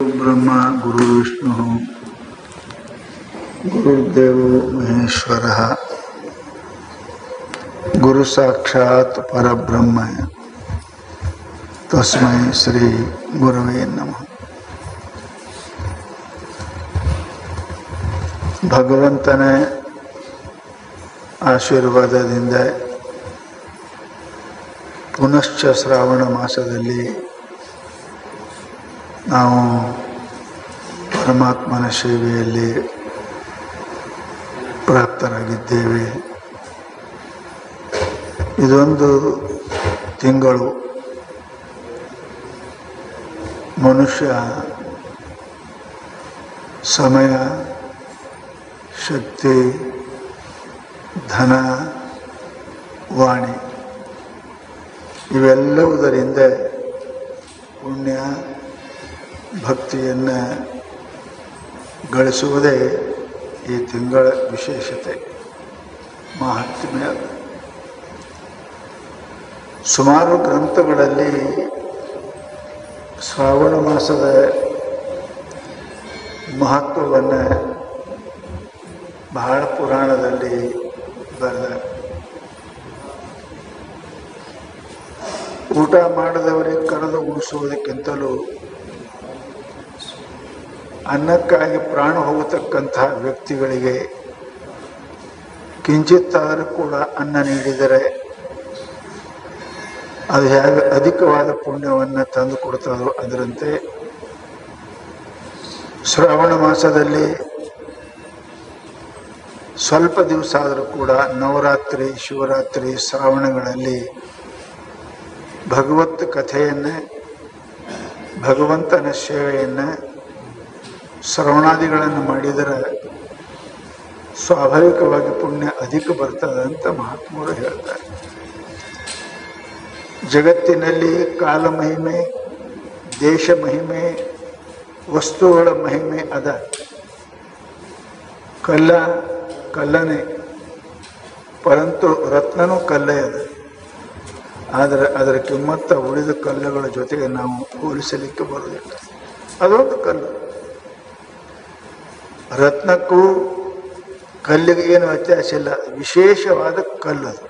ब्रह्मा गुरु विष्णु गुरुदेव महेश्वर गुरु साक्षात् परब्रह्म तस्मै श्री गुरवे नमः। ಭಗವಂತನ ಆಶೀರ್ವಾದದಿಂದ ಪುನಶ್ಚ ಶ್ರಾವಣ ಮಾಸದಲ್ಲಿ ನಾವು ಪರಮಾತ್ಮನ ಸೇವೆಯಲ್ಲಿ ಪ್ರಾಪ್ತರಾಗಿದ್ದೇವೆ. ಇದೊಂದು ತಿಂಗಳು ಮನುಷ್ಯ ಸಮಯ, ಶಕ್ತಿ, ಧನ, ವಾಣಿ ಇವೆಲ್ಲವುದರಿಂದ ಪುಣ್ಯ ಭಕ್ತಿಯನ್ನು ಗಳಿಸುವುದೇ ಈ ತಿಂಗಳ ವಿಶೇಷತೆ, ಮಹಾತ್ಮ್ಯ. ಸುಮಾರು ಗ್ರಂಥಗಳಲ್ಲಿ ಶ್ರಾವಣ ಮಾಸದ ಮಹತ್ವವನ್ನು ಬಹಳ ಪುರಾಣದಲ್ಲಿ ಬರೆದ. ಊಟ ಮಾಡದವರಿಗೆ ಕರೆದು ಉಣಿಸುವುದಕ್ಕಿಂತಲೂ ಅನ್ನಕ್ಕಾಗಿ ಪ್ರಾಣ ಹೋಗತಕ್ಕಂತಹ ವ್ಯಕ್ತಿಗಳಿಗೆ ಕಿಂಚಿತ್ತಾದರೂ ಕೂಡ ಅನ್ನ ನೀಡಿದರೆ ಅದು ಹೇಗೆ ಅಧಿಕವಾದ ಪುಣ್ಯವನ್ನು ತಂದು ಕೊಡ್ತದೋ ಅದರಂತೆ ಶ್ರಾವಣ ಮಾಸದಲ್ಲಿ ಸ್ವಲ್ಪ ದಿವಸ ಆದರೂ ಕೂಡ ನವರಾತ್ರಿ, ಶಿವರಾತ್ರಿ, ಶ್ರಾವಣಗಳಲ್ಲಿ ಭಗವತ್ ಕಥೆಯನ್ನು, ಭಗವಂತನ ಸೇವೆಯನ್ನು, ಶ್ರವಣಾದಿಗಳನ್ನು ಮಾಡಿದರೆ ಸ್ವಾಭಾವಿಕವಾಗಿ ಪುಣ್ಯ ಅಧಿಕ ಬರ್ತದೆ ಅಂತ ಮಹಾತ್ಮರು ಹೇಳ್ತಾರೆ. ಜಗತ್ತಿನಲ್ಲಿ ಕಾಲ ಮಹಿಮೆ, ದೇಶ ಮಹಿಮೆ, ವಸ್ತುಗಳ ಮಹಿಮೆ ಅದ. ಕಲ್ಲನೇ, ಪರಂತು ರತ್ನನೂ ಕಲ್ಲೇ ಅದ. ಆದರೆ ಅದರ ಕಿಮ್ಮತ್ತ ಉಳಿದ ಕಲ್ಲುಗಳ ಜೊತೆಗೆ ನಾವು ಹೋಲಿಸಲಿಕ್ಕೆ ಬರುವುದಿಲ್ಲ. ಅದೊಂದು ಕಲ್ಲು. ರತ್ನಕ್ಕೂ ಕಲ್ಲಿಗೆ ಏನು ವ್ಯತ್ಯಾಸ ಇಲ್ಲ, ವಿಶೇಷವಾದ ಕಲ್ಲು ಅದು.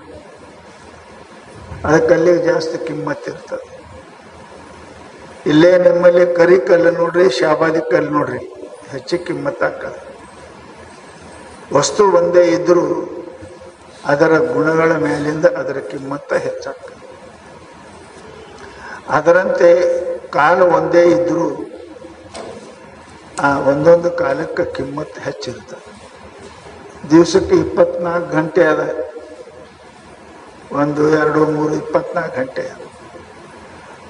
ಅದಕ್ಕೆ ಕಲ್ಲಿಗೆ ಜಾಸ್ತಿ ಕಿಮ್ಮತ್ತಿರ್ತದೆ. ಇಲ್ಲೇ ನಿಮ್ಮಲ್ಲಿ ಕರಿ ಕಲ್ಲು ನೋಡ್ರಿ, ಶಾಬಾದಿ ಕಲ್ಲು ನೋಡ್ರಿ, ಹೆಚ್ಚು ಕಿಮ್ಮತ್ತಾಗ್ತದೆ. ವಸ್ತು ಒಂದೇ ಇದ್ದರೂ ಅದರ ಗುಣಗಳ ಮೇಲಿಂದ ಅದರ ಕಿಮ್ಮತ್ತ ಹೆಚ್ಚಾಗ್ತದೆ. ಅದರಂತೆ ಕಾಲ ಒಂದೇ ಇದ್ದರೂ ಆ ಒಂದೊಂದು ಕಾಲಕ್ಕೆ ಕಿಮ್ಮತ್ತು ಹೆಚ್ಚಿರ್ತದೆ. ದಿವಸಕ್ಕೆ 24 ಗಂಟೆ ಅದ, 1, 2, 3, 24 ಗಂಟೆ ಅದ.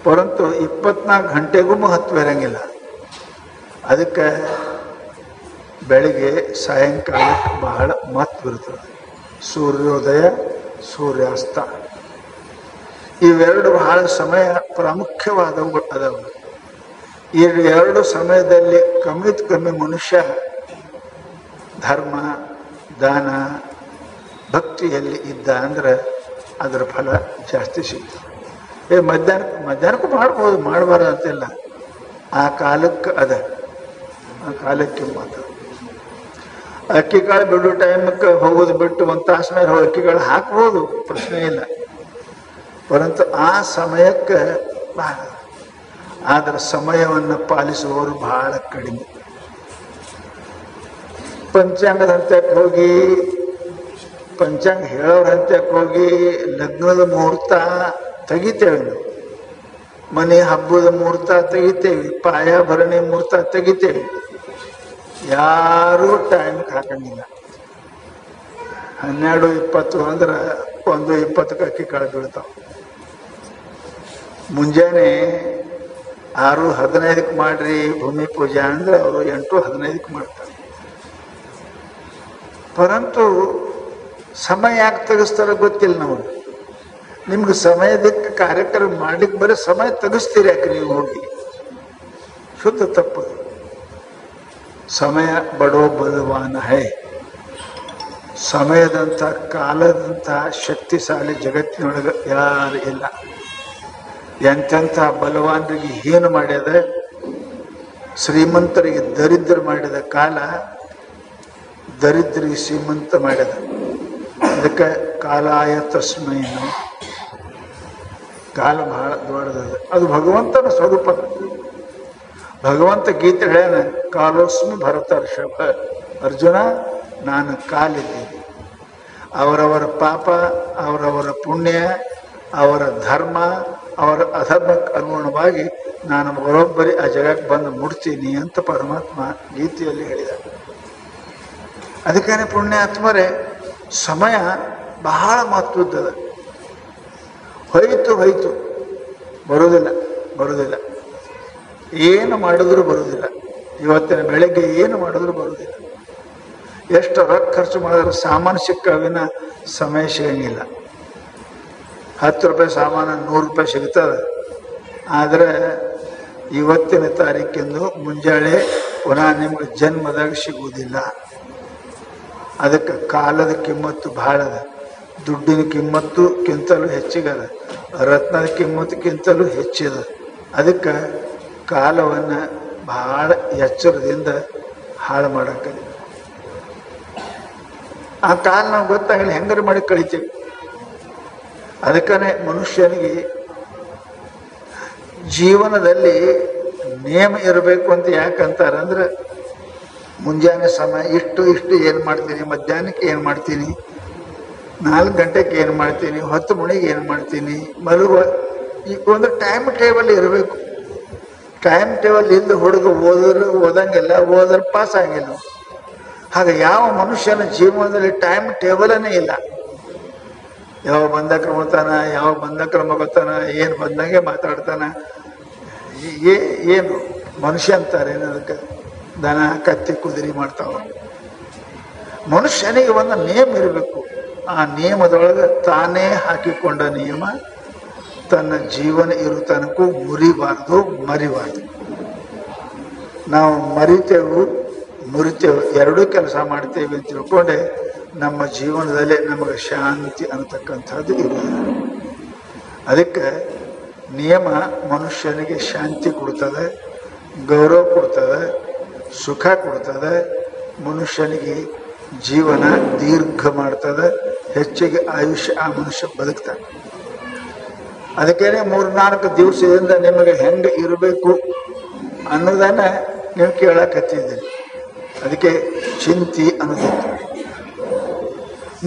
ಪರಂತು 24 ಗಂಟೆಗೂ ಮಹತ್ವ ಇರಂಗಿಲ್ಲ. ಅದಕ್ಕೆ ಬೆಳಿಗ್ಗೆ ಸಾಯಂಕಾಲಕ್ಕೆ ಬಹಳ ಮಹತ್ವ ಇರ್ತದೆ. ಸೂರ್ಯೋದಯ, ಸೂರ್ಯಾಸ್ತ ಇವೆರಡು ಬಹಳ ಸಮಯ ಪ್ರಾಮುಖ್ಯವಾದವು ಅದಾವ. ಈ ಎರಡು ಸಮಯದಲ್ಲಿ ಕಮ್ಮಿ ಮನುಷ್ಯ ಧರ್ಮ, ದಾನ, ಭಕ್ತಿಯಲ್ಲಿ ಇದ್ದ ಅಂದ್ರೆ ಅದರ ಫಲ ಜಾಸ್ತಿ ಸಿಗ್ತದೆ. ಮಧ್ಯಾಹ್ನಕ್ಕೂ ಮಾಡ್ಬೋದು, ಮಾಡಬಾರ್ದು ಅಂತಿಲ್ಲ. ಆ ಕಾಲಕ್ಕೆ ಅದ, ಆ ಕಾಲಕ್ಕೆ ಮಾತು. ಅಕ್ಕಿಕಾಳು ಬಿಡೋ ಟೈಮಕ್ಕೆ ಹೋಗೋದು ಬಿಟ್ಟು 1 ತಾಸು ಮೇಲೆ ಅಕ್ಕಿಕಾಳು ಹಾಕ್ಬೋದು, ಪ್ರಶ್ನೆ ಇಲ್ಲ. ಪರಂತು ಆ ಸಮಯಕ್ಕೆ ಬಹಳ, ಆದರೆ ಸಮಯವನ್ನು ಪಾಲಿಸುವವರು ಬಹಳ ಕಡಿಮೆ. ಪಂಚಾಂಗದ ಹಂತಕ್ಕೆ ಹೋಗಿ, ಪಂಚಾಂಗ ಹೇಳೋರ ಹಂತಕ್ಕೆ ಹೋಗಿ ಲಗ್ನದ ಮುಹೂರ್ತ ತೆಗಿತೇವೆ ನಾವು, ಮನೆ ಹಬ್ಬದ ಮುಹೂರ್ತ ತೆಗಿತೇವೆ, ಪಾಯ ಭರಣಿ ಮುಹೂರ್ತ ತೆಗಿತೇವೆ. ಯಾರೂ ಟೈಮ್ಗೆ ಹಾಕಂಗಿಲ್ಲ. 12:20 ಅಂದ್ರೆ 1:20ಕ್ಕೆ ಅಕ್ಕಿ ಕಾಳು ಬೀಳ್ತಾವೆ. ಮುಂಜಾನೆ 6:15ಕ್ಕೆ ಮಾಡ್ರಿ ಭೂಮಿ ಪೂಜೆ ಅಂದ್ರೆ ಅವರು 8:15ಕ್ಕೆ ಮಾಡ್ತಾರೆ. ಪರಂತು ಸಮಯ ಯಾಕೆ ತೆಗೆಸ್ತಾರ ಗೊತ್ತಿಲ್ಲ ನಮಗೆ. ನಿಮ್ಗೆ ಸಮಯದಕ್ಕೆ ಕಾರ್ಯಕ್ರಮ ಮಾಡ್ಲಿಕ್ಕೆ ಬರೀ ಸಮಯ ತೆಗೆಸ್ತೀರಿ ಯಾಕೆ ನೀವು ಹೋಗಿ? ಶುದ್ಧ ತಪ್ಪು. ಸಮಯ ಬಡೋ ಬಲವಾನ ಹೈ. ಸಮಯದಂಥ, ಕಾಲದಂಥ ಶಕ್ತಿಶಾಲಿ ಜಗತ್ತಿನೊಳಗೆ ಯಾರು ಇಲ್ಲ. ಎಂತೆಂಥ ಬಲವಾನರಿಗೆ ಏನು ಮಾಡ್ಯದ. ಶ್ರೀಮಂತರಿಗೆ ದರಿದ್ರ ಮಾಡಿದ ಕಾಲ ದರಿದ್ರಿಗೆ ಶ್ರೀಮಂತ ಮಾಡಿದ. ಅದಕ್ಕೆ ಕಾಲಾಯ ತಸ್ಮೈನು, ಕಾಲ ಬಹಳ ದೊಡ್ಡದದ. ಅದು ಭಗವಂತನ ಸ್ವರೂಪ. ಭಗವಂತ ಗೀತೆ ಹೇಳ್ಯಾನ, ಕಾಲೋಸ್ಮಿ ಭರತರ್ಷಭ, ಅರ್ಜುನ ನಾನು ಕಾಲಿದ್ದೀನಿ. ಅವರವರ ಪಾಪ, ಅವರವರ ಪುಣ್ಯ, ಅವರ ಧರ್ಮ, ಅವರ ಅಧರ್ಮಕ್ಕೆ ಅನುಗುಣವಾಗಿ ನಾನು ಬರೋಬ್ಬರಿ ಆ ಜಗಕ್ಕೆ ಬಂದು ಮುಡ್ತೀನಿ ಅಂತ ಪರಮಾತ್ಮ ಗೀತೆಯಲ್ಲಿ ಹೇಳಿದ. ಅದಕ್ಕೇನೆ ಪುಣ್ಯಾತ್ಮರೇ, ಸಮಯ ಬಹಳ ಮಹತ್ವದ್ದದ. ಹೋಯ್ತು ಬರುವುದಿಲ್ಲ. ಏನು ಮಾಡಿದ್ರು ಬರುವುದಿಲ್ಲ. ಇವತ್ತಿನ ಬೆಳಗ್ಗೆ ಏನು ಮಾಡಿದ್ರು ಬರುವುದಿಲ್ಲ. ಎಷ್ಟು ರೊಕ್ಕ ಖರ್ಚು ಮಾಡಿದ್ರು ಸಾಮಾನು ಸಿಕ್ಕವಿನ ಸಮಯ ಸಿಗಂಗಿಲ್ಲ. 10 ರೂಪಾಯಿ ಸಾಮಾನು 100 ರೂಪಾಯಿ ಸಿಗ್ತದೆ. ಆದರೆ ಇವತ್ತಿನ ತಾರೀಕಿಂದು ಮುಂಜಾನೆ ಪುನಃ ನಿಮ್ಗೆ ಜನ್ಮದಾಗ ಸಿಗುವುದಿಲ್ಲ. ಅದಕ್ಕೆ ಕಾಲದ ಕಿಮ್ಮತ್ತು ಭಾಳ ಅದ. ದುಡ್ಡಿನ ಕಿಮ್ಮತ್ತುಕ್ಕಿಂತಲೂ ಹೆಚ್ಚಿಗದ. ರತ್ನದ ಕಿಮ್ಮತ್ತಕ್ಕಿಂತಲೂ ಹೆಚ್ಚಿದ. ಅದಕ್ಕೆ ಕಾಲವನ್ನು ಭಾಳ ಎಚ್ಚರದಿಂದ ಹಾಳು ಮಾಡಕ್ಕಲ್ಲ. ಆ ಕಾಲ ನಾವು ಗೊತ್ತಾಗಲಿ ಹೆಂಗಾರು ಮಾಡಿ ಕಳಿತೀವಿ. ಅದಕ್ಕೇ ಮನುಷ್ಯನಿಗೆ ಜೀವನದಲ್ಲಿ ನಿಯಮ ಇರಬೇಕು ಅಂತ ಯಾಕಂತಾರಂದ್ರೆ, ಮುಂಜಾನೆ ಸಮಯ ಇಷ್ಟು ಏನು ಮಾಡ್ತೀನಿ, ಮಧ್ಯಾಹ್ನಕ್ಕೆ ಏನು ಮಾಡ್ತೀನಿ, 4 ಗಂಟೆಗೆ ಏನು ಮಾಡ್ತೀನಿ, 10 ಮಣಿಗೆ ಏನು ಮಾಡ್ತೀನಿ, ಮಲಗುವ ಈಗ ಒಂದು ಟೈಮ್ ಟೇಬಲ್ ಇರಬೇಕು. ಟೈಮ್ ಟೇಬಲ್ ಇಲ್ಲದೆ ಹುಡುಗ ಓದಂಗಿಲ್ಲ, ಓದ್ರೆ ಪಾಸ್ ಆಗಿಲ್ಲ. ಹಾಗೆ ಯಾವ ಮನುಷ್ಯನ ಜೀವನದಲ್ಲಿ ಟೈಮ್ ಟೇಬಲನೇ ಇಲ್ಲ. ಯಾವ ಬಂದಕ್ರಮ ಹೋಗ್ತಾನ, ಯಾವ ಬಂದಕ್ರಮ ಗೊತ್ತಾನ, ಏನು ಬಂದಂಗೆ ಮಾತಾಡ್ತಾನ. ಏನು ಮನುಷ್ಯ ಅಂತಾರೆ ಏನದಕ್ಕೆ? ದನ ಕತ್ತಿ ಕುದುರೆ ಮಾಡ್ತಾವ. ಮನುಷ್ಯನಿಗೆ ಒಂದು ನಿಯಮ ಇರಬೇಕು. ಆ ನಿಯಮದೊಳಗೆ ತಾನೇ ಹಾಕಿಕೊಂಡ ನಿಯಮ ತನ್ನ ಜೀವನ ಇರೋ ತನಕ ಮರಿಬಾರ್ದು. ನಾವು ಮುರಿತೇವೆ ಎರಡೂ ಕೆಲಸ ಮಾಡ್ತೇವೆ ಅಂತ ತಿಳ್ಕೊಂಡೆ ನಮ್ಮ ಜೀವನದಲ್ಲಿ ನಮಗೆ ಶಾಂತಿ ಅನ್ನತಕ್ಕಂಥದ್ದು ಇರುವುದಿಲ್ಲ. ಅದಕ್ಕೆ ನಿಯಮ ಮನುಷ್ಯನಿಗೆ ಶಾಂತಿ ಕೊಡ್ತದೆ, ಗೌರವ ಕೊಡ್ತದೆ, ಸುಖ ಕೊಡ್ತದೆ. ಮನುಷ್ಯನಿಗೆ ಜೀವನ ದೀರ್ಘ ಮಾಡ್ತದೆ, ಹೆಚ್ಚಿಗೆ ಆಯುಷ್ಯ ಆ ಮನುಷ್ಯ ಬದುಕ್ತಾನೆ. ಅದಕ್ಕೇನೆ 3-4 ದಿವಸದಿಂದ ನಿಮಗೆ ಹೆಂಗೆ ಇರಬೇಕು ಅನ್ನೋದನ್ನ ನೀವು ಕೇಳಕತ್ತಿದ್ದೀರಿ. ಅದಕ್ಕೆ ಚಿಂತೆ ಅನ್ನೋದಿತ್ತು.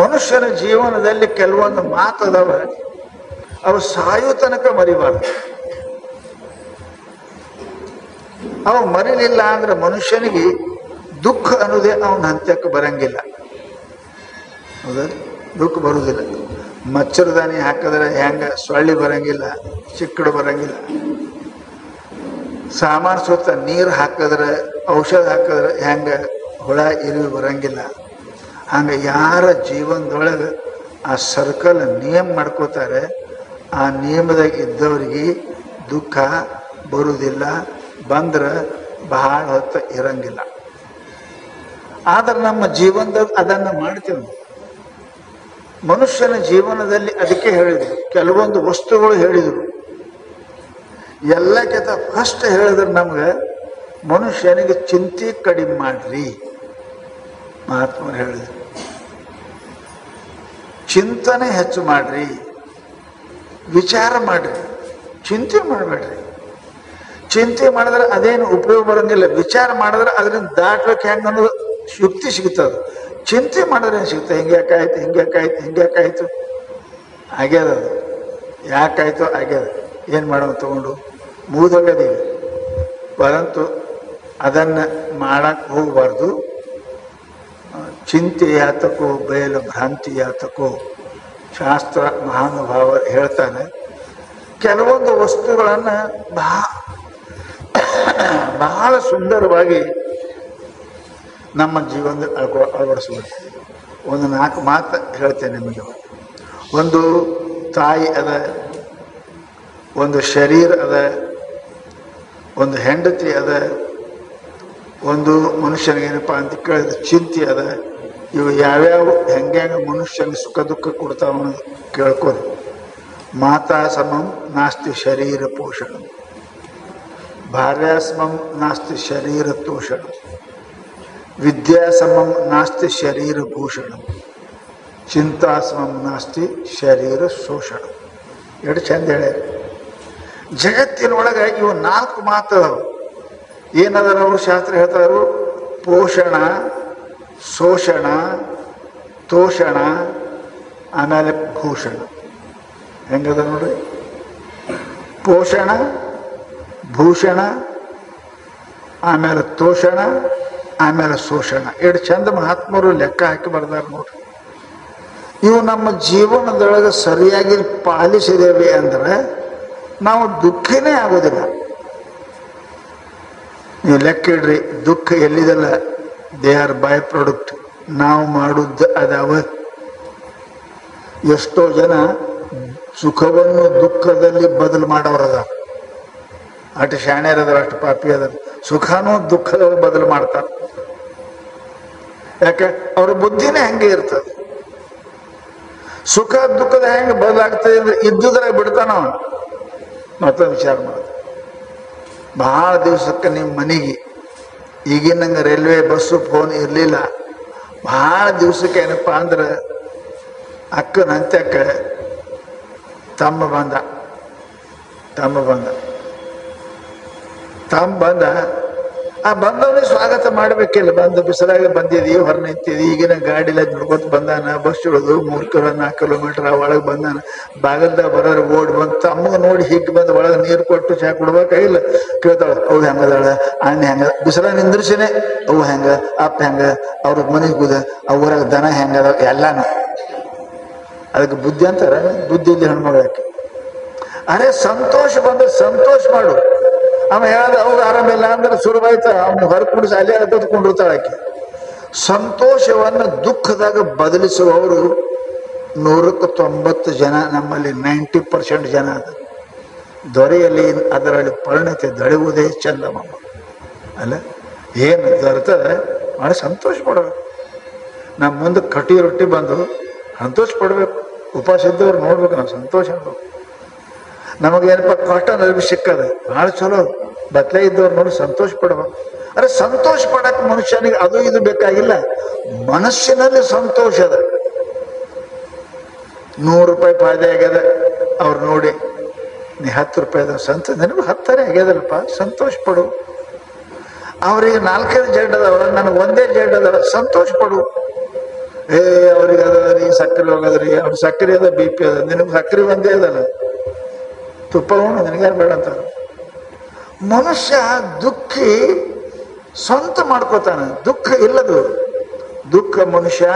ಮನುಷ್ಯನ ಜೀವನದಲ್ಲಿ ಕೆಲವೊಂದು ಮಾತದವ, ಅವು ಸಾಯೋ ತನಕ ಮರಿಬಾರ್ದು. ಅವ ಮರಿಲಿಲ್ಲ ಅಂದ್ರೆ ಮನುಷ್ಯನಿಗೆ ದುಃಖ ಅನ್ನೋದೇ ಅವನ ಹಂತಕ್ಕೆ ಬರಂಗಿಲ್ಲ. ಹೌದಾ? ದುಃಖ ಬರುವುದಿಲ್ಲ. ಮಚ್ಚರದಾನಿ ಹಾಕಿದ್ರೆ ಹೆಂಗ ಸೊಳ್ಳಿ ಬರಂಗಿಲ್ಲ, ಚಿಕ್ಕಡು ಬರಂಗಿಲ್ಲ. ಸಾಮಾನು ಸುತ್ತ ನೀರು ಹಾಕಿದ್ರೆ, ಔಷಧ ಹಾಕಿದ್ರೆ ಹೆಂಗ ಹುಳ ಇರುವಿ ಬರಂಗಿಲ್ಲ. ಹಂಗೆ ಯಾರ ಜೀವನದೊಳಗೆ ಆ ಸರ್ಕಲ್ ನಿಯಮ ಮಾಡ್ಕೋತಾರೆ, ಆ ನಿಯಮದಾಗ ಇದ್ದವರಿಗೆ ದುಃಖ ಬರುವುದಿಲ್ಲ. ಬಂದ್ರೆ ಬಹಳ ಹೊತ್ತು ಇರಂಗಿಲ್ಲ. ಆದ್ರೆ ನಮ್ಮ ಜೀವನದಾಗ ಅದನ್ನು ಮಾಡ್ತೀವಿ. ಮನುಷ್ಯನ ಜೀವನದಲ್ಲಿ ಅದಕ್ಕೆ ಹೇಳಿದರು, ಕೆಲವೊಂದು ವಸ್ತುಗಳು ಹೇಳಿದರು. ಎಲ್ಲಕ್ಕಿಂತ ಫಸ್ಟ್ ಹೇಳಿದ್ರು ನಮ್ಗೆ, ಮನುಷ್ಯನಿಗೆ ಚಿಂತೆ ಕಡಿಮೆ ಮಾಡ್ರಿ. ಮಹಾತ್ಮರು ಹೇಳಿದ್ರು, ಚಿಂತನೆ ಹೆಚ್ಚು ಮಾಡ್ರಿ, ವಿಚಾರ ಮಾಡ್ರಿ, ಚಿಂತೆ ಮಾಡಬೇಡ್ರಿ. ಚಿಂತೆ ಮಾಡಿದ್ರೆ ಅದೇನು ಉಪಯೋಗ ಬರಂಗಿಲ್ಲ. ವಿಚಾರ ಮಾಡಿದ್ರೆ ಅದರಿಂದ ದಾಟ್ಬೇಕು ಹೆಂಗೆ ಅನ್ನೋದು ಯುಕ್ತಿ ಸಿಗ್ತದೆ. ಚಿಂತೆ ಮಾಡಿದ್ರೆ ಏನು ಸಿಗ್ತದೆ? ಹಿಂಗ್ಯಾಕಾಯ್ತು ಆಗ್ಯದ. ಅದು ಯಾಕಾಯ್ತು ಆಗ್ಯದ, ಏನು ಮಾಡೋದು ತಗೊಂಡು ಮುಗಿದೋಗ್ಯದೀವಿ. ಪರಂತು ಅದನ್ನು ಮಾಡಕ್ಕೆ ಹೋಗಬಾರ್ದು. ಚಿಂತೆ ಯಾತಕೋ ಬಯಲು ಭ್ರಾಂತಿ ಯಾತಕೋ, ಶಾಸ್ತ್ರ ಮಹಾನುಭಾವರು ಹೇಳ್ತಾನೆ. ಕೆಲವೊಂದು ವಸ್ತುಗಳನ್ನು ಬಹಳ ಸುಂದರವಾಗಿ ನಮ್ಮ ಜೀವನದಲ್ಲಿ ಅಳವಡಿಸ್ಬೇಕು. ಒಂದು 4 ಮಾತು ಹೇಳ್ತೇನೆ ನಿಮಗೆ. ಒಂದು ತಾಯಿ ಅದ, ಒಂದು ಶರೀರ ಅದ, ಒಂದು ಹೆಂಡತಿ ಅದ, ಒಂದು ಮನುಷ್ಯನಿಗೆ ಏನಪ್ಪ ಅಂತ ಕೇಳಿದ್ರೆ ಚಿಂತೆ ಅದ. ಇವು ಯಾವ್ಯಾವ ಹೆಂಗೆ ಮನುಷ್ಯನಿಗೆ ಸುಖ ದುಃಖ ಕೊಡ್ತಾವ ಅನ್ನೋದು ಕೇಳ್ಕೊರಿ. ಮಾತಾ ಸಮಂ ನಾಸ್ತಿ ಶರೀರ ಪೋಷಣ. ಭಾರ್ಯಾಸ್ಮಂ ನಾಸ್ತಿ ಶರೀರ ತೋಷಣ, ವಿದ್ಯಾಸಮಂ ನಾಸ್ತಿ ಶರೀರ ಭೂಷಣ, ಚಿಂತಾಸಮಂ ನಾಸ್ತಿ ಶರೀರ ಶೋಷಣ. ಎರಡು ಚಂದ ಹೇಳ್ಯಾರ. ಜಗತ್ತಿನೊಳಗೆ ಇವು 4 ಮಾತು ಏನದಾರ ಅವರು ಶಾಸ್ತ್ರ ಹೇಳ್ತಾರು. ಪೋಷಣ, ಶೋಷಣ, ತೋಷಣ, ಆಮೇಲೆ ಭೂಷಣ. ಹೆಂಗದ ನೋಡ್ರಿ, ಪೋಷಣ, ಭೂಷಣ, ಆಮೇಲೆ ತೋಷಣ, ಆಮೇಲೆ ಶೋಷಣ. ಎರಡು ಚಂದ ಮಹಾತ್ಮರು ಲೆಕ್ಕ ಹಾಕಿ ಬರ್ದಾರ ನೋಡ್ರಿ. ಇವು ನಮ್ಮ ಜೀವನದೊಳಗೆ ಸರಿಯಾಗಿ ಪಾಲಿಸಿದೇವೆ ಅಂದ್ರೆ ನಾವು ದುಃಖನೇ ಆಗೋದಿಲ್ಲ. ನೀವು ಲೆಕ್ಕ ಇಡ್ರಿ, ದುಃಖ ಎಲ್ಲಿದಲ್ಲ, ದೇ ಆರ್ ಬೈ ಪ್ರಾಡಕ್ಟ್. ನಾವು ಮಾಡುವುದು ಅದಾವ. ಎಷ್ಟೋ ಜನ ಸುಖವನ್ನು ದುಃಖದಲ್ಲಿ ಬದಲು ಮಾಡೋರದ, ಅಷ್ಟು ಶಾಣ್ಯರದಾರ, ಅಷ್ಟು ಪಾಪಿ ಅದಾರ. ಸುಖನೂ ದುಃಖದಲ್ಲಿ ಬದಲು ಮಾಡ್ತಾರೆ. ಯಾಕೆ? ಅವ್ರ ಬುದ್ಧಿನೇ ಹಂಗೆ ಇರ್ತದೆ. ಸುಖ ದುಃಖದ ಹೆಂಗೆ ಬದಲಾಗ್ತದೆ ಅಂದ್ರೆ ಇದ್ದುದ್ರೆ ಬಿಡ್ತಾನ ಅವನು. ಮತ್ತೊಂದು ವಿಚಾರ ಮಾಡೋದು, ಬಹಳ ದಿವಸಕ್ಕೆ ನಿಮ್ಮ ಮನೆಗೆ ಈಗಿನಂಗೆ ರೈಲ್ವೆ ಬಸ್ಸು ಫೋನ್ ಇರಲಿಲ್ಲ. ಬಹಳ ದಿವಸಕ್ಕೆ ಏನಪ್ಪ ಅಂದ್ರೆ ಅಕ್ಕನ ಅಂತ್ಯಕ್ಕೆ ತಮ್ಮ ಬಂದ. ಆ ಬಂದವನಿಗೆ ಸ್ವಾಗತ ಮಾಡ್ಬೇಕಿಲ್ಲ. ಬಂದು ಬಿಸಿಲಾಗ ಬಂದಿದ್ದೀವಿ, ಹೊರ ನಿಂತಿದ್ದೀವಿ, ಈಗಿನ ಗಾಡಿಲ್ಲ ದುಡ್ಕೊತ ಬಂದಾನ. ಬಸ್ ಇಳಿದು 3 4 ಕಿಲೋಮೀಟರ್ ಒಳಗೆ ಬಂದಾನ. ಬಾಗಲ್ದಾಗ ಬರೋರು ಓಡಿ ಬಂದು ತಮ್ಮಗೆ ನೋಡಿ ಹಿಗ್ ಬಂದು ಒಳಗೆ ನೀರು ಕೊಟ್ಟು ಚಾ ಕೊಡ್ಬೇಕಾಗಿಲ್ಲ. ಕೇಳ್ತಾಳ, ಅವು ಹೆಂಗದಾಳ, ಅಣ್ಣ ಹೆಂಗ, ಬಿಸಿಲಾಗ ನಿಂದ್ರಿಸಿನೇ ಅವು ಹೆಂಗ, ಅಪ್ಪ ಹೆಂಗ, ಅವ್ರ ಮನೆಗೆ ಕೂದ, ಅವ್ರಾಗ ದನ ಹೆಂಗದ, ಎಲ್ಲಾನು. ಅದಕ್ಕೆ ಬುದ್ಧಿ ಅಂತಾರ. ಬುದ್ಧಿ ಇಲ್ಲಿ ಹೆಣ್ಮಗಳಕ್ಕೆ. ಅರೆ ಸಂತೋಷ ಬಂದ್ರೆ ಸಂತೋಷ ಮಾಡು. ಅವ ಹೇಳ್ದ ಅವ್ರು ಆರಾಮಿಲ್ಲ ಅಂದ್ರೆ ಸುಲಭಾಯ್ತ, ಅವನು ಹೊರಕುಡಿಸಿ ಅಲ್ಲೇ ಬದುಕೊಂಡಿರ್ತಾಳೆ ಆಕೆ. ಸಂತೋಷವನ್ನು ದುಃಖದಾಗ ಬದಲಿಸುವವರು 190 ಜನ ನಮ್ಮಲ್ಲಿ. 90% ಜನ ಅದ. ದೊರೆಯಲ್ಲಿ ಅದರಲ್ಲಿ ಪರಿಣತಿ ದಳೆಯುವುದೇ ಚಂದಮಮ್ಮ ಅಲ್ಲ. ಏನು ದೊರೆತದೆ ಭಾಳ ಸಂತೋಷ ಪಡಬೇಕು. ನಮ್ಮ ಮುಂದೆ ಕಟಿ ರೊಟ್ಟಿ ಬಂದು ಸಂತೋಷ ಪಡಬೇಕು. ಉಪವಾಸ ಇದ್ದವ್ರು ನೋಡ್ಬೇಕು, ನಾವು ಸಂತೋಷ ಅನ್ಬೇಕು. ನಮಗೇನಪ್ಪ ಕಾಟನ್ ಅರ್ಬಿ ಸಿಕ್ಕದ, ಭಾಳ ಚಲೋ. ಬತ್ಲೆ ಇದ್ದವ್ರು ನೋಡಿ ಸಂತೋಷ ಪಡ್ಬೇಕು. ಅರೆ ಸಂತೋಷ ಪಡಕ್ಕೆ ಮನುಷ್ಯನಿಗೆ ಅದು ಇದು ಬೇಕಾಗಿಲ್ಲ, ಮನಸ್ಸಿನಲ್ಲಿ ಸಂತೋಷ ಅದ. 100 ರೂಪಾಯಿ ಫಾಯ್ದೆ ಆಗ್ಯದ, ಅವ್ರು ನೋಡಿ ನೀ 10 ರೂಪಾಯಿದ ಸಂತೋಷ, ನನಗೂ 10 ಆಗ್ಯದಲ್ಲಪ್ಪ, ಸಂತೋಷ ಪಡು. ಅವ್ರಿಗೆ 4-5 ಜಡ್ ಅದಾವ, ನನಗೆ 1 ಜಡ್ ಅದಾವ, ಸಂತೋಷ ಪಡು. ಅವ್ರಿಗೆ ಅದರಿ ಸಕ್ಕರೆ ಹೋಗದ್ರಿ, ಅವ್ರ ಸಕ್ಕರೆ ಅದ, BP ಅದ, ನಿನಗೆ ಸಕ್ಕರೆ ಒಂದೇ ಅದಲ್ಲ, ತುಪ್ಪ ಉಣ್ಣು ನಿನಗ್ಯಾರು ಬೇಡ ಅಂತ. ಮನುಷ್ಯ ದುಃಖಿ ಸ್ವಂತ ಮಾಡ್ಕೋತಾನೆ, ದುಃಖ ಇಲ್ಲದು. ದುಃಖ ಮನುಷ್ಯ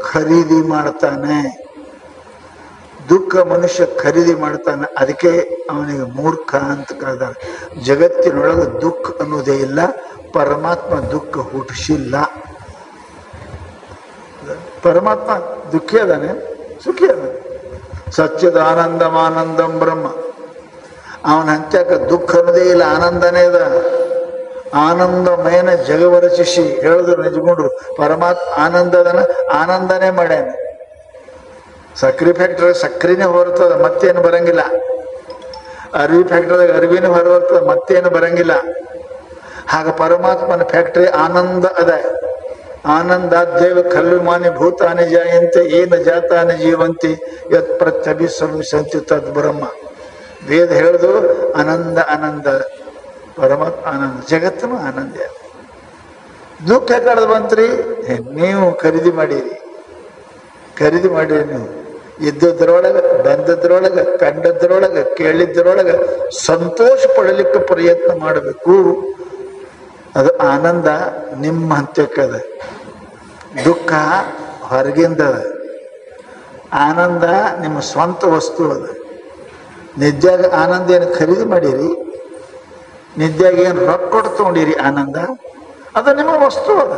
ಖರೀದಿ ಮಾಡ್ತಾನೆ, ದುಃಖ ಮನುಷ್ಯ ಖರೀದಿ ಮಾಡ್ತಾನೆ. ಅದಕ್ಕೆ ಅವನಿಗೆ ಮೂರ್ಖ ಅಂತ ಕರೆದಾರೆ. ಜಗತ್ತಿನೊಳಗೆ ದುಃಖ ಅನ್ನೋದೇ ಇಲ್ಲ, ಪರಮಾತ್ಮ ದುಃಖ ಹುಟ್ಟಿಸಿಲ್ಲ. ಪರಮಾತ್ಮ ದುಃಖಿ ಅದಾನೆ, ಸುಖಿ ಅದಾನೆ. ಸಚ್ಚಿದ ಆನಂದಂ ಬ್ರಹ್ಮ. ಅವನ ಹಂಚ್ಯಾಕ ದುಃಖ ಅನ್ನೋದೇ ಇಲ್ಲ, ಆನಂದನೇ ಅದ. ಆನಂದಮಯನ ಜಗವರಚಿಸಿ ಹೇಳಿದ್ರು ನಿಜಗೊಂಡ್ರು. ಪರಮಾತ್ಮ ಆನಂದದನ ಆನಂದನೇ ಮಾಡ್ಯಾನ. ಸಕ್ರಿ ಫ್ಯಾಕ್ಟ್ರಿ ಸಕ್ರಿನೇ ಹೊರತದ, ಮತ್ತೇನು ಬರಂಗಿಲ್ಲ. ಅರಿವಿ ಫ್ಯಾಕ್ಟ್ರಿದಾಗ ಅರಿವಿನೇ ಹೊರತದ, ಮತ್ತೇನು ಬರಂಗಿಲ್ಲ. ಹಾಗ ಪರಮಾತ್ಮನ ಫ್ಯಾಕ್ಟ್ರಿ ಆನಂದ ಅದ. ಆನಂದಾದ್ಯವ ಖಲ್ವಿಮಾನಿ ಭೂತಾನಿ ಜಾಯಂತೆ ಏನ ಜಾತಾನಿ ಜೀವಂತಿ ಯತ್ ಪ್ರತ್ಯಭಿಸಂತಿ ತದ್ ಬ್ರಹ್ಮ. ವೇದ ಹೇಳಿದು ಆನಂದ ಆನಂದ, ಪರಮಾತ್ಮ ಆನಂದ, ಜಗತ್ತನು ಆನಂದ. ದುಃಖ ಯಾಕಡೆ ಬಂತ್ರಿ? ನೀವು ಖರೀದಿ ಮಾಡಿರಿ ನೀವು. ಇದ್ದದ್ರೊಳಗೆ, ಬಂದದ್ರೊಳಗೆ, ಕಂಡದ್ರೊಳಗೆ, ಕೇಳಿದ್ರೊಳಗೆ ಸಂತೋಷ ಪಡಲಿಕ್ಕೆ ಪ್ರಯತ್ನ ಮಾಡಬೇಕು. ಅದು ಆನಂದ ನಿಮ್ಮ ಹಂತಕ್ಕದ, ದುಃಖ ಹೊರಗಿಂದ ಅದ. ಆನಂದ ನಿಮ್ಮ ಸ್ವಂತ ವಸ್ತು ಅದ. ನಿದ್ಯಾಗ ಆನಂದ ಏನು ಖರೀದಿ ಮಾಡಿರಿ? ನಿದ್ಯಾಗ ಏನು ರೊಕ್ಕ ಕೊಟ್ಟು ತೊಗೊಂಡಿರಿ? ಆನಂದ ಅದು ನಿಮ್ಮ ವಸ್ತು ಅದ.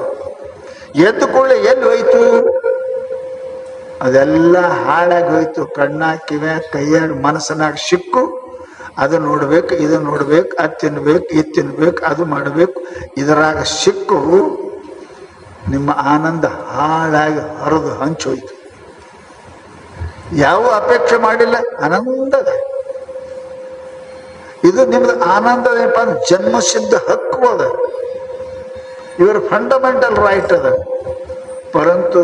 ಎದ್ದು ಕೊಳ್ಳೆ ಎಲ್ಲಿ ಹೋಯ್ತು? ಅದೆಲ್ಲ ಹಾಳಾಗಿ ಹೋಯ್ತು. ಕಣ್ಣಾಗ, ಕಿವ್ಯಾಗ, ಕೈಯಾಗ, ಮನಸ್ಸನಾಗ ಸಿಕ್ಕು. ಅದು ನೋಡ್ಬೇಕು, ಇದು ನೋಡ್ಬೇಕು, ಅದು ತಿನ್ಬೇಕು, ಇದು ತಿನ್ಬೇಕು, ಅದು ಮಾಡಬೇಕು. ಇದರಾಗ ಸಿಕ್ಕು ನಿಮ್ಮ ಆನಂದ ಹಾಳಾಗಿ ಹರಿದು ಹಂಚೋಯ್ತು. ಯಾವ ಅಪೇಕ್ಷೆ ಮಾಡಿಲ್ಲ, ಆನಂದದ. ಇದು ನಿಮ್ದು ಆನಂದ ಏನಪ್ಪ ಅಂದ್ರೆ ಜನ್ಮಸಿದ್ಧ ಹಕ್ಕು ಅದ, ಇವರ ಫಂಡಮೆಂಟಲ್ ರೈಟ್ ಅದ. ಪರಂತು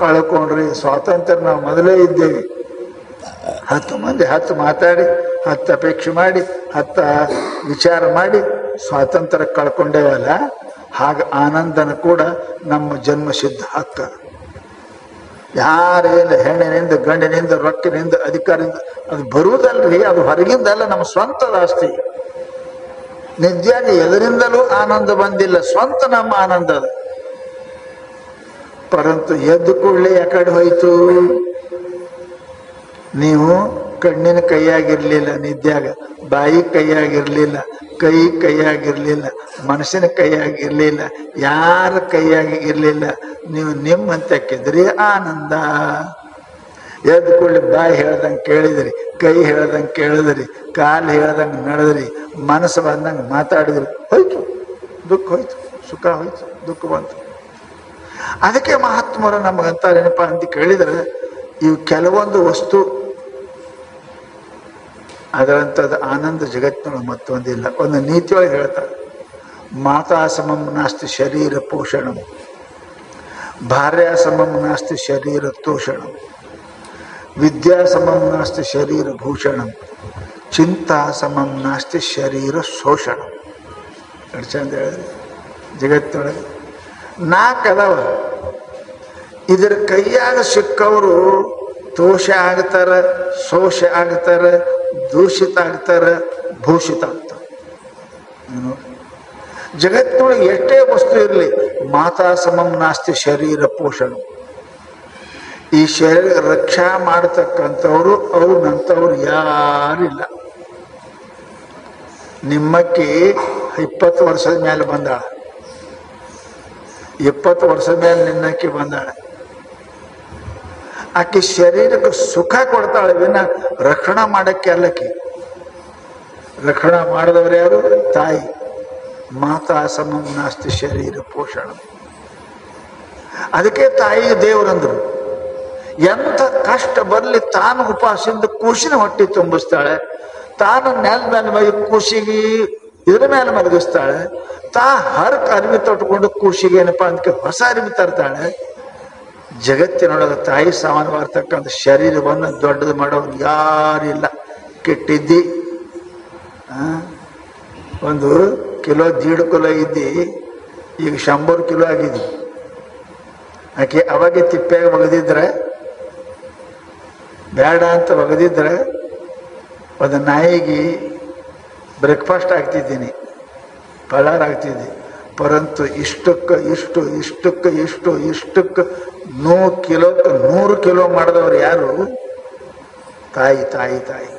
ಕಳ್ಕೊಂಡ್ರಿ ಸ್ವಾತಂತ್ರ್ಯ ನಾವು ಮೊದಲೇ ಇದ್ದೇವೆ. 10 ಮಂದಿ 10 ಮಾತಾಡಿ 10 ಅಪೇಕ್ಷೆ ಮಾಡಿ 10 ವಿಚಾರ ಮಾಡಿ ಸ್ವಾತಂತ್ರ್ಯ ಕಳ್ಕೊಂಡೇವಲ್ಲ, ಹಾಗೆ ಆನಂದನ ಕೂಡ ನಮ್ಮ ಜನ್ಮಸಿದ್ಧ ಹಕ್ಕ. ಯಾರೇನು ಹೆಣ್ಣಿನಿಂದ ಗಂಡಿನಿಂದ ರೊಕ್ಕಿನಿಂದ ಅಧಿಕಾರದಿಂದ ಅದು ಬರುವುದಲ್ರಿ, ಅದು ಹೊರಗಿಂದಲ್ಲ, ನಮ್ಮ ಸ್ವಂತದ ಆಸ್ತಿ. ನಿಜವಾಗಿ ಎದರಿಂದಲೂ ಆನಂದ ಬಂದಿಲ್ಲ, ಸ್ವಂತ ನಮ್ಮ ಆನಂದ ಅದು. ಪರಂತು ಎದ್ದು ಕೂಡಲೇ ಯಾಕಡೆ ಹೋಯ್ತು? ನೀವು ಕಣ್ಣಿನ ಕೈಯಾಗಿರ್ಲಿಲ್ಲ, ನಿದ್ಯಾಗ ಬಾಯಿ ಕೈಯಾಗಿರ್ಲಿಲ್ಲ, ಕೈಯಾಗಿರ್ಲಿಲ್ಲ, ಮನಸ್ಸಿನ ಕೈಯಾಗಿರ್ಲಿಲ್ಲ, ಯಾರ ಕೈಯಾಗಿ ಇರ್ಲಿಲ್ಲ. ನೀವು ನಿಮ್ಮಂತಕ್ಕಿದ್ರಿ ಆನಂದ. ಎದ್ದು ಕೂಡಲೇ ಬಾಯಿ ಹೇಳ್ದಂಗೆ ಕೇಳಿದ್ರಿ, ಕೈ ಹೇಳ್ದಂಗೆ ಕೇಳಿದ್ರಿ, ಕಾಲು ಹೇಳ್ದಂಗೆ ನಡೆದ್ರಿ, ಮನಸ್ಸು ಬಂದಂಗೆ ಮಾತಾಡಿದ್ರಿ, ಹೋಯ್ತು. ದುಃಖ ಹೋಯ್ತು, ಸುಖ ಹೋಯ್ತು, ದುಃಖ ಬಂತು. ಅದಕ್ಕೆ ಮಹಾತ್ಮರು ನಮಗಂತಾರೇನಪ್ಪ ಅಂತ ಕೇಳಿದರೆ, ಇವು ಕೆಲವೊಂದು ವಸ್ತು ಅದರಂಥದ್ದು ಆನಂದ ಜಗತ್ತಿನೊಳಗೆ ಮತ್ತೊಂದಿಲ್ಲ. ಒಂದು ನೀತಿಯೊಳಗೆ ಹೇಳ್ತಾರೆ, ಮಾತಾ ಸಮಂ ನಾಸ್ತಿ ಶರೀರ ಪೋಷಣಂ, ಭಾರ್ಯ ಸಮಂ ನಾಸ್ತಿ ಶರೀರ ತೋಷಣಂ, ವಿದ್ಯಾ ಸಮಂ ನಾಸ್ತಿ ಶರೀರ ಭೂಷಣಂ, ಚಿಂತಾ ಸಮಂ ನಾಸ್ತಿ ಶರೀರ ಶೋಷಣಂ. ಎಷ್ಟು ಚಂದ ಹೇಳಿದ್ರಿ. ಜಗತ್ತಿನೊಳಗೆ 4 ಅದಾವ. ಇದರ ಕೈಯಾಗ ಸಿಕ್ಕವರು ತೋಷ ಆಗ್ತಾರೆ, ಶೋಷ ಆಗ್ತಾರೆ, ದೂಷಿತ ಆಗ್ತಾರೆ, ಭೂಷಿತ ಆಗ್ತಾರೆ. ಜಗತ್ತಿನೊಳಗೆ ಎಷ್ಟೇ ವಸ್ತು ಇರಲಿ, ಮಾತಾ ಸಮಂ ನಾಸ್ತಿ ಶರೀರ ಪೋಷಣ. ಈ ಶರೀರ ರಕ್ಷಾ ಮಾಡತಕ್ಕಂಥವ್ರು ಅವ್ರಂಥವ್ರು ಯಾರಿಲ್ಲ. ನಿಮ್ಮಕ್ಕಿ 20 ವರ್ಷದ ಮೇಲೆ ಬಂದಾಳ, 20 ವರ್ಷದ ಮೇಲೆ ನಿನ್ನಕ್ಕಿ ಬಂದಾಳೆ. ಆಕೆ ಶರೀರಕ್ಕೆ ಸುಖ ಕೊಡ್ತಾಳೆ, ವಿನ ರಕ್ಷಣಾ ಮಾಡಕ್ಕೆ ಅಲ್ಲಕ್ಕಿ. ರಕ್ಷಣಾ ಮಾಡಿದವರು ಯಾರು? ತಾಯಿ. ಮಾತಾ ಸಮಂ ನಾಸ್ತಿ ಶರೀರ ಪೋಷಣ. ಅದಕ್ಕೆ ತಾಯಿಗೆ ದೇವರಂದ್ರು. ಎಂಥ ಕಷ್ಟ ಬರಲಿ ತಾನು ಉಪವಾಸದಿಂದ ಕೂಸಿನ ಹೊಟ್ಟೆ ತುಂಬಿಸ್ತಾಳೆ, ತಾನು ನೆಲದ ಮೇಲೆ ಮೈ ಕೂಸಿಗೆ ಇದ್ರ ಮೇಲೆ ಮಲಗಿಸ್ತಾಳೆ, ತಾ ಹರಕ್ ಅರಿವಿ ತೊಟ್ಕೊಂಡು ಕೂಸಿಗೆ ಏನಪ್ಪ ಅದಕ್ಕೆ ಹೊಸ ಅರಿವಿ ತರ್ತಾಳೆ. ಜಗತ್ತಿನೊಳಗೆ ತಾಯಿ ಸಾಮಾನ್ಯವಾಗಿರ್ತಕ್ಕಂಥ ಶರೀರವನ್ನು ದೊಡ್ಡದು ಮಾಡೋರು ಯಾರಿಲ್ಲ. ಕೆಟ್ಟಿದ್ದಿ 1 ಕಿಲೋ 1.5 ಕಿಲೋ ಇದ್ದಿ, ಈಗ 100 ಕಿಲೋ ಆಗಿದ್ದಿ. ಆಕೆ ಅವಾಗೆ ತಿಪ್ಪಾಗ ಒಗದಿದ್ರೆ, ಬೇಡ ಅಂತ ಒಗದಿದ್ರೆ ಒಂದು ನಾಯಿಗೆ ಬ್ರೇಕ್ಫಾಸ್ಟ್ ಆಗ್ತಿದ್ದೀನಿ, ಪಳಾರ್ ಆಗ್ತಿದ್ದಿ. ಪರಂತು ಇಷ್ಟಕ್ಕೆ 100 ಕಿಲೋಕ್ಕೆ 100 ಕಿಲೋ ಮಾಡಿದವರು ಯಾರು? ತಾಯಿ. ತಾಯಿ ತಾಯಿ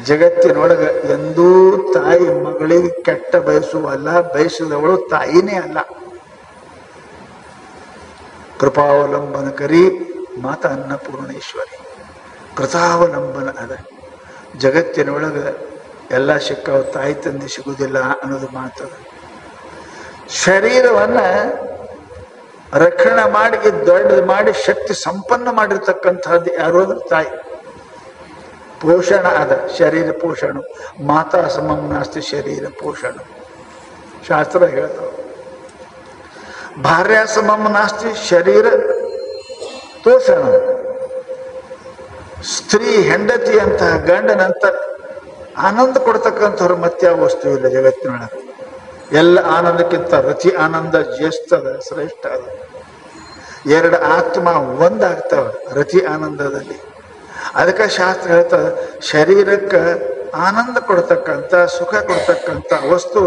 ಜಗತ್ತಿನೊಳಗೆ ಎಂದೂ ತಾಯಿ ಮಗಳಿಗೆ ಕೆಟ್ಟ ಬಯಸುವಲ್ಲ, ಬಯಸಿದವಳು ತಾಯಿನೇ ಅಲ್ಲ. ಕೃಪಾವಲಂಬನ ಕರಿ ಮಾತಾ ಅನ್ನಪೂರ್ಣೇಶ್ವರಿ. ಕೃತಾವಲಂಬನ ಅದ. ಜಗತ್ತಿನೊಳಗೆ ಎಲ್ಲ ಸಿಕ್ಕವ, ತಾಯಿ ತಂದೆ ಸಿಗುವುದಿಲ್ಲ ಅನ್ನೋದು ಮಾತದ. ಶರೀರವನ್ನ ರಕ್ಷಣೆ ಮಾಡಿ ದೊಡ್ಡದು ಮಾಡಿ ಶಕ್ತಿ ಸಂಪನ್ನ ಮಾಡಿರ್ತಕ್ಕಂಥದ್ದು ಯಾರು ಅಂದ್ರೆ ತಾಯಿ. ಪೋಷಣ ಅದ, ಶರೀರ ಪೋಷಣ. ಮಾತಾ ಸಮಂ ನಾಸ್ತಿ ಶರೀರ ಪೋಷಣ. ಶಾಸ್ತ್ರ ಹೇಳ್ತಾವ. ಭಾರ್ಯ ಸಮಂ ನಾಸ್ತಿ ಶರೀರ ತೋಷಣ. ಸ್ತ್ರೀ ಹೆಂಡತಿ ಅಂತಹ ಗಂಡನಂತ ಆನಂದ ಕೊಡ್ತಕ್ಕಂಥವ್ರು ಮತ್ತೆ ಯಾವ ವಸ್ತು ಇಲ್ಲ ಜಗತ್ತಿನೊಳಗೆ. ಎಲ್ಲ ಆನಂದಕ್ಕಿಂತ ರತಿ ಆನಂದ ಜ್ಯೇಷ್ಠದ, ಶ್ರೇಷ್ಠ ಅದ. 2 ಆತ್ಮ ಒಂದಾಗ್ತವೆ ರತಿ ಆನಂದದಲ್ಲಿ. ಅದಕ್ಕೆ ಶಾಸ್ತ್ರ ಹೇಳ್ತದೆ, ಶರೀರಕ್ಕೆ ಆನಂದ ಕೊಡ್ತಕ್ಕಂಥ, ಸುಖ ಕೊಡ್ತಕ್ಕಂಥ ವಸ್ತು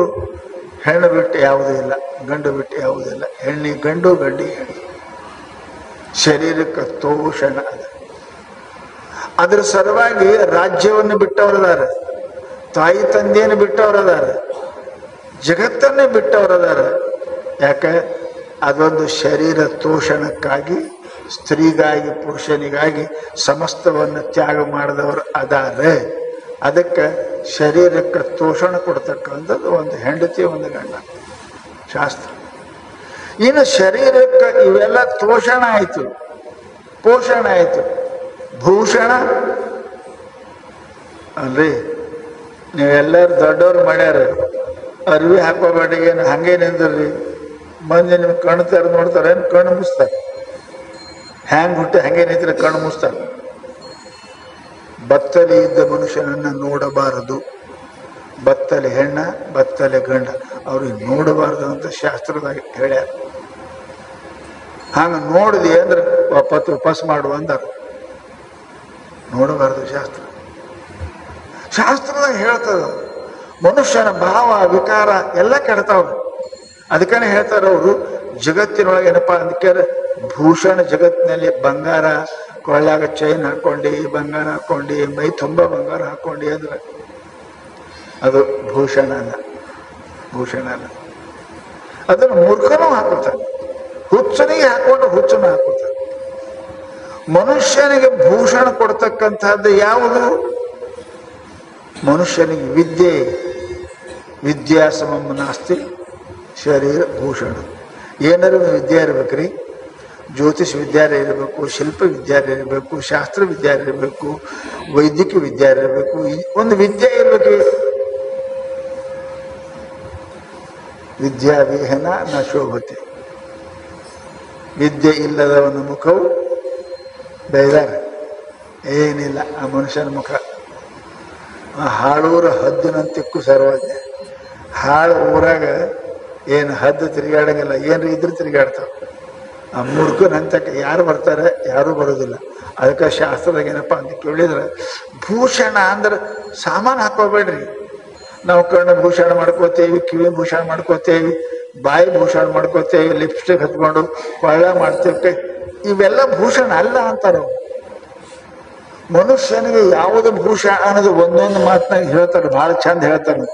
ಹೆಣ್ಣು ಬಿಟ್ಟು ಯಾವುದೂ ಇಲ್ಲ, ಗಂಡು ಬಿಟ್ಟು ಯಾವುದೂ ಇಲ್ಲ. ಹೆಣ್ಣಿ ಗಂಡು, ಗಂಡಿ ಹೆಣ್ಣು. ಶರೀರಕ್ಕೆ ತೋಷಣ ಅದ. ಅದ್ರ ಸಲುವಾಗಿ ರಾಜ್ಯವನ್ನು ಬಿಟ್ಟವರದಾರ, ತಾಯಿ ತಂದೆಯನ್ನು ಬಿಟ್ಟವರದಾರ, ಜಗತ್ತನ್ನೇ ಬಿಟ್ಟವರದಾರ. ಯಾಕೆ? ಅದೊಂದು ಶರೀರ ತೋಷಣಕ್ಕಾಗಿ, ಸ್ತ್ರೀಗಾಗಿ ಪುರುಷನಿಗಾಗಿ ಸಮಸ್ತವನ್ನು ತ್ಯಾಗ ಮಾಡಿದವರು ಅದಾರೆ. ಅದಕ್ಕೆ ಶರೀರಕ್ಕೆ ತೋಷಣ ಕೊಡ್ತಕ್ಕಂಥದ್ದು ಒಂದು ಹೆಂಡತಿ, ಒಂದು ಗಂಡ. ಶಾಸ್ತ್ರ. ಇನ್ನು ಶರೀರಕ್ಕೆ ಇವೆಲ್ಲ ತೋಷಣ ಆಯಿತು, ಪೋಷಣ ಆಯಿತು, ಭೂಷಣ ಅಲ್ರಿ. ನೀವೆಲ್ಲರೂ ದೊಡ್ಡವ್ರು ಮಾಡ್ಯಾರ, ಅರ್ವಿ ಹಾಕೋಬೇಡಿ, ಏನು ಹಂಗೆ ನಿಂದ್ರಿ, ಮಂದಿ ನಿಮ್ಗೆ ಕಣ್ಣು ತೆರೆದು ನೋಡ್ತಾರೆ, ಏನು ಕಣ್ಣು ಮುಚ್ತಾರೆ, ಹ್ಯಾಂಗ್ ಹುಟ್ಟಿ ಹಂಗೆ ನಿಂತ್ರೆ ಕಣ್ಣು ಮುಚ್ತಾರೆ. ಬತ್ತಲೆ ಇದ್ದ ಮನುಷ್ಯನನ್ನ ನೋಡಬಾರದು. ಬತ್ತಲೆ ಹೆಣ್ಣ, ಬತ್ತಲೆ ಗಂಡ, ಅವ್ರಿಗೆ ನೋಡಬಾರದು ಅಂತ ಶಾಸ್ತ್ರದಾಗ ಹೇಳ್ಯಾರ. ಹಂಗ ನೋಡಿದೆ ಅಂದ್ರೆ ವಾಪಸ್ ಮಾಡುವ ಅಂದಾರ. ನೋಡಬಾರ್ದು ಶಾಸ್ತ್ರದಾಗ ಹೇಳ್ತದ. ಮನುಷ್ಯನ ಭಾವ ವಿಕಾರ ಎಲ್ಲ ಕೆಡ್ತಾವ. ಅದಕ್ಕನೆ ಹೇಳ್ತಾರ ಅವರು, ಜಗತ್ತಿನೊಳಗೆ ಏನಪ್ಪಾ ಅದಕ್ಕೆ ಭೂಷಣ ಜಗತ್ತಿನಲ್ಲಿ ಬಂಗಾರ, ಕೊಳ್ಳಾಗ ಚೈನ್ ಹಾಕೊಂಡು, ಬಂಗಾರ ಹಾಕೊಂಡು, ಮೈ ತುಂಬ ಬಂಗಾರ ಹಾಕೊಂಡು ಅಂದ್ರೆ ಅದು ಭೂಷಣ ಅಲ್ಲ. ಅದನ್ನು ಮೂರ್ಖನೂ ಹಾಕೋತಾನೆ, ಹುಚ್ಚನಿಗೆ ಹಾಕೊಂಡು ಹುಚ್ಚನು ಹಾಕೋತಾನೆ. ಮನುಷ್ಯನಿಗೆ ಭೂಷಣ ಕೊಡ್ತಕ್ಕಂಥದ್ದು ಯಾವುದು? ಮನುಷ್ಯನಿಗೆ ವಿದ್ಯಾಸಮಂ ನಾಸ್ತಿ ಶರೀರ ಭೂಷಣ. ಏನಾರು ವಿದ್ಯೆ ಇರ್ಬೇಕ್ರಿ, ಜ್ಯೋತಿಷ್ ವಿದ್ಯಾರ ಇರಬೇಕು, ಶಿಲ್ಪ ವಿದ್ಯಾರ ಇರಬೇಕು, ಶಾಸ್ತ್ರ ವಿದ್ಯಾರ ಇರಬೇಕು, ವೈದ್ಯಕೀಯ ವಿದ್ಯಾರ ಇರಬೇಕು, ಒಂದು ವಿದ್ಯೆ ಇರ್ಬೇಕು. ವಿದ್ಯಾವಿಹೀನ ನ ಶೋಭತೆ. ವಿದ್ಯೆ ಇಲ್ಲದವನ ಮುಖವು ಬೇಜಾರ, ಏನಿಲ್ಲ ಆ ಮನುಷ್ಯನ ಮುಖ. ಹಾಳೂರ ಹದ್ದಿನಂತಿಕ್ಕು ಸರ್ವಜ್ಞ. ಹಾಳು ಊರಾಗ ಏನು ಹದ್ದು ತಿರುಗಾಡಂಗಿಲ್ಲ, ಏನ್ರಿ ಇದ್ರು ತಿರುಗಾಡ್ತಾವ. ಆ ಮೂರ್ಖನಂತಕ್ಕೆ ಯಾರು ಬರ್ತಾರೆ? ಯಾರೂ ಬರೋದಿಲ್ಲ. ಅದಕ್ಕೆ ಶಾಸ್ತ್ರದಾಗ ಏನಪ್ಪ ಅಂತ ಕೇಳಿದ್ರೆ, ಭೂಷಣ ಅಂದ್ರೆ ಸಾಮಾನು ಹಾಕೋಬೇಡ್ರಿ. ನಾವು ಕಣ್ಣು ಭೂಷಣ ಮಾಡ್ಕೋತೇವಿ, ಕಿವಿ ಭೂಷಣ ಮಾಡ್ಕೋತೇವಿ, ಬಾಯಿ ಭೂಷಣ ಮಾಡ್ಕೋತೇವಿ, ಲಿಪ್ಸ್ಟಿಕ್ ಹಚ್ಕೊಂಡು ಕೊಳ್ಳ ಮಾಡ್ತೇವೆ. ಇವೆಲ್ಲ ಭೂಷಣ ಅಲ್ಲ ಅಂತಾರೆ. ಮನುಷ್ಯನಿಗೆ ಯಾವುದು ಭೂಷಣ ಅನ್ನೋದು ಒಂದೊಂದು ಮಾತನಾಗ ಹೇಳ್ತಾರೆ, ಭಾಳ ಚಂದ ಹೇಳ್ತಾರೆ.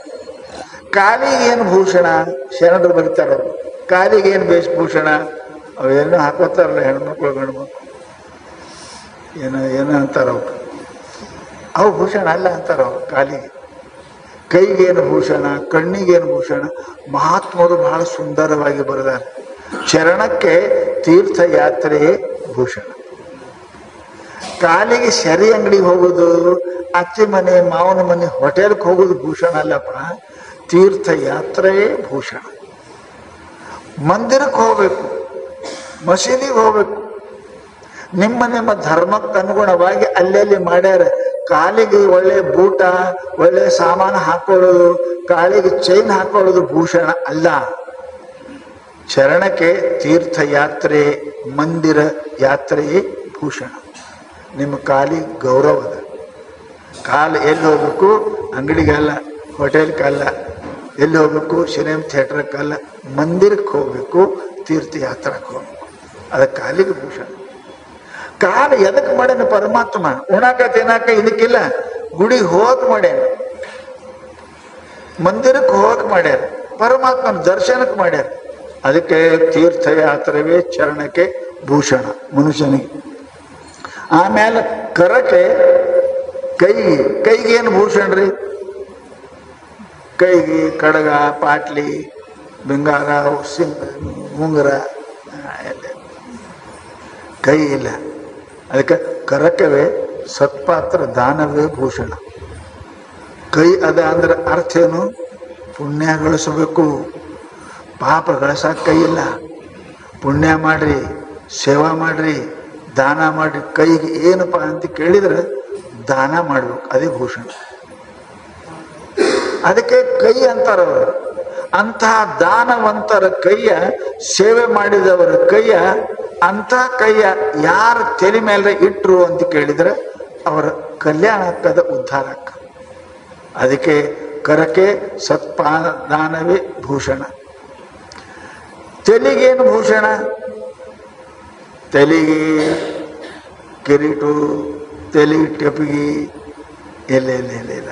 ಕಾಲಿಗೆ ಏನು ಭೂಷಣ? ಶರಣರು ಬರೀತಾರ. ಕಾಲಿಗೆ ಏನು ವೇಷಭೂಷಣ? ಅವೇನೋ ಹಾಕೋತಾರಲ್ಲ ಹೆಣ್ಮಕ್ಳು ಗಂಡ್ಮಕ್ಳು, ಏನೋ ಅಂತಾರ. ಅವು ಭೂಷಣ ಅಲ್ಲ ಅಂತಾರ. ಕಾಲಿಗೆ, ಕೈಗೇನು ಭೂಷಣ, ಕಣ್ಣಿಗೇನು ಭೂಷಣ? ಮಹಾತ್ಮರು ಬಹಳ ಸುಂದರವಾಗಿ ಬರೆದಾರೆ. ಚರಣಕ್ಕೆ ತೀರ್ಥಯಾತ್ರೆಯೇ ಭೂಷಣ. ಕಾಲಿಗೆ ಸರಿ ಅಂಗಡಿಗೆ ಹೋಗೋದು, ಅತ್ತಿ ಮನೆ, ಮಾವನ ಮನೆ, ಹೋಟೆಲ್ಗೆ ಹೋಗೋದು ಭೂಷಣ ಅಲ್ಲಪ್ಪ. ತೀರ್ಥಯಾತ್ರೆಯೇ ಭೂಷಣ. ಮಂದಿರಕ್ಕೆ ಹೋಗ್ಬೇಕು, ಮಸೀದಿಗೆ ಹೋಗ್ಬೇಕು, ನಿಮ್ಮ ಧರ್ಮಕ್ಕೆ ಅನುಗುಣವಾಗಿ ಅಲ್ಲಲ್ಲಿ ಮಾಡ್ಯಾರ. ಕಾಲಿಗೆ ಒಳ್ಳೆ ಬೂಟ, ಒಳ್ಳೆ ಸಾಮಾನು ಹಾಕೊಳ್ಳೋದು, ಕಾಲಿಗೆ ಚೈನ್ ಹಾಕೊಳ್ಳೋದು ಭೂಷಣ ಅಲ್ಲ. ಚರಣಕ್ಕೆ ತೀರ್ಥಯಾತ್ರೆ, ಮಂದಿರ ಯಾತ್ರೆಯೇ ಭೂಷಣ. ನಿಮ್ಮ ಕಾಲಿಗೆ ಗೌರವದ. ಕಾಲು ಎಲ್ಲಿ ಹೋಗ್ಬೇಕು? ಅಂಗಡಿಗಲ್ಲ, ಹೋಟೆಲ್ಗಲ್ಲ. ಎಲ್ಲಿ ಹೋಗ್ಬೇಕು? ಸಿನಿಮಾ ಥಿಯೇಟ್ರಕ್ಕಲ್ಲ, ಮಂದಿರಕ್ಕೆ ಹೋಗ್ಬೇಕು, ತೀರ್ಥಯಾತ್ರಕ್ಕೆ ಹೋಗ್ಬೇಕು. ಅದಕ್ಕೆ ಕಾಲಿಗೆ ಭೂಷಣ. ಕಾಲು ಎದಕ್ಕೆ ಮಾಡ್ಯಾನ ಪರಮಾತ್ಮ? ಉಣಾಕ ತಿನ್ನಾಕ ಇದಕ್ಕಿಲ್ಲ, ಗುಡಿಗೆ ಹೋಗಕ್ ಮಾಡ್ಯಾನ, ಮಂದಿರಕ್ಕೆ ಹೋಗಕ್ ಮಾಡ್ಯಾರ, ಪರಮಾತ್ಮನ ದರ್ಶನಕ್ಕೆ ಮಾಡ್ಯಾರ. ಅದಕ್ಕೆ ತೀರ್ಥಯಾತ್ರವೇ ಚರಣಕ್ಕೆ ಭೂಷಣ ಮನುಷ್ಯನಿಗೆ. ಆಮೇಲೆ ಕರಕ್ಕೆ, ಕೈಗೇನು ಭೂಷಣ ರೀ? ಕೈಗೆ ಕಡಗ, ಪಾಟ್ಲಿ, ಬೆಂಗಾರ, ಉಂಗುರ, ಕೈ ಇಲ್ಲ. ಅದಕ್ಕೆ ಕರಕವೇ ಸತ್ಪಾತ್ರ ದಾನವೇ ಭೂಷಣ. ಕೈ ಅದ ಅಂದ್ರೆ ಅರ್ಥ ಏನು? ಪುಣ್ಯ ಗಳಿಸಬೇಕು. ಪಾಪ ಗಳಿಸಕ್ಕೆ ಕೈ ಇಲ್ಲ. ಪುಣ್ಯ ಮಾಡ್ರಿ, ಸೇವಾ ಮಾಡ್ರಿ, ದಾನ ಮಾಡ್ರಿ. ಕೈಗೆ ಏನಪ್ಪ ಅಂತ ಕೇಳಿದ್ರೆ ದಾನ ಮಾಡ್ಬೇಕು, ಅದೇ ಭೂಷಣ. ಅದಕ್ಕೆ ಕೈ ಅಂತಾರವರು. ಅಂತಹ ದಾನವಂತರ ಕೈಯ, ಸೇವೆ ಮಾಡಿದವರ ಕೈಯ, ಅಂಥ ಕೈಯ ಯಾರ ತಲೆ ಮೇಲೆ ಇಟ್ರು ಅಂತ ಕೇಳಿದ್ರೆ ಅವರ ಕಲ್ಯಾಣ ಆಗ್ತದ, ಉದ್ಧಾರ ಆಗ್ತದೆ. ಅದಕ್ಕೆ ಕರಕೆ ಸತ್ಪಾದಾನವೇ ಭೂಷಣ. ತೆಲಿಗೇನು ಭೂಷಣ? ತೆಲಿಗೆ ಕಿರೀಟು, ತೆಲಿ ಟೆಪಿಗಿ ಇಲ್ಲ.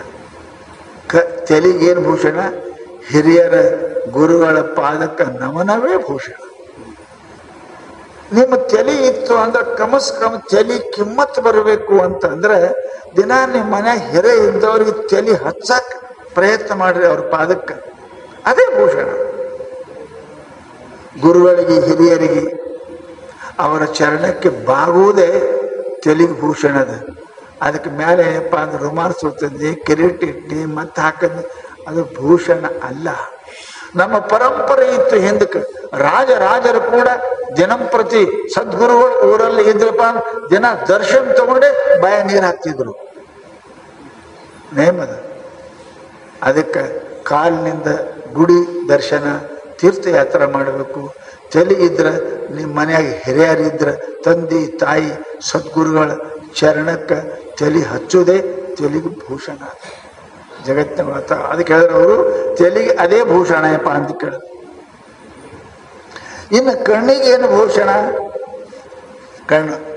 ತೆಲಿಗೇನು ಭೂಷಣ? ಹಿರಿಯರ ಗುರುಗಳ ಪಾದಕ್ಕೆ ನಮನವೇ ಭೂಷಣ. ನಿಮ್ಮ ತಲೆ ಇತ್ತು ಅಂದ್ರೆ ಕಮಸ್ ಕಮ್ ತಲೆ ಕಿಮ್ಮತ್ ಬರಬೇಕು ಅಂತಂದ್ರೆ ದಿನ ನಿಮ್ಮ ಮನೆ ಹಿರೇ ಇದ್ದವ್ರಿಗೆ ತಲೆ ಹಚ್ಚಕ್ ಪ್ರಯತ್ನ ಮಾಡ್ರಿ, ಅವ್ರ ಪಾದಕ್ಕೆ. ಅದೇ ಭೂಷಣ. ಗುರುಗಳಿಗೆ, ಹಿರಿಯರಿಗೆ ಅವರ ಚರಣಕ್ಕೆ ಬಾಗುವುದೇ ತೆಲಿಗೆ ಭೂಷಣದ. ಅದಕ್ಕೆ ಮೇಲೆ ಏನಪ್ಪ ಅಂದ್ರೆ ರುಮಾಲ್ ಸುತ್ತಿದ್ನಿ, ಕಿರೀಟ ಇಟ್ಟಿ, ಮತ್ತೆ ಹಾಕಿದ್ನಿ, ಅದು ಭೂಷಣ ಅಲ್ಲ. ನಮ್ಮ ಪರಂಪರೆ ಇತ್ತು ಹಿಂದಕ್ಕೆ. ರಾಜರು ಕೂಡ ದಿನಂಪ್ರತಿ ಸದ್ಗುರುಗಳು ಊರಲ್ಲಿ ಇದ್ರಪ್ಪ ದಿನ ದರ್ಶನ ತಗೊಂಡೆ ಬಾಯ ನೀರು ಹಾಕ್ತಿದ್ರು. ನೇಮದ ಅದಕ್ಕೆ ಕಾಲಿನಿಂದ ಗುಡಿ ದರ್ಶನ, ತೀರ್ಥಯಾತ್ರೆ ಮಾಡಬೇಕು. ತಲೆ ಇದ್ರೆ ನಿಮ್ಮ ಮನೆಯಾಗ ಹಿರಿಯರಿದ್ರೆ ತಂದೆ ತಾಯಿ ಸದ್ಗುರುಗಳ ಚರಣಕ್ಕೆ ತಲೆ ಹಚ್ಚೋದೇ ತಲೆಗೆ ಭೂಷಣ. ಜಗತ್ತಿನ ಮಾತ ಅದಕ್ಕೆ ಹೇಳಿದ್ರೆ ಅವರು ತಲೆಗೆ ಅದೇ ಭೂಷಣಪ್ಪ ಅಂತ ಕೇಳಿದ್ರು. ಇನ್ನು ಕಣ್ಣಿಗೆ ಏನು ಭೂಷಣ?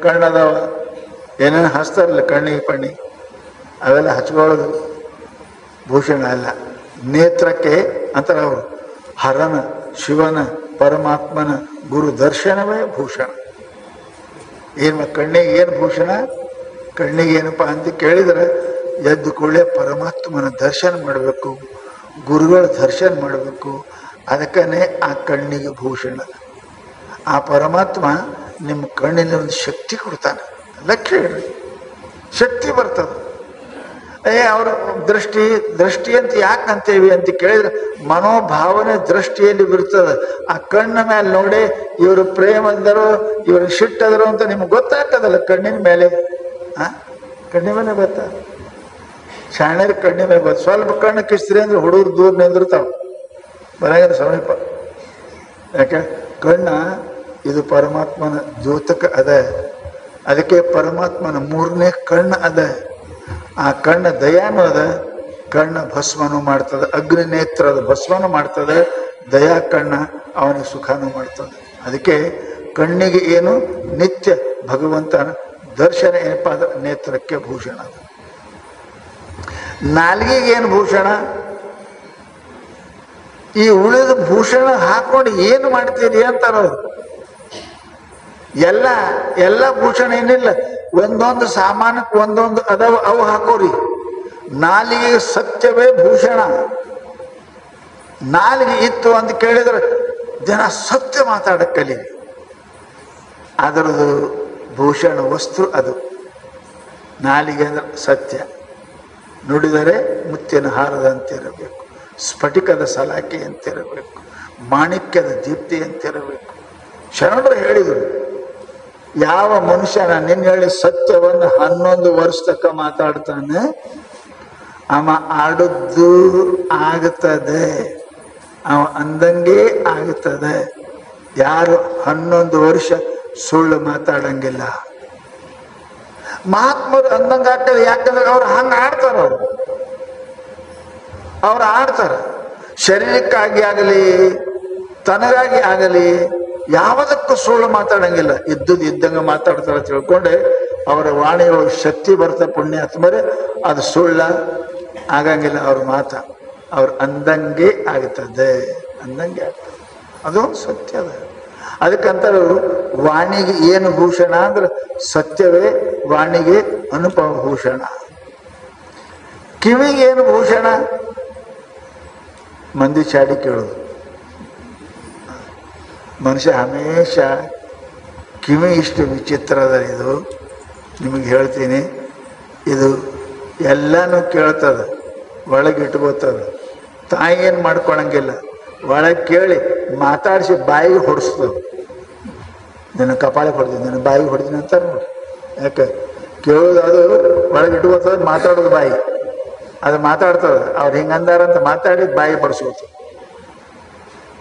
ಕಣ್ಣದವ ಏನೇನು ಹಚ್ತಾರಲ್ಲ ಕಣ್ಣಿಗೆ ಪಣ್ಣಿಗೆ, ಅವೆಲ್ಲ ಹಚ್ಕೊಳ್ಳೋದು ಭೂಷಣ ಅಲ್ಲ. ನೇತ್ರಕ್ಕೆ ಅಂತಾರೆ ಅವರು ಹರನ ಶಿವನ ಪರಮಾತ್ಮನ ಗುರು ದರ್ಶನವೇ ಭೂಷಣ. ಏನು ಕಣ್ಣಿಗೆ ಏನು ಭೂಷಣ? ಕಣ್ಣಿಗೆ ಏನಪ್ಪ ಅಂತ ಕೇಳಿದರೆ ಎದ್ದು ಕೂಡಲೇ ಪರಮಾತ್ಮನ ದರ್ಶನ ಮಾಡಬೇಕು, ಗುರುಗಳ ದರ್ಶನ ಮಾಡಬೇಕು. ಅದಕ್ಕೇ ಆ ಕಣ್ಣಿಗೆ ಭೂಷಣ. ಆ ಪರಮಾತ್ಮ ನಿಮ್ಮ ಕಣ್ಣಿನ ಒಂದು ಶಕ್ತಿ ಕೊಡ್ತಾನೆ. ಲಕ್ಷ್ಯ ಇಡ್ರಿ, ಶಕ್ತಿ ಬರ್ತದೆ. ಅವ್ರ ದೃಷ್ಟಿ ಅಂತ ಯಾಕೆ ಅಂತೇವಿ ಅಂತ ಕೇಳಿದ್ರೆ ಮನೋಭಾವನೆ ದೃಷ್ಟಿಯಲ್ಲಿ ಬರ್ತದೆ. ಆ ಕಣ್ಣ ಮೇಲೆ ನೋಡಿ ಇವರು ಪ್ರೇಮ ಅಂದರು, ಇವರು ಸಿಟ್ಟದರು ಅಂತ ನಿಮ್ಗೆ ಗೊತ್ತಾಗ್ತದಲ್ಲ ಕಣ್ಣಿನ ಮೇಲೆ. ಕಣ್ಣಿನ ಮೇಲೆ ಗೊತ್ತ, ಶಾಣ್ಯರ ಕಣ್ಣಿನ ಮೇಲೆ ಗೊತ್ತ. ಸ್ವಲ್ಪ ಕಣ್ಣು ಕಿಸ್ತ್ರಿ ಅಂದ್ರೆ ಹುಡುಗರು ದೂರ ನಿಂದಿರ್ತಾವ, ಬರಂಗಿಲ್ಲ ಸಮೀಪ. ಯಾಕೆ? ಕಣ್ಣ ಇದು ಪರಮಾತ್ಮನ ದ್ಯೋತಕ ಅದ. ಅದಕ್ಕೆ ಪರಮಾತ್ಮನ ಮೂರನೇ ಕಣ್ಣು ಅದ. ಆ ಕಣ್ಣ ದಯಾನು ಅದ, ಕಣ್ಣ ಭಸ್ಮನು ಮಾಡ್ತದೆ. ಅಗ್ನಿ ನೇತ್ರ ಅದು ಭಸ್ಮನು ಮಾಡ್ತದೆ, ದಯಾ ಕಣ್ಣ ಅವನಿಗೆ ಸುಖನೂ ಮಾಡ್ತದೆ. ಅದಕ್ಕೆ ಕಣ್ಣಿಗೆ ಏನು ನಿತ್ಯ ಭಗವಂತನ ದರ್ಶನ ಏನಪ್ಪ ಅಂದ್ರೆ ನೇತ್ರಕ್ಕೆ ಭೂಷಣ. ನಾಲ್ಗಿಗೆ ಏನು ಭೂಷಣ? ಈ ಉಳಿದ ಭೂಷಣ ಹಾಕೊಂಡು ಏನು ಮಾಡ್ತೀರಿ ಅಂತಾರವ್ರು. ಎಲ್ಲ ಭೂಷಣ ಏನಿಲ್ಲ, ಒಂದೊಂದು ಸಾಮಾನಕ್ಕೆ ಒಂದೊಂದು ಅದಾವ, ಅವು ಹಾಕೋರಿ. ನಾಲಿಗೆ ಸತ್ಯವೇ ಭೂಷಣ. ನಾಲಿಗೆ ಇತ್ತು ಅಂತ ಕೇಳಿದ್ರೆ ಜನ ಸತ್ಯ ಮಾತಾಡಕ್ಕೆ ಕಲೀರಿ. ಅದರದ್ದು ಭೂಷಣ ವಸ್ತು ಅದು. ನಾಲಿಗೆ ಅಂದ್ರೆ ಸತ್ಯ. ನುಡಿದರೆ ಮುತ್ತಿನ ಹಾರದಂತಿರಬೇಕು, ಸ್ಫಟಿಕದ ಸಲಾಕೆ ಅಂತಿರಬೇಕು, ಮಾಣಿಕ್ಯದ ದೀಪ್ತಿ ಅಂತಿರಬೇಕು. ಶರಣರು ಹೇಳಿದರು, ಯಾವ ಮನುಷ್ಯನ ನಿನ್ನ ಹೇಳಿ ಸತ್ಯವನ್ನು 11 ವರ್ಷ ತಕ್ಕ ಮಾತಾಡ್ತಾನೆ ಅವ ಆಡದ್ದು ಆಗುತ್ತದೆ, ಅವ ಅಂದಂಗೆ ಆಗುತ್ತದೆ. ಯಾರು 11 ವರ್ಷ ಸುಳ್ಳು ಮಾತಾಡಂಗಿಲ್ಲ. ಮಹಾತ್ಮರು ಅಂದಂಗೆ ಆಗ್ತದೆ. ಯಾಕಂದ್ರೆ ಅವ್ರು ಹಂಗೆ ಆಡ್ತಾರ. ಅವ್ರು ಆಡ್ತಾರೆ. ಶರೀರಕ್ಕಾಗಿ ಆಗಲಿ ತನಗಾಗಿ ಆಗಲಿ ಯಾವುದಕ್ಕೂ ಸುಳ್ಳು ಮಾತಾಡಂಗಿಲ್ಲ. ಇದ್ದದ್ದು ಇದ್ದಂಗೆ ಮಾತಾಡ್ತಾರೆ ತಿಳ್ಕೊಂಡೆ ಅವರ ವಾಣಿಯೊಳಗೆ ಶಕ್ತಿ ಬರ್ತಾ ಪುಣ್ಯಾತ್ಮರೇ. ಅದು ಸುಳ್ಳ ಆಗಂಗಿಲ್ಲ. ಅವ್ರ ಅವ್ರು ಅಂದಂಗೆ ಆಗ್ತದೆ, ಅಂದಂಗೆ ಆಗ್ತದೆ. ಅದೊಂದು ಸತ್ಯ ಅದ. ಅದಕ್ಕಂತಾರೆ ವಾಣಿಗೆ ಏನು ಭೂಷಣ ಅಂದ್ರೆ ಸತ್ಯವೇ ವಾಣಿಗೆ ಅನುಪಮ ಭೂಷಣ. ಕಿವಿಗೆ ಏನು ಭೂಷಣ? ಮಂದಿ ಚಾಡಿ ಕೇಳೋದು. ಮನುಷ್ಯ ಹಮೇಶ ಕಿವಿ ಇಷ್ಟು ವಿಚಿತ್ರ ಅದ. ಇದು ನಿಮಗೆ ಹೇಳ್ತೀನಿ, ಇದು ಎಲ್ಲನೂ ಕೇಳ್ತದ, ಒಳಗೆ ಇಟ್ಕೋತದ. ತಾಯಿ ಏನು ಮಾಡ್ಕೊಳಂಗಿಲ್ಲ, ಒಳಗೆ ಕೇಳಿ ಮಾತಾಡಿಸಿ ಬಾಯಿಗೆ ಹೊಡಿಸ್ತದ. ನಿನ್ನ ಕಪಾಳಿಗೆ ಹೊಡೆದಿನಿ, ನಿನ್ನ ಬಾಯಿಗೆ ಹೊಡೆದಿನಿ ಅಂತಾರೆ ನೋಡಿ. ಯಾಕೆ? ಕೇಳೋದು ಅದು ಒಳಗೆ ಇಟ್ಕೋತದ, ಮಾತಾಡೋದು ಬಾಯಿ ಅದು ಮಾತಾಡ್ತದ. ಅವ್ರು ಹಿಂಗಂದಾರಂತ ಮಾತಾಡಿ ಬಾಯಿ ಬಡಿಸ್ಕೋತದ.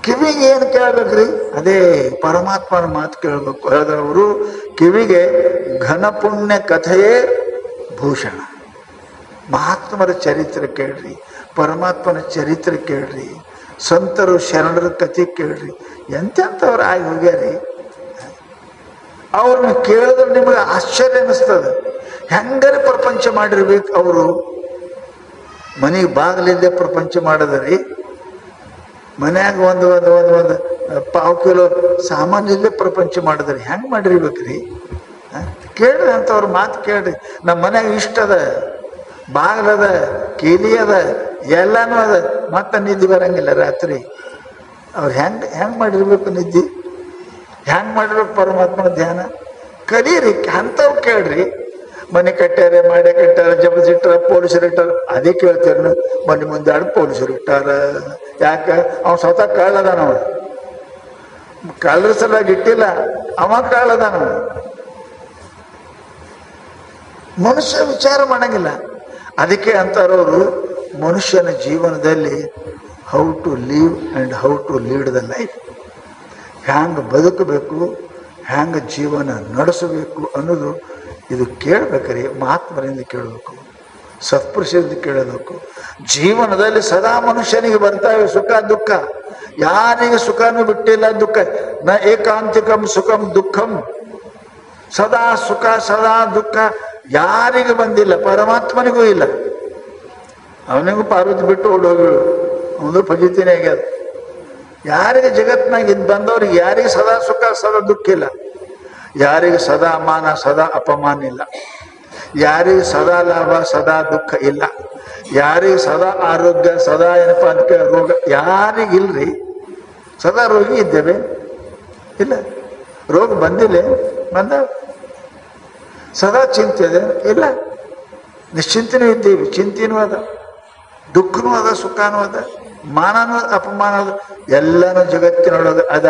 ಕಿವಿಗೆ ಏನು ಕೇಳ್ಬೇಕ್ರಿ? ಅದೇ ಪರಮಾತ್ಮನ ಮಾತು ಕೇಳಬೇಕು. ಹೇಳಿದವರು ಕಿವಿಗೆ ಘನಪುಣ್ಯ ಕಥೆಯೇ ಭೂಷಣ. ಮಹಾತ್ಮರ ಚರಿತ್ರೆ ಕೇಳ್ರಿ, ಪರಮಾತ್ಮನ ಚರಿತ್ರೆ ಕೇಳ್ರಿ, ಸಂತರು ಶರಣರ ಕಥೆ ಕೇಳ್ರಿ. ಎಂತೆಂಥವ್ರು ಆಗಿ ಹೋಗ್ಯಾರಿ. ಅವ್ರನ್ನ ಕೇಳಿದ್ರೆ ನಿಮಗೆ ಆಶ್ಚರ್ಯ ಅನ್ನಿಸ್ತದೆ. ಹೆಂಗಾರೆ ಪ್ರಪಂಚ ಮಾಡಿರ್ಬೇಕು ಅವರು. ಮನೆಗೆ ಬಾಗಿಲಿಂದ ಪ್ರಪಂಚ ಮಾಡೋದ್ರಿ. ಮನ್ಯಾಗ ಒಂದು ಒಂದು ಒಂದು ಒಂದು 1/4 ಕಿಲೋ ಸಾಮಾನ್ಯಲ್ಲೇ ಪ್ರಪಂಚ ಮಾಡಿದ್ರಿ. ಹೆಂಗೆ ಮಾಡಿರ್ಬೇಕ್ರಿ? ಕೇಳ್ರಿ ಅಂಥವ್ರ ಮಾತು ಕೇಳ್ರಿ. ನಮ್ಮ ಮನ್ಯಾಗ ಇಷ್ಟ ಅದ, ಬಾಗಿಲದ, ಕೀಲಿ ಅದ, ಎಲ್ಲನೂ ಅದ, ಮತ್ತೆ ನಿದ್ದೆ ಬರಂಗಿಲ್ಲ ರಾತ್ರಿ. ಅವ್ರು ಹೆಂಗೆ ಮಾಡಿರ್ಬೇಕು ನಿದ್ದೆ? ಹೆಂಗೆ ಮಾಡಿರ್ಬೇಕು ಪರಮಾತ್ಮನ ಧ್ಯಾನ? ಕಲೀರಿ, ಅಂಥವು ಕೇಳ್ರಿ. ಮನೆ ಕಟ್ಟಾರೆ, ಮಾಡಿ ಕಟ್ಟಾರ, ಜಬಸಿಟ್ಟಾರ, ಪೊಲೀಸರು ಇಟ್ಟಾರ. ಅದೇ ಕೇಳ್ತೀರ, ಮನೆ ಮುಂದೆ ಪೊಲೀಸರು ಇಟ್ಟಾರ. ಯಾಕ? ಅವ್ನು ಸ್ವತಃ ಕಳ್ಳದಾನ. ಕಳ್ಳರ ಸಲುವಾಗಿ ಇಟ್ಟಿಲ್ಲ, ಅವ ಕಳ್ಳದಾನ. ಮನುಷ್ಯ ವಿಚಾರ ಮಾಡಂಗಿಲ್ಲ. ಅದಕ್ಕೆ ಅಂತಾರವರು, ಮನುಷ್ಯನ ಜೀವನದಲ್ಲಿ how to live and how to lead the life, ಹ್ಯಾಂಗ ಬದುಕಬೇಕು, ಹ್ಯಾಂಗ ಜೀವನ ನಡೆಸಬೇಕು ಅನ್ನೋದು ಇದು ಕೇಳ್ಬೇಕ್ರಿ. ಮಹಾತ್ಮರಿಂದ ಕೇಳಬೇಕು, ಸತ್ಪುರುಷರಿಂದ ಕೇಳಬೇಕು. ಜೀವನದಲ್ಲಿ ಸದಾ ಮನುಷ್ಯನಿಗೆ ಬರ್ತಾವೆ ಸುಖ ದುಃಖ. ಯಾರಿಗೆ ಸುಖನೂ ಬಿಟ್ಟಿಲ್ಲ, ದುಃಖ ನ ಏಕಾಂತಿಕಂ ಸುಖಂ ದುಃಖಂ. ಸದಾ ಸುಖ ಸದಾ ದುಃಖ ಯಾರಿಗೆ ಬಂದಿಲ್ಲ, ಪರಮಾತ್ಮನಿಗೂ ಇಲ್ಲ. ಅವನಿಗೂ ಪಾರ್ವತಿ ಬಿಟ್ಟು ಓಡೋಗಿ ಅವನು ಫಜಿತಿನೇ ಆಗ್ಯದ. ಯಾರಿಗೆ ಜಗತ್ನಾಗ ಇದು ಬಂದವ್ರಿಗೆ ಯಾರಿಗೆ ಸದಾ ಸುಖ ಸದಾ ದುಃಖ ಇಲ್ಲ, ಯಾರಿಗೆ ಸದಾ ಮಾನ ಸದಾ ಅಪಮಾನ ಇಲ್ಲ, ಯಾರಿಗೆ ಸದಾ ಲಾಭ ಸದಾ ದುಃಖ ಇಲ್ಲ, ಯಾರಿಗೆ ಸದಾ ಆರೋಗ್ಯ ಸದಾ ಏನಪ್ಪ ಅದಕ್ಕೆ ರೋಗ ಯಾರಿಗಿಲ್ರಿ. ಸದಾ ರೋಗಿ ಇದ್ದೇವೆ ಇಲ್ಲ, ರೋಗ ಬಂದಿಲ್ಲ, ಬಂದ. ಸದಾ ಚಿಂತೆ ಇದೆ ಇಲ್ಲ, ನಿಶ್ಚಿಂತನೂ ಇದ್ದೀವಿ, ಚಿಂತೆನೂ ಅದ, ದುಃಖನೂ ಅದ, ಸುಖನೂ ಅದ, ಮಾನನೂ ಅಪಮಾನ ಅದ, ಎಲ್ಲನೂ ಜಗತ್ತಿನೊಳಗೆ ಅದ.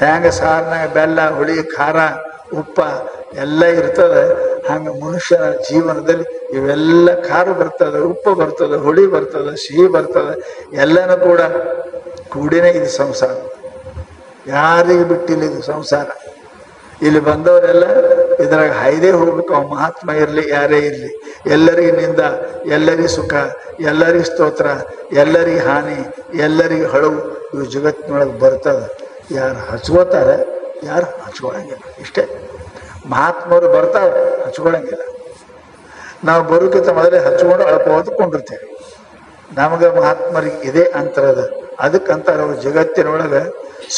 ಹೆಂಗ ಸಾರಿನಾಗ ಬೆಲ್ಲ ಹುಳಿ ಖಾರ ಉಪ್ಪ ಎಲ್ಲ ಇರ್ತದೆ, ಹಂಗೆ ಮನುಷ್ಯನ ಜೀವನದಲ್ಲಿ ಇವೆಲ್ಲ ಖಾರ ಬರ್ತದೆ, ಉಪ್ಪು ಬರ್ತದೆ, ಹುಳಿ ಬರ್ತದೆ, ಸಿಹಿ ಬರ್ತದೆ, ಎಲ್ಲನೂ ಕೂಡ ಕೂಡಿನೇ ಇದು ಸಂಸಾರ. ಯಾರಿಗೆ ಬಿಟ್ಟಿಲ್ಲ ಇದು ಸಂಸಾರ. ಇಲ್ಲಿ ಬಂದವರೆಲ್ಲ ಇದ್ರಾಗ ಹಾಯ್ದೇ ಹೋಗ್ಬೇಕು. ಅವ ಮಹಾತ್ಮ ಇರಲಿ ಯಾರೇ ಇರಲಿ, ಎಲ್ಲರಿಗೆ ನಿಂದ, ಎಲ್ಲರಿಗೆ ಸುಖ, ಎಲ್ಲರಿಗೆ ಸ್ತೋತ್ರ, ಎಲ್ಲರಿಗೆ ಹಾನಿ, ಎಲ್ಲರಿಗೆ ಹಳವು, ಇವು ಜಗತ್ತಿನೊಳಗೆ ಬರ್ತದೆ. ಯಾರು ಹಚ್ಕೋತಾರೆ, ಯಾರು ಹಚ್ಕೊಳಂಗಿಲ್ಲ. ಇಷ್ಟೇ. ಮಹಾತ್ಮರು ಬರ್ತಾವೆ, ಹಚ್ಕೊಳಂಗಿಲ್ಲ. ನಾವು ಬರೋಕ್ಕಿಂತ ಮೊದಲೇ ಹಚ್ಕೊಂಡು ಓದ್ಕೊಂಡಿರ್ತೇವೆ. ನಮಗೆ ಮಹಾತ್ಮರಿಗೆ ಇದೇ ಅಂತರದ. ಅದಕ್ಕಂತಾರ ಅವರು ಜಗತ್ತಿನೊಳಗೆ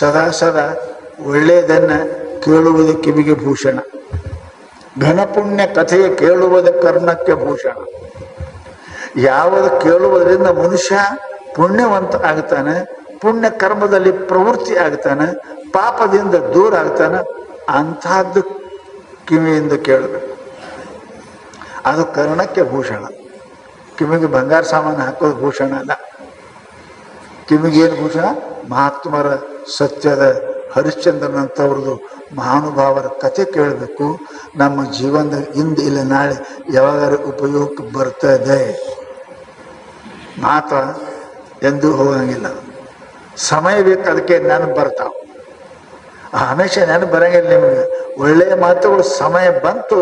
ಸದಾ ಸದಾ ಒಳ್ಳೆಯದನ್ನು ಕೇಳುವುದು ಕಿವಿಗೆ ಭೂಷಣ, ಘನಪುಣ್ಯ ಕಥೆಯ ಕೇಳುವುದು ಕರ್ಣಕ್ಕೆ ಭೂಷಣ. ಯಾವುದು ಕೇಳುವುದರಿಂದ ಮನುಷ್ಯ ಪುಣ್ಯವಂತ ಆಗ್ತಾನೆ, ಪುಣ್ಯ ಕರ್ಮದಲ್ಲಿ ಪ್ರವೃತ್ತಿ ಆಗ್ತಾನೆ, ಪಾಪದಿಂದ ದೂರ ಆಗ್ತಾನೆ, ಅಂಥದ್ದು ಕಿವಿಯಿಂದ ಕೇಳಬೇಕು. ಅದು ಕರ್ಣಕ್ಕೆ ಭೂಷಣ. ಕಿವಿಗೆ ಬಂಗಾರ ಸಾಮಾನು ಹಾಕೋದು ಭೂಷಣ ಅಲ್ಲ. ಕಿವಿಗೇನು ಭೂಷಣ? ಮಹಾತ್ಮರ ಸತ್ಯದ ಹರಿಶ್ಚಂದ್ರನಂಥವ್ರದ್ದು ಮಹಾನುಭಾವರ ಕಥೆ ಕೇಳಬೇಕು. ನಮ್ಮ ಜೀವನದಾಗ ಇಂದು ಇಲ್ಲ ನಾಳೆ ಯಾವಾಗಾರ ಉಪಯೋಗಕ್ಕೆ ಬರ್ತದೆ. ಮಾತ್ರ ಎಂದೂ ಹೋಗಂಗಿಲ್ಲ. ಸಮಯ ಬೇಕು, ಅದಕ್ಕೆ ನೆನಪು ಬರ್ತಾವೆ. ಹಮೇಶ ನೆನಪು ಬರಂಗಿಲ್ಲ ನಿಮಗೆ. ಒಳ್ಳೆಯ ಮಾತುಗಳು ಸಮಯ ಬಂತು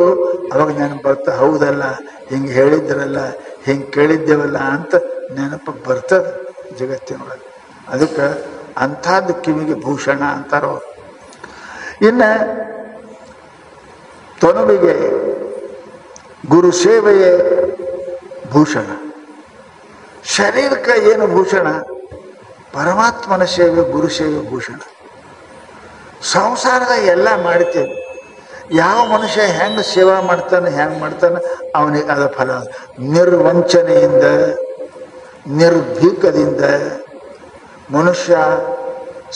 ಅವಾಗ ನೆನಪು ಬರ್ತಾ, ಹೌದಲ್ಲ ಹಿಂಗೆ ಹೇಳಿದ್ರಲ್ಲ, ಹಿಂಗೆ ಕೇಳಿದ್ದೇವಲ್ಲ ಅಂತ ನೆನಪು ಬರ್ತದೆ ಜಗತ್ತಿನೊಳಗೆ. ಅದಕ್ಕೆ ಅಂಥದ್ದು ಕಿವಿಗೆ ಭೂಷಣ ಅಂತಾರೋ. ಇನ್ನು ತೊನುವಿಗೆ ಗುರು ಸೇವೆಯೇ ಭೂಷಣ. ಶರೀರಕ್ಕೆ ಏನು ಭೂಷಣ? ಪರಮಾತ್ಮನ ಸೇವೆ, ಗುರು ಸೇವೆ ಭೂಷಣ. ಸಂಸಾರದಾಗ ಎಲ್ಲ ಮಾಡ್ತೇವೆ. ಯಾವ ಮನುಷ್ಯ ಹೆಂಗೆ ಸೇವಾ ಮಾಡ್ತಾನೆ, ಹೆಂಗೆ ಮಾಡ್ತಾನೆ ಅವನಿಗೆ ಅದ ಫಲ. ನಿರ್ವಂಚನೆಯಿಂದ, ನಿರ್ಭೀಕದಿಂದ ಮನುಷ್ಯ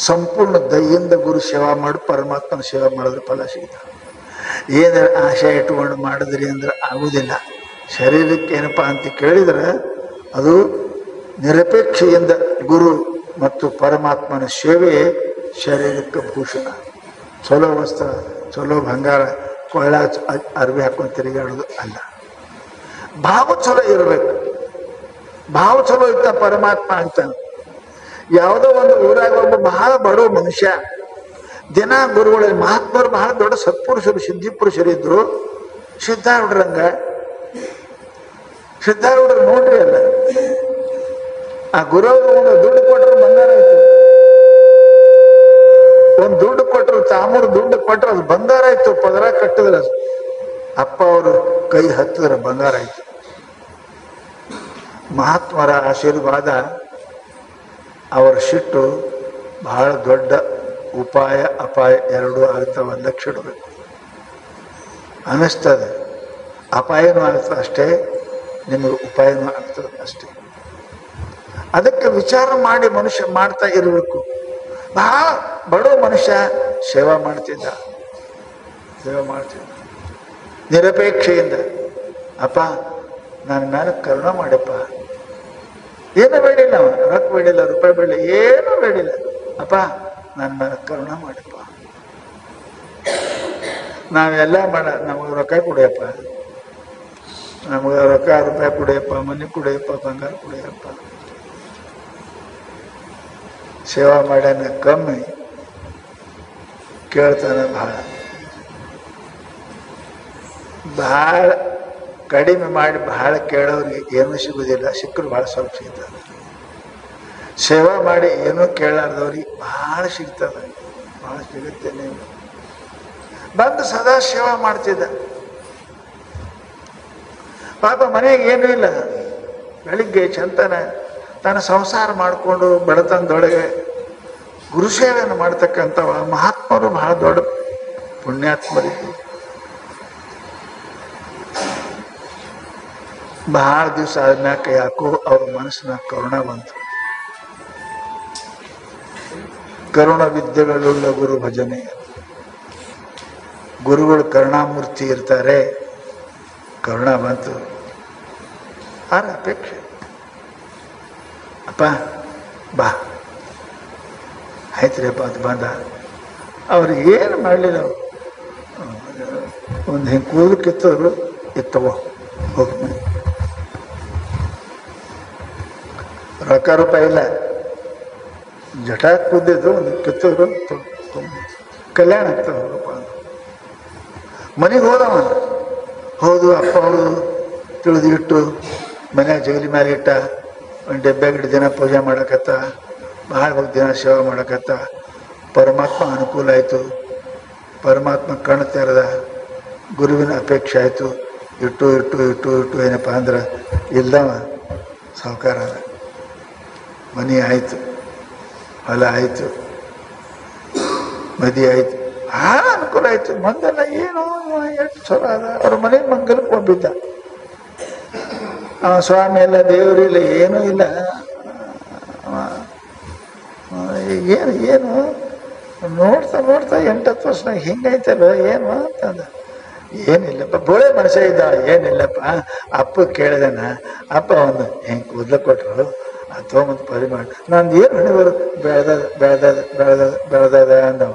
ಸಂಪೂರ್ಣ ದಯಿಂದ ಗುರು ಸೇವಾ ಮಾಡಿ ಪರಮಾತ್ಮನ ಸೇವಾ ಮಾಡಿದ್ರೆ ಫಲ ಸಿಗ್ತದೆ. ಏನಾರ ಆಶೆ ಇಟ್ಕೊಂಡು ಮಾಡಿದ್ರಿ ಅಂದ್ರೆ ಆಗುವುದಿಲ್ಲ. ಶರೀರಕ್ಕೆ ಏನಪ್ಪ ಅಂತ ಕೇಳಿದ್ರೆ ಅದು ನಿರಪೇಕ್ಷೆಯಿಂದ ಗುರು ಮತ್ತು ಪರಮಾತ್ಮನ ಸೇವೆಯೇ ಶರೀರಕ್ಕೆ ಭೂಷಣ. ಚಲೋ ವಸ್ತ್ರ, ಚಲೋ ಬಂಗಾರ, ಕೊಳ್ಳ ಅರ್ವಿ ಹಾಕೊಂಡು ತಿರುಗಾಡೋದು ಅಲ್ಲ. ಭಾವ ಚಲೋ ಇರಬೇಕು. ಭಾವ ಚಲೋ ಇತ್ತ ಪರಮಾತ್ಮ ಆಗ್ತಾನೆ. ಯಾವುದೋ ಒಂದು ಊರಾಗ ಒಬ್ಬ ಬಹಳ ಬಡವ ಮನುಷ್ಯ, ದಿನ ಗುರುಗಳಲ್ಲಿ ಮಹಾತ್ಮರು ಬಹಳ ದೊಡ್ಡ ಸತ್ಪುರುಷರು, ಸಿದ್ಧಿ ಪುರುಷರಿದ್ರು. ಸಿದ್ಧಾರೂಢರಂಗ ಸಿದ್ಧಾರೂಢರು ನೋಡ್ರಿ ಅಲ್ಲ, ಆ ಗುರು ಒಂದು ದುಡ್ಡು ಕೊಟ್ಟರು ಬಂಗಾರ ಆಯ್ತು. ಒಂದು ದುಡ್ಡು ಕೊಟ್ಟರು, ತಾಮೂರು ದುಡ್ಡು ಕೊಟ್ಟರು, ಅದು ಬಂಗಾರ ಆಯ್ತು. ಪದರ ಕಟ್ಟಿದ್ರ ಅಪ್ಪ ಅವರು ಕೈ ಹತ್ತಿದ್ರ ಬಂಗಾರ ಆಯ್ತು. ಮಹಾತ್ಮರ ಆಶೀರ್ವಾದ, ಅವರ ಸಿಟ್ಟು ಬಹಳ ದೊಡ್ಡ ಉಪಾಯ ಅಪಾಯ ಎರಡೂ ಆಗ್ತಾವ. ಲಕ್ಷ ಇಡಬೇಕು ಅನ್ನಿಸ್ತದೆ. ಅಪಾಯನೂ ಆಗ್ತದೆ ಅಷ್ಟೇ, ನಿಮಗೆ ಉಪಾಯನೂ ಆಗ್ತದೆ ಅಷ್ಟೇ. ಅದಕ್ಕೆ ವಿಚಾರ ಮಾಡಿ ಮನುಷ್ಯ ಮಾಡ್ತಾ ಇರಬೇಕು. ಬಹಳ ಬಡವ ಮನುಷ್ಯ ಸೇವಾ ಮಾಡ್ತಿದ್ದ. ನಿರಪೇಕ್ಷೆಯಿಂದ, ಅಪ್ಪ ನನ್ನ ಮೇಲೆ ಕರುಣ ಮಾಡಪ್ಪ. ಏನೂ ಬೇಡಿಲ್ಲ, ರೊಕ್ಕ ಬೇಡಿಲ್ಲ, ರೂಪಾಯಿ ಬೇಡಿಲ್ಲ, ಏನೂ ಬೇಡಿಲ್ಲ. ಅಪ್ಪ ನನ್ನ ಮೇಲೆ ಕರುಣ ಮಾಡಪ್ಪ. ನಾವೆಲ್ಲ ನಮಗೆ ರೊಕ್ಕ ಕೊಡಿಯಪ್ಪ, ನಮಗೆ ರೊಕ್ಕ ರೂಪಾಯಿ ಕೊಡಿಯಪ್ಪ, ಮನೆ ಕೊಡಿಯಪ್ಪ, ಬಂಗಾರ ಕೊಡಿಯಪ್ಪ. ಸೇವಾ ಮಾಡ್ಯಾನ ಕಮ್ಮಿ, ಕೇಳ್ತಾನೆ ಭಾಳ ಕಡಿಮೆ ಮಾಡಿ ಭಾಳ ಕೇಳೋರಿಗೆ ಏನೂ ಸಿಗುವುದಿಲ್ಲ, ಸಿಕ್ಕರು ಭಾಳ ಸ್ವಲ್ಪ ಸಿಗ್ತದೆ. ಸೇವಾ ಮಾಡಿ ಏನೂ ಕೇಳಾರ್ದವ್ರಿಗೆ ಭಾಳ ಸಿಗ್ತದೆ, ಭಾಳ ಸಿಗುತ್ತೆ. ನೀವು ಬಂದು ಸದಾ ಸೇವಾ ಮಾಡ್ತಿದ್ದ. ಪಾಪ ಮನೆಗೆ ಏನೂ ಇಲ್ಲ, ಬೆಳಿಗ್ಗೆ ಚಂತನ ತನ್ನ ಸಂಸಾರ ಮಾಡಿಕೊಂಡು ಬಡತನದೊಳಗೆ ಗುರುಸೇವೆಯನ್ನು ಮಾಡ್ತಕ್ಕಂಥವ ಮಹಾತ್ಮರು ಬಹಳ ದೊಡ್ಡ ಪುಣ್ಯಾತ್ಮರಿದ್ದು. ಬಹಳ ದಿವಸ ಆದ್ಮ್ಯಾಕ ಯಾಕೋ ಅವ್ರ ಮನಸ್ಸಿನ ಕರುಣ ಬಂತು. ಕರುಣ ವಿದ್ಯೆಗಳುಳ್ಳ ಗುರು ಭಜನೆ. ಗುರುಗಳು ಕರುಣಾಮೂರ್ತಿ ಇರ್ತಾರೆ. ಕರುಣ ಬಂತು. ಆರ ಅಪೇಕ್ಷೆ, ಅಪ್ಪ ಬಾ ಆಯ್ತ್ರಿಯಪ್ಪ ಅಂತ ಬಂದ. ಅವ್ರಿಗೆ ಏನು ಮಾಡಲಿಲ್ಲ, ಒಂದು ಹಿಂಗೆ ಕೂದಲು ಕಿತ್ತವರು ಎತ್ತವೋ ಹೋಗಿ ಮನೆ. ರೊಕ್ಕ ರೂಪಾಯಿ ಇಲ್ಲ, ಜಟ ಕೂದಿದ್ದು ಒಂದು ಕಿತ್ತವರು ಕಲ್ಯಾಣ ಆಗ್ತದೆ ಹೋಗಪ್ಪ. ಮನೆಗೆ ಹೋದವ, ಹೌದು ಅಪ್ಪ ಹೌದು ತಿಳಿದು ಇಟ್ಟು ಮನ್ಯಾಗ ಜಗಲಿ ಮೇಲೆ ಇಟ್ಟ. ಒಂದು ಡೆಬ್ಬೆಗಡೆ ದಿನ ಪೂಜೆ ಮಾಡಕತ್ತ, ಭಾಳ ದಿನ ಸೇವೆ ಮಾಡಕತ್ತ. ಪರಮಾತ್ಮ ಅನುಕೂಲ ಆಯಿತು, ಪರಮಾತ್ಮ ಕಣ್ಣು ತೆರೆದ, ಗುರುವಿನ ಅಪೇಕ್ಷೆ ಆಯಿತು. ಇಟ್ಟು ಇಟ್ಟು ಇಟ್ಟು ಇಟ್ಟು ಏನಪ್ಪ ಅಂದ್ರೆ ಇಲ್ಲವ ಸಾಹುಕಾರ ಅದ. ಮನೆ ಆಯಿತು, ಹೊಲ ಆಯಿತು, ಮದಿ ಆಯಿತು, ಭಾಳ ಅನುಕೂಲ ಆಯಿತು. ಮಂದೆಲ್ಲ ಏನು ಎಷ್ಟು ಚಲೋ ಅದ. ಅವ್ರ ಮನೆ ಮಂಗಲಕ್ಕೆ ಹೋಗ್ಬಿದ್ದ. ಸ್ವಾಮಿ ಇಲ್ಲ, ದೇವರಿಲ್ಲ, ಏನೂ ಇಲ್ಲ. ಏನು ಏನು ನೋಡ್ತಾ ನೋಡ್ತಾ 8-10 ವರ್ಷನಾಗ ಹಿಂಗೈತಲ್ಲ ಏನು ಅಂತಂದ. ಏನಿಲ್ಲಪ್ಪ, ಬೋಳೆ ಮನುಷ್ಯ ಇದ್ದ, ಏನಿಲ್ಲಪ್ಪ. ಅಪ್ಪ ಕೇಳಿದನ, ಅಪ್ಪ ಒಂದು ಹೆಂಗೆ ಕೂದಲು ಕೊಟ್ಟರು, ಅದು ತೊಗೊಂಬಂದು ಪರಿಮಾಣ ನಂದು ಏನು ಹಣಿವರು ಬೆಳೆದದ ಬೆಳೆದದ ಬೆಳೆದದ ಬೆಳೆದದ ಅಂದವ.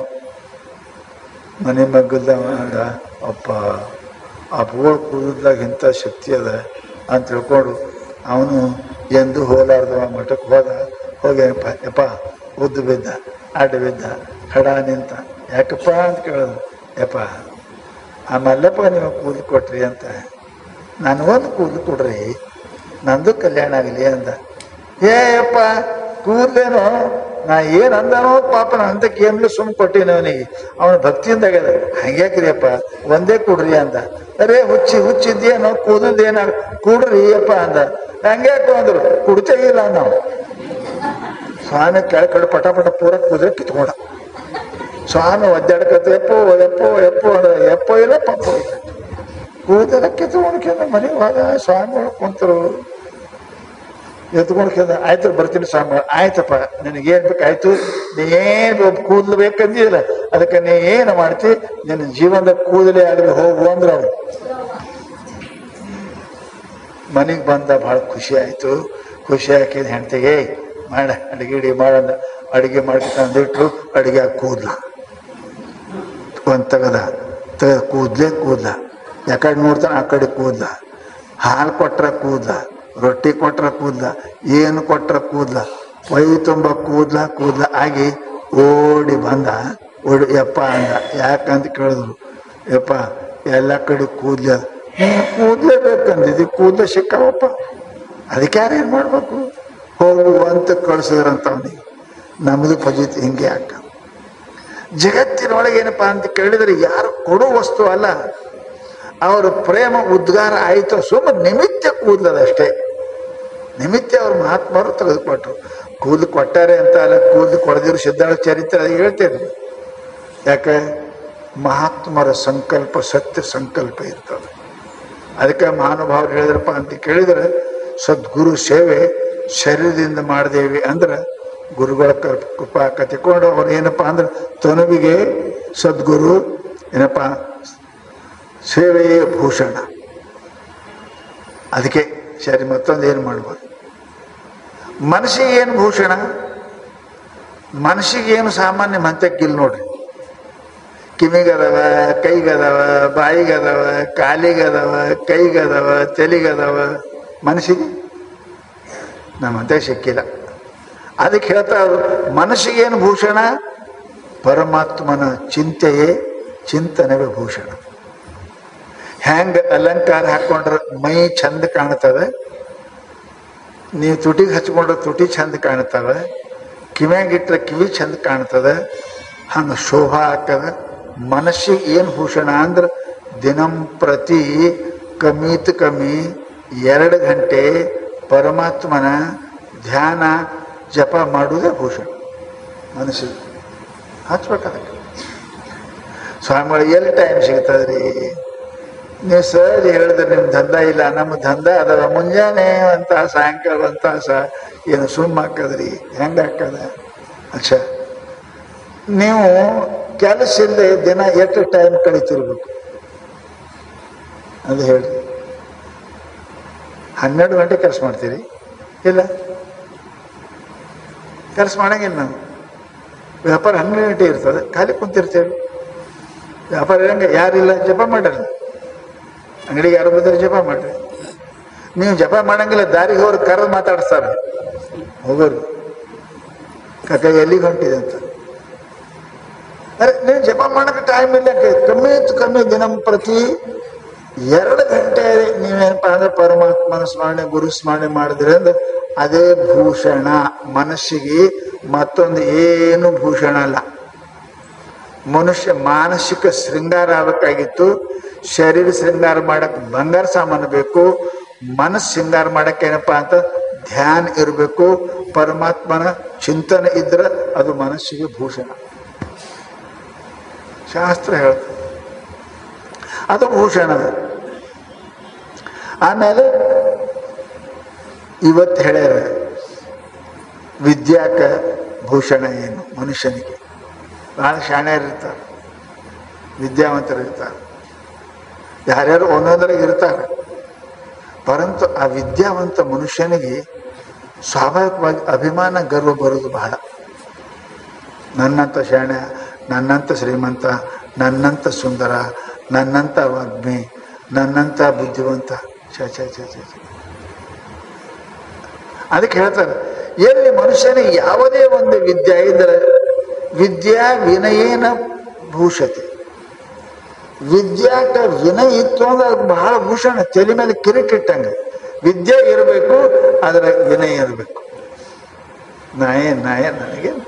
ಮನೆ ಮಗ್ಗಲ್ದವ ಅಂದ. ಅಪ್ಪ ಅಪ್ಪಗಳು ಕೂದಲ್ದಾಗ ಇಂಥ ಶಕ್ತಿ ಅದ ಅಂತ ತಿಳ್ಕೊಂಡು ಅವನು ಎಂದು ಹೋಲಾರ್ದವ ಮಠಕ್ಕೆ ಹೋದ. ಹೋಗ್ಯಪ್ಪ, ಯಪ್ಪ ಉದ್ದು ಬಿದ್ದ, ಅಡ್ಡ ಬಿದ್ದ, ಕಡ ನಿಂತ. ಯಾಕಪ್ಪ ಅಂತ ಕೇಳಿದ್ರು. ಯಪ್ಪ ಆ ಮಲ್ಲಪ್ಪ ನೀವು ಕೂದಲು ಕೊಟ್ರಿ ಅಂತ, ನನಗೊಂದು ಕೂದಲು ಕೊಡ್ರಿ, ನಂದು ಕಲ್ಯಾಣ ಆಗಲಿ ಅಂದ. ಏಯಪ್ಪ ಕೂದಲೇನೋ ನಾ ಏನು ಅಂದಾನೋ ಪಾಪ ನಾನು ಅಂತಕ್ಕೆ ಏನ್ಲೂ ಸುಮ್ಮ ಕೊಟ್ಟಿನ ಅವನಿಗೆ, ಅವನ ಭಕ್ತಿಯಿಂದಾಗದ. ಹಂಗ್ಯಾಕ್ರಿಯಪ್ಪ ಒಂದೇ ಕೊಡ್ರಿ ಅಂದ. ಅರೇ ಹುಚ್ಚಿದ್ದೇನೋ ಕೂದಲ್ದೇನ ಕೂಡ್ರಿ ಅಪ್ಪ ಅಂದ. ಹಂಗ್ಯಾಕು ಅಂದ್ರು. ಕುಡ್ತೇ ಇಲ್ಲ ನಾವು. ಸ್ವಾಮಿ ಕೆಳಕಡೆ ಪಟ ಪಟ ಪೂರ ಕೂದ್ರೆ ಕಿತ್ಕೊಂಡ. ಸ್ವಾಮಿ ಒದ್ದಾಡ್ಕತ್ತ ಎಪ್ಪೋ ಎಪ್ಪೋ ಎಪ್ಪೋ ಅಂದ. ಎಪ್ಪೋ ಇಲ್ಲ ಪಪ್ಪೋ ಇಲ್ಲ, ಕೂದಲ ಕಿತ್ಕೊಂಡ್ಕೆಂದ ಮನೆಗೆ ಹೋದ. ಸ್ವಾಮಿಗಳು ಕುಂತರು, ಎತ್ಕೊಂಡ್ಕೆಂದ. ಆಯ್ತು ಬರ್ತೀನಿ ಸ್ವಾಮಿ. ಆಯ್ತಪ್ಪ ನಿನಗೇನು ಬೇಕಾಯ್ತು, ನೀ ಏನು ಕೂದಲು ಬೇಕಂದಿಲ್ಲ, ಅದಕ್ಕೆ ನೀ ಏನು ಮಾಡ್ತಿ, ನಿನ್ನ ಜೀವನದ ಕೂದಲೇ ಆಗಲಿ ಹೋಗು ಅಂದ್ರು ಅವ್ರು. ಮನೆಗೆ ಬಂದ, ಭಾಳ ಖುಷಿ ಆಯಿತು. ಖುಷಿ ಹಾಕಿದ ಹೆಂಡ್ತಿಗೆ ಮಾಡ ಅಡಿಗೆ ಮಾಡಂದ. ಅಡುಗೆ ಮಾಡ್ಕೊಂಡ್ಬಿಟ್ರು. ಅಡುಗೆ ಕೂದ್ಲ ಒಂದು ತೆಗದ ಕೂದ್ಲ. ಯಾಕಡೆ ನೋಡ್ತಾನೆ ಆ ಕಡೆ ಕೂದ್ಲ. ಹಾಲು ಕೊಟ್ರ ಕೂದ್ಲ, ರೊಟ್ಟಿ ಕೊಟ್ರ ಕೂದ್ಲ, ಏನು ಕೊಟ್ರ ಕೂದ್ಲ, ಮೈ ತುಂಬ ಕೂದ್ಲ ಆಗಿ ಓಡಿ ಬಂದ. ಯಪ್ಪ ಅಂದ. ಯಾಕಂತ ಕೇಳಿದ್ರು. ಯಪ್ಪ ಎಲ್ಲ ಕಡೆ ಕೂದ್ಲ, ಕೂದ್ಲೇ ಬೇಕಂದಿದ್ದಿ, ಕೂದ್ಲ ಸಿಕ್ಕಾವಪ್ಪ, ಅದಕ್ಕೆ ಯಾರೇನು ಮಾಡ್ಬೇಕು, ಹೋಗು ಅಂತ ಕಳ್ಸಿದ್ರಂತ ಅವನಿಗೆ. ನಮ್ಮದು ಫಜೀತಿ ಹಿಂಗೆ ಯಾಕ. ಜಗತ್ತಿನೊಳಗೆ ಏನಪ್ಪ ಅಂತ ಕೇಳಿದ್ರೆ ಯಾರು ಕೊಡೋ ವಸ್ತು ಅಲ್ಲ, ಅವ್ರ ಪ್ರೇಮ ಉದ್ಗಾರ ಆಯಿತು. ಸುಮ್ಮನೆ ನಿಮಿತ್ತ ಕೂದಲದಷ್ಟೇ, ನಿಮಿತ್ತ ಅವ್ರ ಮಹಾತ್ಮರು ತೆಗೆದುಕೊಟ್ರು. ಕೂದಲು ಕೊಟ್ಟಾರೆ ಅಂತ ಅಲ್ಲ, ಕೂದಲು ಕೊಡದಿರು ಸಿದ್ಧಾಳ ಚರಿತ್ರೆ ಅದು ಹೇಳ್ತೇನೆ. ಯಾಕೆ ಮಹಾತ್ಮರ ಸಂಕಲ್ಪ ಸತ್ಯ ಸಂಕಲ್ಪ ಇರ್ತದೆ. ಅದಕ್ಕೆ ಮಹಾನುಭಾವರು ಹೇಳಿದ್ರಪ್ಪ ಅಂತ ಕೇಳಿದ್ರೆ, ಸದ್ಗುರು ಸೇವೆ ಶರೀರದಿಂದ ಮಾಡಿದೇವಿ ಅಂದ್ರೆ ಗುರುಗಳ ಕೃಪಾ ಕತಿಕೊಂಡು ಅವ್ರು ಏನಪ್ಪ ಅಂದ್ರೆ ತನುವಿಗೆ ಸದ್ಗುರು ಏನಪ್ಪ ಸೇವೆಯೇ ಭೂಷಣ. ಅದಕ್ಕೆ ಸರಿ, ಮತ್ತೊಂದು ಏನು ಮಾಡ್ಬೋದು. ಮನಸ್ಸಿಗೇನು ಭೂಷಣ? ಮನಸ್ಸಿಗೇನು ಸಾಮಾನ್ಯ ಮಂತಕ್ಕಿಲ್ಲ ನೋಡ್ರಿ. ಕಿವಿಗದವ, ಕೈಗದವ, ಬಾಯಿಗದವ, ಕಾಲಿಗದವ, ಕೈಗದವ, ತಲೆಗದವ. ಮನಸ್ಸಿಗೆ ನಮ್ಮಂತೆ ಸಿಕ್ಕಿಲ್ಲ. ಅದಕ್ಕೆ ಹೇಳ್ತಾ ಮನಸ್ಸಿಗೇನು ಭೂಷಣ? ಪರಮಾತ್ಮನ ಚಿಂತೆಯೇ ಚಿಂತನವೇ ಭೂಷಣ. ಹೆಂಗ ಅಲಂಕಾರ ಹಾಕೊಂಡ್ರೆ ಮೈ ಚಂದ ಕಾಣ್ತದೆ, ನೀವು ತುಟಿಗೆ ಹಚ್ಕೊಂಡ್ರೆ ತುಟಿ ಚಂದ ಕಾಣ್ತವೆ, ಕಿವ್ಯಾಗಿಟ್ರೆ ಕಿವಿ ಚಂದ ಕಾಣ್ತದೆ, ಹಂಗೆ ಶೋಭಾ ಆಗ್ತದೆ. ಮನಸ್ಸಿಗೆ ಏನು ಭೂಷಣ ಅಂದ್ರೆ ದಿನಂಪ್ರತಿ ಕಮ್ಮಿತ್ ಕಮ್ಮಿ 2 ಗಂಟೆ ಪರಮಾತ್ಮನ ಧ್ಯಾನ ಜಪ ಮಾಡುವುದೇ ಭೂಷಣ. ಮನಸ್ಸಿಗೆ ಹಚ್ಬೇಕದಕ್ಕೆ. ಸ್ವಾಮಿಗಳು ಎಲ್ಲಿ ಟೈಮ್ ಸಿಗ್ತದ್ರಿ? ನೀವು ಸಹಜ ಹೇಳಿದ್ರೆ ನಿಮ್ಮ ದಂಧ ಇಲ್ಲ, ನಮ್ಮ ದಂಧ ಅದಾವ. ಮುಂಜಾನೆ ಅಂತ ಸಾಯಂಕಾಲ ಅಂತ ಏನು ಸುಮ್ಮ ಹಾಕದ್ರಿ? ಹೆಂಗೆ ಹಾಕದ? ಅಚ್ಚ, ನೀವು ಕೆಲಸ ಇಲ್ಲದೆ ದಿನ ಎಷ್ಟು ಟೈಮ್ ಕಳೀತಿರ್ಬೇಕು ಅದು ಹೇಳಿ. 12 ಗಂಟೆ ಕೆಲಸ ಮಾಡ್ತೀರಿ? ಇಲ್ಲ, ಕೆಲಸ ಮಾಡಂಗಿಲ್ಲ. ನಾವು ವ್ಯಾಪಾರ 12 ಗಂಟೆ ಇರ್ತದೆ, ಖಾಲಿ ಕುಂತಿರ್ತೇವೆ. ವ್ಯಾಪಾರ ಇರಂಗೆ ಯಾರಿಲ್ಲ, ಜಪ ಮಾಡ್ರಿ. ಅಂಗಡಿಗೆ ಯಾರು ಬಂದರೆ ಜಪ ಮಾಡ್ರಿ. ನೀವು ಜಪ ಮಾಡಂಗಿಲ್ಲ, ದಾರಿಗೆ ಹೋಗಿ ಕರೆದು ಮಾತಾಡಿಸ್ತಾರೆ, ಹೋಗೋರು ಕಾಕ ಎಲ್ಲಿಗೆ ಹೊಂಟಿದೆ ಅಂತ. ಅರೆ ನೀವು ಜಪ ಮಾಡೋಕ್ಕೆ ಟೈಮ್ ಇಲ್ಲ. ಕಮ್ಮಿ ದಿನಂಪ್ರತಿ 2 ಗಂಟೆ ನೀವೇನಪ್ಪ ಅಂದ್ರೆ ಪರಮಾತ್ಮನ ಸ್ಮರಣೆ, ಗುರು ಸ್ಮರಣೆ ಮಾಡಿದ್ರೆ ಅಂದ್ರೆ ಅದೇ ಭೂಷಣ. ಮನಸ್ಸಿಗೆ ಮತ್ತೊಂದು ಏನು ಭೂಷಣ ಅಲ್ಲ. ಮನುಷ್ಯ ಮಾನಸಿಕ ಶೃಂಗಾರ ಆಗಬೇಕಾಗಿತ್ತು. ಶರೀರ ಶೃಂಗಾರ ಮಾಡಕ್ಕೆ ಬಂಗಾರ ಸಾಮಾನು ಬೇಕು. ಮನಸ್ಸು ಶೃಂಗಾರ ಮಾಡಕ್ಕೆ ಏನಪ್ಪಾ ಅಂತ ಧ್ಯಾನ ಇರಬೇಕು. ಪರಮಾತ್ಮನ ಚಿಂತನೆ ಇದ್ರೆ ಅದು ಮನಸ್ಸಿಗೆ ಭೂಷಣ. ಶಾಸ್ತ್ರ ಹೇಳ್ತದೆ ಅದು ಭೂಷಣ. ಆಮೇಲೆ ಇವತ್ತು ಹೇಳ್ಯಾರ ವಿದ್ಯಾಕ ಭೂಷಣ ಏನು? ಮನುಷ್ಯನಿಗೆ ಭಾಳ ಶಾಣ್ಯರಿರ್ತಾರೆ, ವಿದ್ಯಾವಂತರಿರ್ತಾರೆ, ಯಾರ್ಯಾರು ಒಂದೊಂದರಾಗ ಇರ್ತಾರೆ. ಪರಂತು ಆ ವಿದ್ಯಾವಂತ ಮನುಷ್ಯನಿಗೆ ಸ್ವಾಭಾವಿಕವಾಗಿ ಅಭಿಮಾನ, ಗರ್ವ ಬರೋದು ಬಹಳ. ನನ್ನಂಥ ಶಾಣ್ಯ, ನನ್ನಂಥ ಶ್ರೀಮಂತ, ನನ್ನಂಥ ಸುಂದರ, ನನ್ನಂಥ ವಾಗ್ಮಿ, ನನ್ನಂಥ ಬುದ್ಧಿವಂತ. ಛ ಛ ಛ ಛ ಛ. ಅದಕ್ಕೆ ಹೇಳ್ತಾರೆ, ಎಲ್ಲಿ ಮನುಷ್ಯನಿಗೆ ಯಾವುದೇ ಒಂದು ವಿದ್ಯೆ ಇದ್ದರೆ ವಿದ್ಯಾ ವಿನಯೇನ ಭೂಷತೆ. ವಿದ್ಯಾಕ ವಿನಯ ಇತ್ತು ಅಂದ್ರೆ ಅದು ಬಹಳ ಭೂಷಣ. ತಲೆ ಮೇಲೆ ಕಿರೀಟ ಇಟ್ಟಂಗೆ. ವಿದ್ಯೆ ಇರಬೇಕು, ಅದರ ವಿನಯ ಇರಬೇಕು.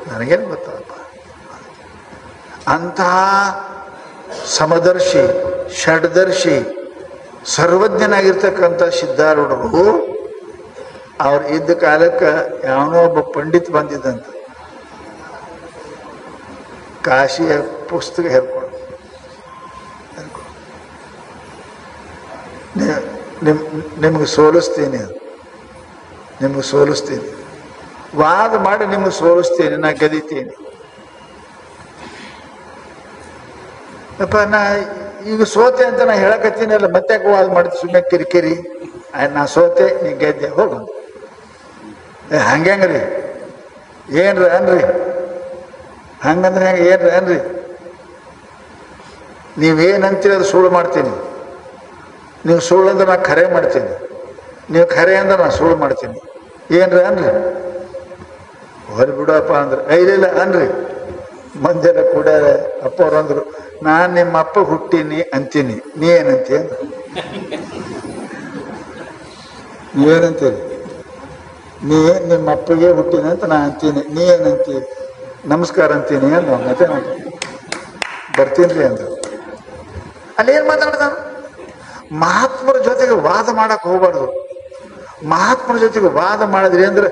ನನಗೇನು ಗೊತ್ತಪ್ಪ. ಅಂತಹ ಸಮದರ್ಶಿ, ಷಡ್ದರ್ಶಿ, ಸರ್ವಜ್ಞನಾಗಿರ್ತಕ್ಕಂಥ ಸಿದ್ಧಾರೂಢರು ಅವ್ರು ಇದ್ದ ಕಾಲಕ್ಕೆ ಯಾವನೋ ಒಬ್ಬ ಪಂಡಿತ್ ಬಂದಿದ್ದಂತ, ಕಾಶಿಯ ಪುಸ್ತಕ ಹೇಳ್ಕೊಂಡು ನಿಮ್ಗೆ ಸೋಲಿಸ್ತೀನಿ, ನಿಮ್ಗೆ ಸೋಲಿಸ್ತೀನಿ, ವಾದ ಮಾಡಿ ನಿಮ್ಗೆ ಸೋಲಿಸ್ತೀನಿ, ನಾ ಗೆದಿತೀನಿ. ಅಪ್ಪ ನಾ ಈಗ ಸೋತೆ ಅಂತ ನಾ ಹೇಳಕತ್ತೀನಿ ಅಲ್ಲ, ಮತ್ತೆ ಯಾಕೆ ವಾದ ಮಾಡ್ತೀನಿ? ಸುಮ್ಮನೆ ಕಿರಿಕಿರಿ. ನಾ ಸೋತೆ, ನೀ ಗೆದ್ದೆ, ಹೋಗ. ಹಂಗ್ರಿ ಏನ್ರಿ ಅನ್ರಿ? ಹಂಗಂದ್ರೆ ಹೆಂಗೆ? ಏನ್ರಿ ಅನ್ರಿ? ನೀವೇನಂತೀರಿ ಅದು ಸುಳ್ಳು ಮಾಡ್ತೀನಿ. ನೀವು ಸುಳ್ಳು ಅಂದ್ರೆ ನಾ ಖರೆ ಮಾಡ್ತೀನಿ, ನೀವು ಖರೆ ಅಂದ್ರೆ ನಾ ಸುಳ್ಳು ಮಾಡ್ತೀನಿ. ಏನ್ರಿ ಅನ್ರಿ? ಹೊರ ಬಿಡಪ್ಪ ಅಂದ್ರೆ ಐಲಿಲ್ಲ ಅನ್ರಿ. ಮಂದೆಲ್ಲ ಕೂಡ ಅಪ್ಪ ಅವ್ರು ಅಂದ್ರು, ನಾನು ನಿಮ್ಮ ಅಪ್ಪ ಹುಟ್ಟೀನಿ ಅಂತೀನಿ, ನೀ ಏನಂತೀಯ? ನೀವೇನಂತೀರಿ? ನೀ ನಿಮ್ಮ ಅಪ್ಪಗೆ ಹುಟ್ಟಿನಿ ಅಂತ ನಾ ಅಂತೀನಿ, ನೀ ಏನಂತೀ? ನಮಸ್ಕಾರ ಅಂತೀನಿ ಅಂದ. ಮತ್ತೆ ಬರ್ತೀನಿ ರೀ ಅಂದ್ರು. ಅಲ್ಲಿ ಏನು ಮಾತಾಡ್ದ? ಮಹಾತ್ಮರ ಜೊತೆಗೆ ವಾದ ಮಾಡಕ್ಕೆ ಹೋಗ್ಬಾರ್ದು. ಮಹಾತ್ಮರ ಜೊತೆಗೆ ವಾದ ಮಾಡಿದ್ರಿ ಅಂದ್ರೆ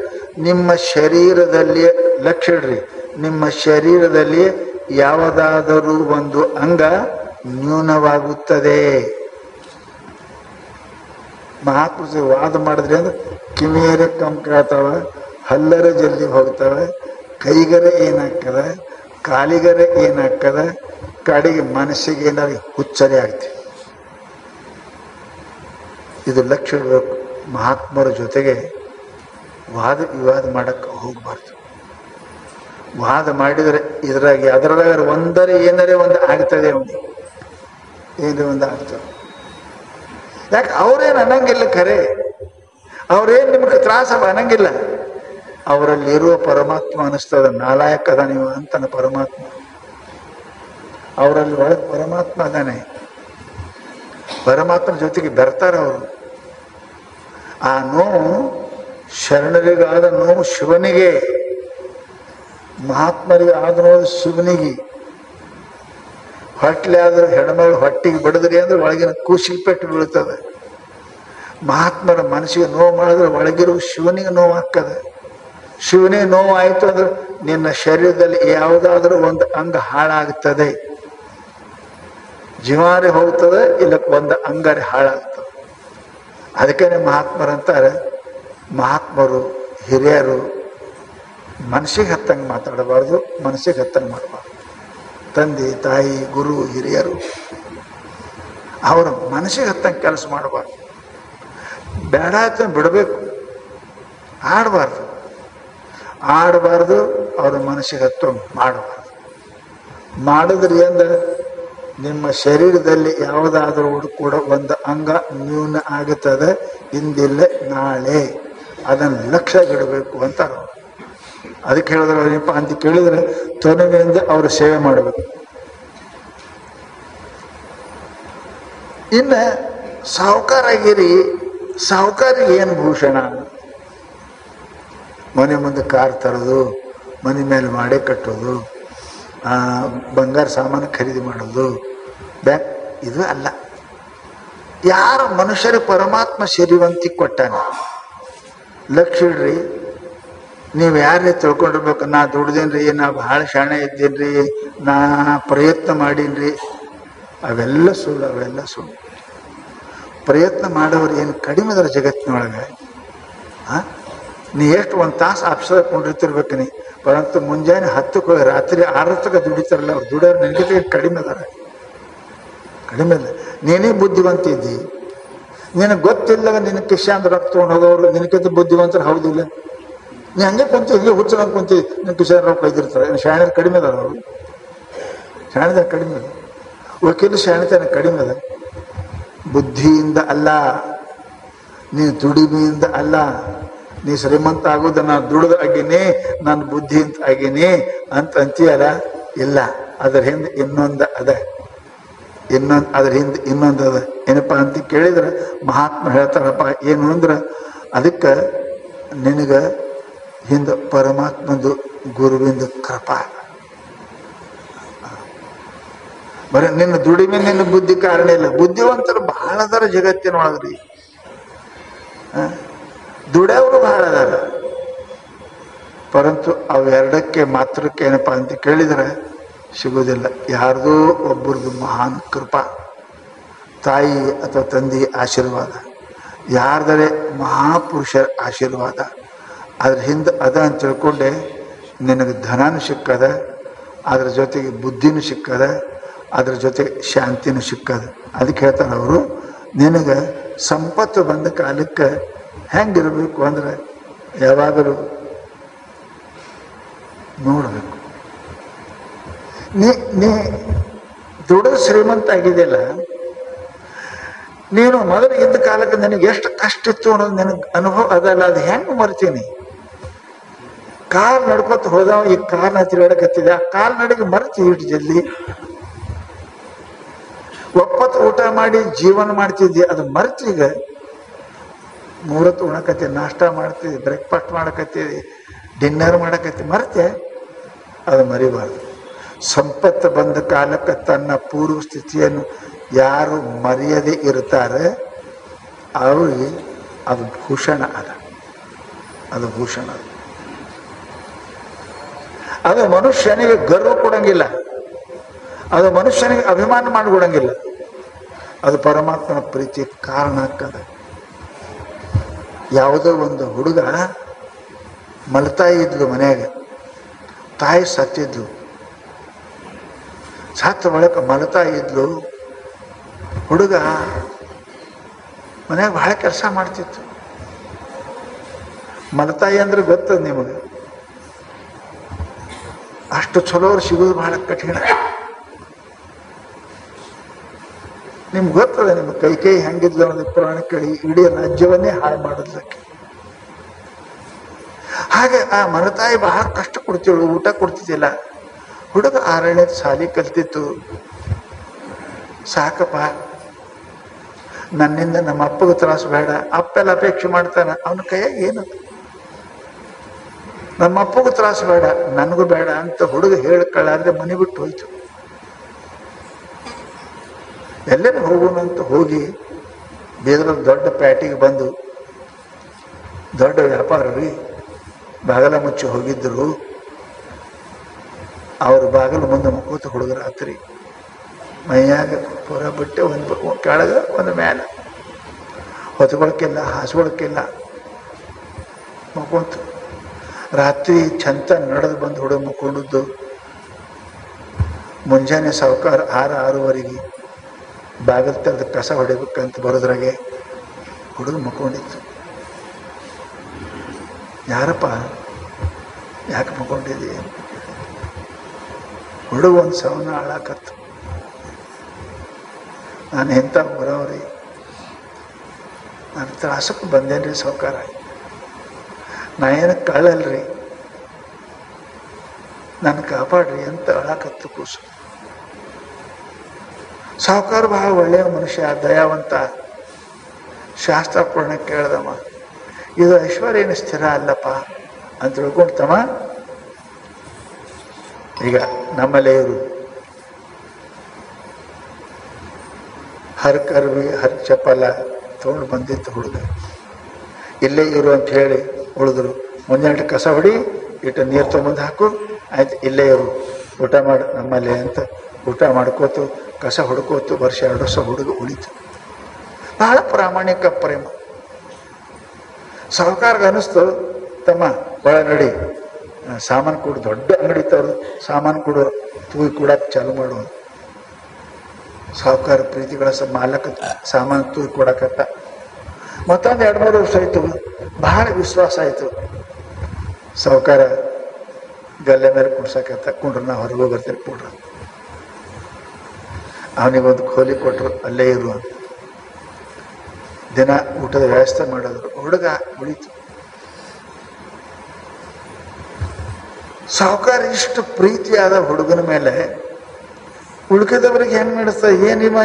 ನಿಮ್ಮ ಶರೀರದಲ್ಲಿ ಲಕ್ಷ್ಯ ಇಡ್ರಿ, ನಿಮ್ಮ ಶರೀರದಲ್ಲಿ ಯಾವುದಾದರೂ ಒಂದು ಅಂಗ ನ್ಯೂನವಾಗುತ್ತದೆ. ಮಹಾತ್ಮ ಜೊತೆ ವಾದ ಮಾಡಿದ್ರಿ ಅಂದ್ರೆ ಕಿವಿಯರ ಕಮ್ಮಿ ಕೇಳ್ತಾವ, ಹಲ್ಲರ ಜಲ್ದಿ ಹೋಗ್ತವೆ, ಕೈಗರ ಏನಾಗ್ತದೆ, ಕಾಲಿಗರ ಏನಾಗ್ತದೆ, ಕಡೆಗೆ ಮನಸ್ಸಿಗೆ ಏನಾದ್ರು ಹುಚ್ಚರಿ ಆಗ್ತದೆ. ಇದು ಲಕ್ಷ್ಯ ಇಡಬೇಕು. ಮಹಾತ್ಮರ ಜೊತೆಗೆ ವಾದ ವಿವಾದ ಮಾಡಕ್ಕೆ ಹೋಗಬಾರ್ದು. ವಾದ ಮಾಡಿದರೆ ಅದರದಾಗ ಒಂದರೆ ಏನರೇ ಒಂದು ಆಗ್ತದೆ, ಅವನಿಗೆ ಏನರೇ ಒಂದು ಆಗ್ತದೆ. ಯಾಕೆ ಅವ್ರೇನು ಅನ್ನಂಗಿಲ್ಲ, ಖರೆ ಅವ್ರೇನು ನಿಮ್ಗೆ ತ್ರಾಸ ಅನ್ನಂಗಿಲ್ಲ. ಅವರಲ್ಲಿರುವ ಪರಮಾತ್ಮ ಅನಿಸ್ತದ, ನಾಲಾಯಕ ಅದ ನೀವು ಅಂತಾನೆ ಪರಮಾತ್ಮ. ಅವರಲ್ಲಿ ಒಳಗೆ ಪರಮಾತ್ಮ ಅದಾನೆ. ಪರಮಾತ್ಮನ ಜೊತೆಗೆ ಬೆರ್ತಾರೆ ಅವರು. ಆ ನೋವು ಶರಣರಿಗಾದ ನೋವು ಶಿವನಿಗೆ, ಮಹಾತ್ಮರಿಗೆ ಆದ ನೋವು ಶಿವನಿಗೆ. ಹೊಟ್ಟಲೆ ಆದ್ರೆ ಹೆಣ್ಮಗಳು ಹೊಟ್ಟಿಗೆ ಬಡಿದ್ರಿ ಅಂದ್ರೆ ಒಳಗಿನ ಕೂಸಿಗೆ ಪೆಟ್ಟು ಬೀಳ್ತದೆ. ಮಹಾತ್ಮರ ಮನಸ್ಸಿಗೆ ನೋವು ಮಾಡಿದ್ರೆ ಒಳಗಿರುವ ಶಿವನಿಗೆ ನೋವು ಆಗ್ತದೆ. ಶಿವನಿಗೆ ನೋವು ಆಯಿತು ಅಂದ್ರೆ ನಿನ್ನ ಶರೀರದಲ್ಲಿ ಯಾವುದಾದ್ರೂ ಒಂದು ಅಂಗ ಹಾಳಾಗ್ತದೆ. ಜೀವಾರಿ ಹೋಗ್ತದೆ, ಇಲ್ಲ ಒಂದು ಅಂಗಾರಿ ಹಾಳಾಗ್ತದೆ. ಅದಕ್ಕೇನೆ ಮಹಾತ್ಮರಂತಾರೆ, ಮಹಾತ್ಮರು ಹಿರಿಯರು ಮನಸ್ಸಿಗೆ ಹತ್ತಂಗೆ ಮಾತಾಡಬಾರ್ದು, ಮನಸ್ಸಿಗೆ ಹತ್ತಂಗೆ ಮಾಡಬಾರ್ದು. ತಂದೆ ತಾಯಿ ಗುರು ಹಿರಿಯರು ಅವರ ಮನಸ್ಸಿಗೆ ಹತ್ತಂಗೆ ಕೆಲಸ ಮಾಡಬಾರ್ದು. ಬೇಡ ಆಯ್ತು ಬಿಡಬೇಕು, ಆಡಬಾರ್ದು, ಅವ್ರ ಮನಸ್ಸಿಗೆ ಹತ್ತಂಗೆ ಮಾಡಬಾರ್ದು. ಮಾಡಿದ್ರಿ ಅಂದ್ರೆ ನಿಮ್ಮ ಶರೀರದಲ್ಲಿ ಯಾವುದಾದ್ರೂ ಕೂಡ ಒಂದು ಅಂಗ ನ್ಯೂನ ಆಗುತ್ತದೆ, ಇಂದಿಲ್ಲ ನಾಳೆ. ಅದನ್ನು ಲಕ್ಷ್ಯ ಇಡಬೇಕು ಅಂತಾರೆ. ಅದಕ್ಕೆ ಹೇಳಿದ್ರೆ ಏನಪ್ಪ ಅಂತ ಕೇಳಿದ್ರೆ ತೊನವೆಯಿಂದ ಅವ್ರ ಸೇವೆ ಮಾಡಬೇಕು. ಇನ್ನು ಸಾಹುಕಾರಾಗಿರಿ, ಸಾಹುಕಾರಿಗೆ ಏನು ಭೂಷಣ? ಮನೆ ಮುಂದೆ ಕಾರ್ ತರೋದು, ಮನೆ ಮೇಲೆ ಮಾಡೇ ಕಟ್ಟೋದು, ಬಂಗಾರ ಸಾಮಾನು ಖರೀದಿ ಮಾಡೋದು, ಇದು ಅಲ್ಲ. ಯಾರ ಮನುಷ್ಯರಿಗೆ ಪರಮಾತ್ಮ ಸಿರಿವಂತಿ ಕೊಟ್ಟಾನೆ. ಲಕ್ಷ್ಯ ಇಡ್ರಿ. ನೀವು ಯಾರೇ ತಿಳ್ಕೊಂಡಿರ್ಬೇಕು, ನಾ ದುಡ್ದೇನ್ರಿ, ನಾ ಭಾಳ ಶಾಣೆ ಇದ್ದೇನ್ರಿ, ನಾ ಪ್ರಯತ್ನ ಮಾಡೀನ್ರಿ, ಅವೆಲ್ಲ ಸುಳ್ಳು. ಪ್ರಯತ್ನ ಮಾಡೋರು ಏನು ಕಡಿಮೆ ಅದರ ಜಗತ್ತಿನೊಳಗೆ. ನೀ ಎಷ್ಟು ಒಂದು ತಾಸು ಆಫೀಸರ್ ಕೊಂಡಿರ್ತಿರ್ಬೇಕು ನೀ, ಪರಂತು ಮುಂಜಾನೆ 10ಕ್ಕೆ ಹೋಗಿ ರಾತ್ರಿ 6 ದುಡಿತಾರಲ್ಲ, ಅವ್ರು ದುಡಿಯೋರು ನಿನಗೆ ಕಡಿಮೆ ಅದಾರ, ಕಡಿಮೆ ಇಲ್ಲ. ನೀನೇ ಬುದ್ಧಿವಂತ ಇದ್ದಿ. ನಿನಗೆ ಗೊತ್ತಿಲ್ಲ ನಿನ್ನ ಕಿಶಾಂದ್ ರೊಕ್ಕ ತೊಗೊಂಡು ಹೋಗೋರು ನಿನಗಿಂತ ಬುದ್ಧಿವಂತರು ಹೌದಿಲ್ಲ. ನೀ ಹಂಗೆ ಕುಂತಿ, ಹೀಗೆ ಹುಚ್ಚು ಕುಂತಿ, ನಿನ್ನ ಕಿಶಾನ್ ರೊಕ್ಕ ಇದ್ದಿರ್ತಾರೆ. ಶಾಣೆದ ಕಡಿಮೆ ಅದ, ಅವರು ಶಾಣೆದ ಕಡಿಮೆ ಅದ. ವಕೀಲ ಶಾಣೆತನ ಕಡಿಮೆ ಅದ. ಬುದ್ಧಿಯಿಂದ ಅಲ್ಲ, ನೀ ದುಡಿಮೆಯಿಂದ ಅಲ್ಲ. ನೀ ಶ್ರೀಮಂತ ಆಗೋದು ನಾನು ದುಡಿದ ಆಗೀನಿ, ನಾನು ಬುದ್ಧಿಂತ ಆಗೀನಿ ಅಂತ ಅಂತೀಯಲ್ಲ, ಇಲ್ಲ. ಅದ್ರ ಹಿಂದೆ ಇನ್ನೊಂದು ಅದ, ಅದ್ರ ಹಿಂದೆ ಇನ್ನೊಂದು ಅದ. ಏನಪ್ಪ ಅಂತ ಕೇಳಿದ್ರೆ ಮಹಾತ್ಮ ಹೇಳ್ತಾರಪ್ಪ, ಏನು ಅಂದ್ರೆ ಅದಕ್ಕೆ ನಿನಗೆ ಹಿಂದೆ ಪರಮಾತ್ಮಂದು ಗುರುವಿಂದ ಕೃಪಾ. ಬರೀ ನಿನ್ನ ದುಡಿಮೆ ನಿನ್ನ ಬುದ್ಧಿ ಕಾರಣ ಇಲ್ಲ. ಬುದ್ಧಿವಂತರು ಬಹಳ ಅದಾರ ಜಗತ್ತಿನೊಳಗ್ರಿ, ದುಡಿಯವರು ಬಹಳ ಅದಾರ. ಪರಂತು ಅವೆರಡಕ್ಕೆ ಮಾತ್ರಕ್ಕೆ ಏನಪ್ಪ ಅಂತ ಕೇಳಿದರೆ ಸಿಗೋದಿಲ್ಲ. ಯಾರ್ದೋ ಒಬ್ಬರದು ಮಹಾನ್ ಕೃಪಾ, ತಾಯಿ ಅಥವಾ ತಂದೆ ಆಶೀರ್ವಾದ, ಯಾರ್ದರೆ ಮಹಾಪುರುಷರ ಆಶೀರ್ವಾದ, ಅದ್ರ ಹಿಂದೆ ಅದ ಅಂತ ತಿಳ್ಕೊಂಡೆ ನಿನಗೆ ಧನನೂ ಸಿಕ್ಕದ, ಅದ್ರ ಜೊತೆಗೆ ಬುದ್ಧಿನೂ ಸಿಕ್ಕದ, ಅದ್ರ ಜೊತೆಗೆ ಶಾಂತಿನೂ ಸಿಕ್ಕದ. ಅದಕ್ಕೆ ಹೇಳ್ತಾರೆ ಅವರು, ನಿನಗೆ ಸಂಪತ್ತು ಬಂದ ಕಾಲಕ್ಕೆ ಹೆಂಗಿರಬೇಕು ಅಂದ್ರೆ ಯಾವಾಗಲೂ ನೋಡಬೇಕು. ನೀ ದುಡಿದು ಶ್ರೀಮಂತ ಆಗಿದೆಯಲ್ಲ, ನೀನು ಮೊದಲು ಇದ್ದ ಕಾಲಕ್ಕೆ ನನಗೆ ಎಷ್ಟು ಕಷ್ಟ ಇತ್ತು ಅನ್ನೋದು ನನಗೆ ಅನುಭವ ಅದಲ್ಲ. ಅದು ಹೆಂಗೆ ಮರ್ತೀನಿ? ಕಾಲ್ ನಡ್ಕೊತ ಹೋದವ ಈ ಕಾರ್ನ ತಿರುಗಾಡಕತ್ತಿದೆ, ಆ ಕಾಲ್ ನಡಿಗೆ ಮರ್ತಿ ಇಟ್ಟು ಜಲ್ದಿ. ಒಪ್ಪತ್ತು ಊಟ ಮಾಡಿ ಜೀವನ ಮಾಡ್ತಿದ್ದೆ, ಅದು ಮರ್ತಿ. ಈಗ 3 ಹೊತ್ತು ಉಣಕತ್ತಿ, ನಾಷ್ಟ ಮಾಡ್ತಿದ್ದೆ, ಬ್ರೇಕ್ಫಾಸ್ಟ್ ಮಾಡಕತ್ತಿದ್ದೆ, ಡಿನ್ನರ್ ಮಾಡಕತ್ತಿ, ಮರ್ತೆ. ಅದು ಮರಿಬಾರ್ದು. ಸಂಪತ್ತು ಬಂದ ಕಾಲಕ್ಕೆ ತನ್ನ ಪೂರ್ವ ಸ್ಥಿತಿಯನ್ನು ಯಾರು ಮರೆಯದೇ ಇರ್ತಾರೆ ಅವ್ರಿಗೆ ಅದು ಭೂಷಣ ಅದ, ಅದು ಭೂಷಣ. ಅದು ಮನುಷ್ಯನಿಗೆ ಗರ್ವ ಕೊಡಂಗಿಲ್ಲ, ಅದು ಮನುಷ್ಯನಿಗೆ ಅಭಿಮಾನ ಮಾಡಿಕೊಡಂಗಿಲ್ಲ. ಅದು ಪರಮಾತ್ಮನ ಪ್ರೀತಿ ಕಾರಣ ಆಗ್ತದೆ. ಯಾವುದೋ ಒಂದು ಹುಡುಗ ಮಲತಾಯಿ ಇದ್ಲು ಮನೆಯಾಗ, ತಾಯಿ ಸತ್ತಿದ್ಲು. ಸತ್ತ ಬಳಿಕ ಮಲತಾಯಿ ಇದ್ಲು. ಹುಡುಗ ಮನ್ಯಾಗ ಭಾಳ ಕೆಲಸ ಮಾಡ್ತಿತ್ತು. ಮಲತಾಯಿ ಅಂದ್ರೆ ಗೊತ್ತದ ನಿಮಗೆ, ಅಷ್ಟು ಚಲೋರು ಸಿಗೋದು ಭಾಳ ಕಠಿಣ. ನಿಮ್ಗೆ ಗೊತ್ತದ, ನಿಮ್ಮ ಕೈ ಹೆಂಗಿದ್ಲು ಅನ್ನೋದು ಪುರಾಣ ಕೇಳಿ ಇಡೀ ರಾಜ್ಯವನ್ನೇ ಹಾಳು ಮಾಡಿದ್ಲಕ್ಕೆ. ಹಾಗೆ ಆ ಮಲತಾಯಿ ಬಹಳ ಕಷ್ಟ ಕೊಡ್ತಿಳು, ಊಟ ಕೊಡ್ತಿದ್ದಿಲ್ಲ. ಹುಡುಗ 6ನೇ ಶಾಲಿ ಕಲ್ತಿತ್ತು. ಸಾಕಪ್ಪ, ನನ್ನಿಂದ ನಮ್ಮ ಅಪ್ಪಗೂ ತ್ರಾಸು ಬೇಡ. ಅಪ್ಪೆಲ್ಲ ಅಪೇಕ್ಷೆ ಮಾಡ್ತಾನೆ, ಅವನ ಕೈಯಾಗ ಏನದು, ನಮ್ಮ ಅಪ್ಪಗೂ ತ್ರಾಸು ಬೇಡ, ನನಗೂ ಬೇಡ ಅಂತ ಹುಡುಗ ಹೇಳ್ಕೊಳ್ಳಾದ್ರೆ ಮನೆ ಬಿಟ್ಟು ಹೋಯ್ತು. ಎಲ್ಲರೂ ಹೋಗೋಣಂತ ಹೋಗಿ ಬೀದರಲ್ಲಿ ದೊಡ್ಡ ಪ್ಯಾಟಿಗೆ ಬಂದು, ದೊಡ್ಡ ವ್ಯಾಪಾರ ರೀ, ಬಾಗಲ ಮುಚ್ಚಿ ಹೋಗಿದ್ರು. ಅವರು ಬಾಗಿಲು ಮುಂದೆ ಮುಕ್ಕೋತ ಹುಡುಗ ರಾತ್ರಿ ಮೈಯಾಗ ಪೂರ ಬಿಟ್ಟೆ, ಒಂದು ಕೆಳಗ ಒಂದು ಮೇಲೆ, ಹೊತ್ಕೊಳಕ್ಕಿಲ್ಲ, ಹಾಸ್ಕೊಳಕ್ಕಿಲ್ಲ, ಮುಕ್ಕೊಂತು. ರಾತ್ರಿ ಚಂತ ನಡೆದು ಬಂದು ಹುಡುಗ ಮುಕ್ಕೊಂಡದ್ದು. ಮುಂಜಾನೆ ಸಾವುಕಾರ 6-6:30 ಬಾಗಿಲು ತೆರೆದು ಕಸ ಹೊಡಿಬೇಕಂತ ಬರೋದ್ರಾಗೆ ಹುಡುಗ ಮುಕ್ಕೊಂಡಿತ್ತು. ಯಾರಪ್ಪ, ಯಾಕೆ ಮುಕ್ಕೊಂಡಿದ್ದೀ? ಹುಡುಗ ಒಂದು ಸವನ ಹಾಳಾಕತ್ತು. ನಾನು ಎಂಥ ಬರೋವ್ರಿ, ನಾನು ತ್ರಾಸಕ್ಕೆ ಬಂದೇನ್ರಿ ಸಾವುಕಾರ, ನಾ ಏನು ಕಳ್ಳಲ್ರಿ, ನಾನು ಕಾಪಾಡ್ರಿ ಅಂತ ಅಳಾಕತ್ತು ಕೂಸು. ಸಾವುಕಾರ ಬಹಳ ಒಳ್ಳೆಯ ಮನುಷ್ಯ, ದಯಾವಂತ, ಶಾಸ್ತ್ರಪೂರ್ಣ ಕೇಳ್ದಮ್ಮ. ಇದು ಐಶ್ವರ್ಯ ಏನು ಸ್ಥಿರ ಅಲ್ಲಪ್ಪ ಅಂತ ತಿಳ್ಕೊಳ್ತಮ್ಮ. ಈಗ ನಮ್ಮಲ್ಲೇ ಇವರು ಹರ್ ಕರ್ವಿ ಹರ್ ಚಪ್ಪಲ ತೊಗೊಂಡು ಬಂದಿತ್ತು ಹುಡುಗ. ಇಲ್ಲೇ ಇರು ಅಂತ ಹೇಳಿ ಉಳಿದ್ರು. ಮುಂಜಾನೆ ಕಸ ಹೊಡಿ, ಇಟ್ಟು ನೀರು ತೊಗೊಂಡು ಹಾಕು, ಆಯ್ತು ಇಲ್ಲೇ ಇರು, ಊಟ ಮಾಡು ನಮ್ಮಲ್ಲಿ ಅಂತ ಊಟ ಮಾಡ್ಕೋತು ಕಸ ಹುಡ್ಕೋತು. ವರ್ಷ 2 ವರ್ಷ ಹುಡುಗ ಉಳಿತು. ಬಹಳ ಪ್ರಾಮಾಣಿಕ ಪ್ರೇಮ. ಸಾವುಕಾರ್ಗೆ ಅನ್ನಿಸ್ತು, ತಮ್ಮ ಒಳ ನಡಿ, ಸಾಮಾನು ಕೊಡು, ದೊಡ್ಡ ಅಂಗಡಿ ತವರು ಸಾಮಾನು ಕೊಡು, ತೂಗಿ ಕೊಡಕ್ಕೆ ಚಾಲು ಮಾಡುವ. ಸಾವುಕಾರ ಪ್ರೀತಿಗಳ ಮಾಲಕ ಸಾಮಾನು ತೂಗಿ ಕೊಡಕತ್ತ. ಮತ್ತೊಂದು 2-3 ವರ್ಷ ಆಯಿತು, ಬಹಳ ವಿಶ್ವಾಸ ಆಯಿತು. ಸಾವುಕಾರ ಗಲ್ಲೆ ಮೇಲೆ ಕುಡ್ಸಕತ್ತ. ಕುಂಡ್ರು, ನಾವು ಹೊರಗೆ ಬರ್ತೀರಿ ಕೊಡ್ರು. ಅವನಿಗೊಂದು ಖೋಲಿ ಕೊಟ್ಟರು, ಅಲ್ಲೇ ಇರು ಅಂತ. ದಿನ ಊಟದ ವ್ಯವಸ್ಥೆ ಮಾಡೋದು. ಹುಡುಗ ಉಳಿತು. ಸಾವುಕಾರ ಇಷ್ಟು ಪ್ರೀತಿಯಾದ ಹುಡುಗನ ಮೇಲೆ ಉಳ್ಕಿದವ್ರಿಗೆ ಹೆಂಗೆ ನಡೆಸ್ತಾ, ಏನಿವ